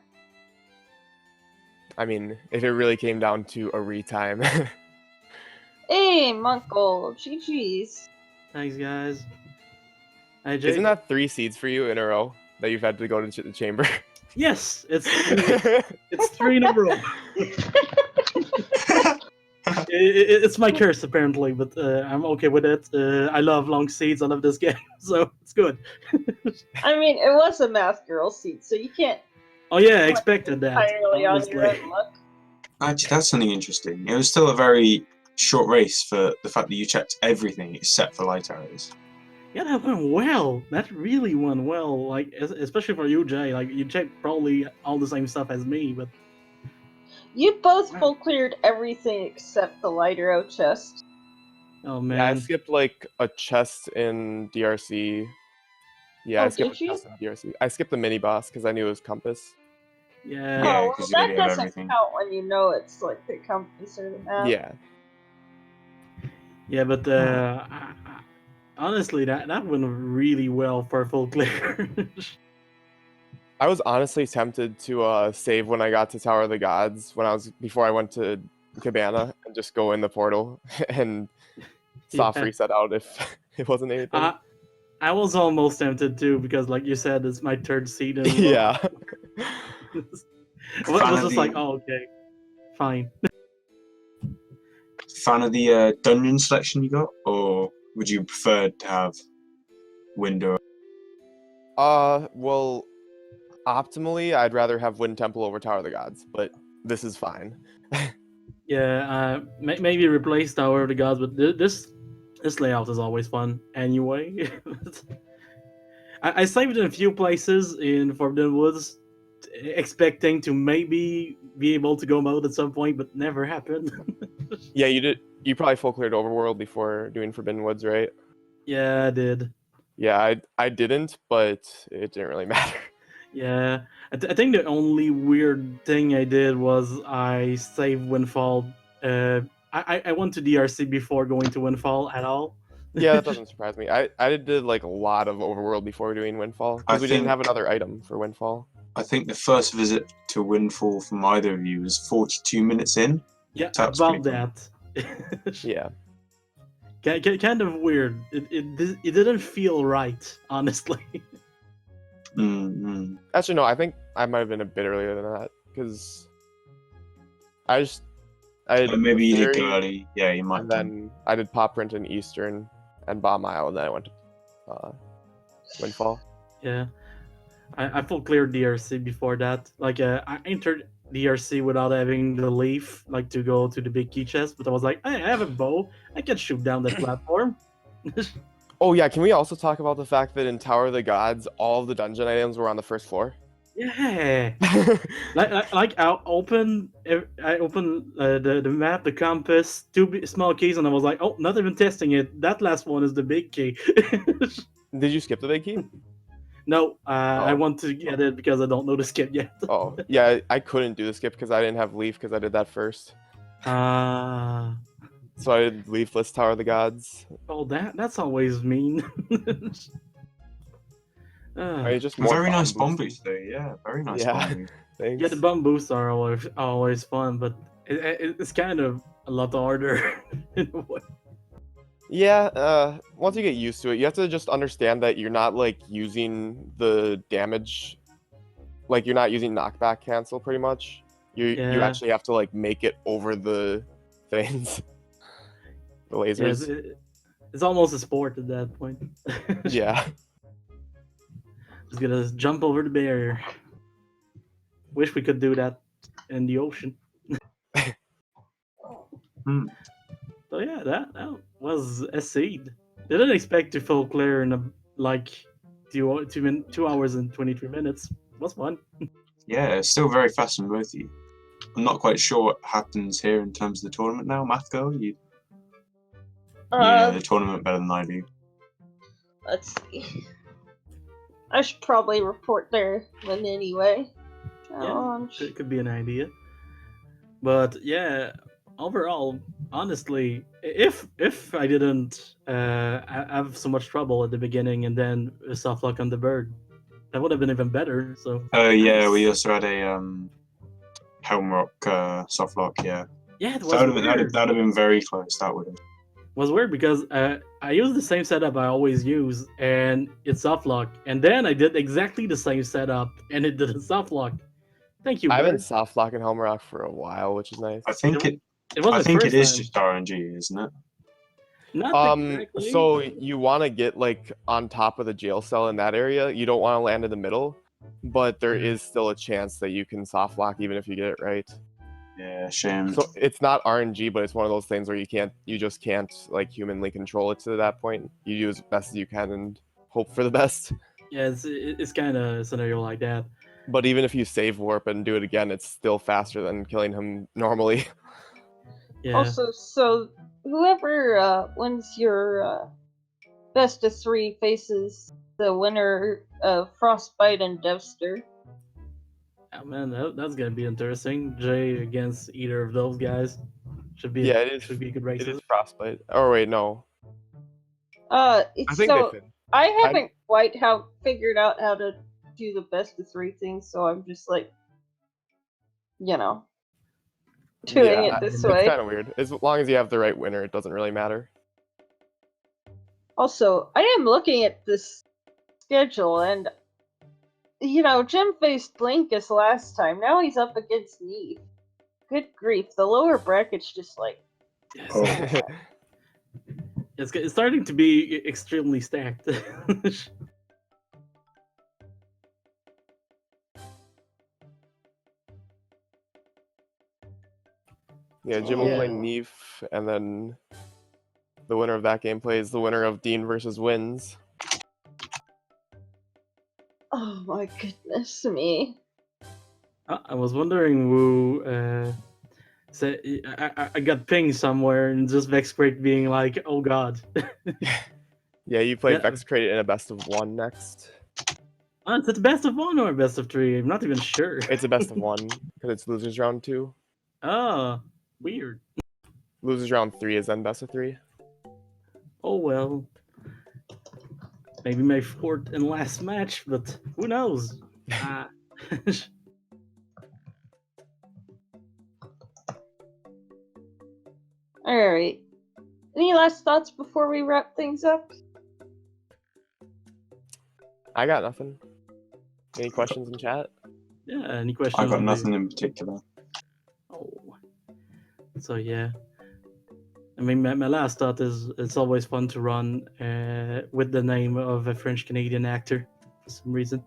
I mean, if it really came down to a retime. Hey, Montgol, GG's. Thanks, guys. Hey, Isn't that 3 seeds for you in a row that you've had to go to the chamber? Yes, it's 3 in a row. It's my curse apparently, but I'm okay with it. I love long seeds. I love this game, so it's good. I mean, it was a math girl seed, so you can't. Oh yeah, I expected that. Entirely on Honestly. your own luck. Actually, that's something interesting. It was still a very short race for the fact that you checked everything except for light arrows. Yeah, that went well. That really went well. Like, especially for you, Jay. Like, you checked probably all the same stuff as me, but You both full cleared everything except the light arrow chest. oh Yeah, I man. skipped like a chest in DRC. Yeah, Oh, I skipped did a you? chest in DRC. I skipped the mini boss because I knew it was compass. Yeah. Yeah, Oh, well, 'cause you that already have doesn't everything. count when you know it's like the compass or the map. Yeah. Yeah, but honestly, that went really well for full clear. I was honestly tempted to save when I got to Tower of the Gods before I went to Cabana and just go in the portal and soft Yeah. reset out if it wasn't anything. I was almost tempted too because, like you said, it's my 3rd seed as well. Yeah. I was just like, oh, okay, fine. Fan of the dungeon selection you got, or would you prefer to have window? Well, optimally, I'd rather have Wind Temple over Tower of the Gods, but this is fine. Yeah, maybe replace Tower of the Gods, but this layout is always fun anyway. I saved in a few places in Forbidden Woods, expecting to maybe be able to go mode at some point, but never happened. Yeah, you did. You probably full cleared Overworld before doing Forbidden Woods, right? Yeah, I did. Yeah, I didn't, but it didn't really matter. Yeah, I think the only weird thing I did was I saved Windfall. I went to DRC before going to Windfall at all. Yeah, that doesn't surprise me. I did like a lot of Overworld before doing Windfall because we didn't have another item for Windfall. I think the first visit to Windfall from either of you was 42 minutes in. Yeah, So that's about pretty that. Yeah. Kind of weird. It didn't feel right, honestly. Mm-hmm. Actually, no. I think I might have been a bit earlier than that because I Maybe you did Fairy, go early. Yeah, you might. and then I did Pop Print in Eastern and Bomb Isle, and then I went to Windfall. Yeah, I full cleared DRC before that. Like, I entered DRC without having the leaf, like to go to the big key chest. But I was like, hey, I have a bow. I can shoot down that platform. Oh yeah, can we also talk about the fact that in Tower of the Gods, all of the dungeon items were on the first floor? Yeah. like I opened the map, the compass, 2 small keys, and I was like, oh, not even testing it. That last one is the big key. Did you skip the big key? No, I want to get it because I don't know the skip yet. Oh yeah, I couldn't do the skip because I didn't have leaf because I did that first. So I did leafless Tower of the Gods. Oh, that's always mean. Just Very nice bomb boost though. Yeah, very nice Yeah. bomb boost. Thanks. Yeah, the bomb boosts are always fun, but It's kind of a lot harder in a way. Yeah, once you get used to it, you have to just understand that you're not like using the damage, like you're not using knockback cancel pretty much. You Yeah. actually have to like make it over the things, the Yeah, lasers. it's almost a sport at that point. Yeah. Just gonna jump over the barrier. Wish we could do that in the ocean. Hmm. So yeah, that was a seed. Didn't expect to full clear in like 2 hours and 23 minutes. Was fun. Yeah, it's still very fast from both of you. I'm not quite sure what happens here in terms of the tournament now. Math girl, you know the tournament better than I do. Let's see. I should probably report there then anyway. Yeah, could be an idea. But yeah, overall, honestly, if I didn't have so much trouble at the beginning and then soft lock on the bird, that would have been even better. So Oh yeah, nice. we also had a Helm Rock soft lock. Yeah, Yeah, it so was weird. that'd have been very close. That would have. It was weird because I used the same setup I always use, and it soft lock. And then I did exactly the same setup, and it didn't soft lock. Thank you, I've been bird. soft locking Helmrock for a while, which is nice. I think it. It was I the think it first is time. just RNG, isn't it? Not exactly. So you want to get like on top of the jail cell in that area. You don't want to land in the middle, but there is still a chance that you can soft lock even if you get it right. Yeah, shame. So it's not RNG, but it's one of those things where you just can't like humanly control it to that point. You do as best as you can and hope for the best. Yeah, it's kind of a scenario like that. But even if you save warp and do it again, it's still faster than killing him normally. Yeah. Also, so whoever wins your best of 3 faces the winner of Frostbite and Devster. Oh man, that's gonna be interesting. Jay against either of those guys should be Yeah, should be a good it races. is frostbite. Oh wait, no. It's I think so they fin. I haven't quite figured out how to do the best of 3 things, so I'm just like, doing Yeah, it this it's way. kind of weird. As long as you have the right winner, it doesn't really matter. Also, I am looking at this schedule, and Jim faced Blinkus last time. Now he's up against Neve. Good grief, the lower bracket's just like, Yes. Oh. It's starting to be extremely stacked. Yeah, Jim will play Neve, and then the winner of that game plays the winner of Dean versus Wins. oh my goodness me. I was wondering who said I got pinged somewhere and just Vexcrate being like, oh god. Yeah, you play Yeah. Vexcrate in a best of 1 next. Is it best of 1 or best of 3? I'm not even sure. It's a best of 1 because it's losers round 2. Oh, weird. Losers round 3 is then best of 3. Oh well. Maybe my fourth and last match, but who knows? Alright. Any last thoughts before we wrap things up? I got nothing. Any questions in chat? Yeah, any questions? I got nothing in particular. Oh. So yeah. I mean, my last thought is it's always fun to run with the name of a French Canadian actor for some reason.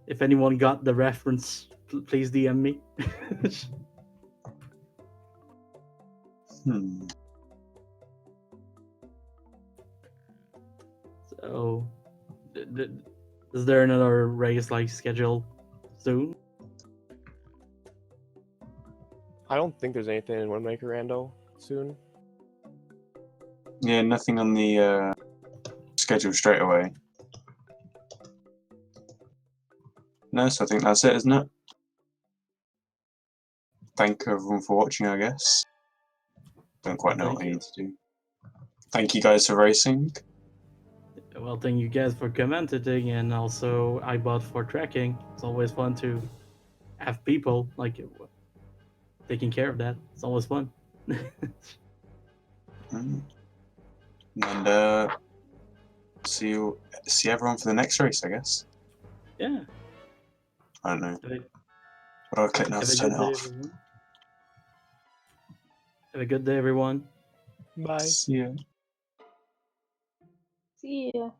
If anyone got the reference, please DM me. So, is there another race like schedule soon? I don't think there's anything in Windmaker Rando soon. Yeah, nothing on the schedule straight away. No, so I think that's it, isn't it? Thank everyone for watching, I guess. Don't quite know what I need to do. Thank you guys for racing. Well, thank you guys for commenting, and also iBot for tracking. It's always fun to have people like taking care of that. It's always fun. Mm. And see everyone for the next race, I guess. Yeah. I don't know. Have a, What do I click now have to a turn good it day, off? everyone. Have a good day, everyone. Bye. See ya. See ya.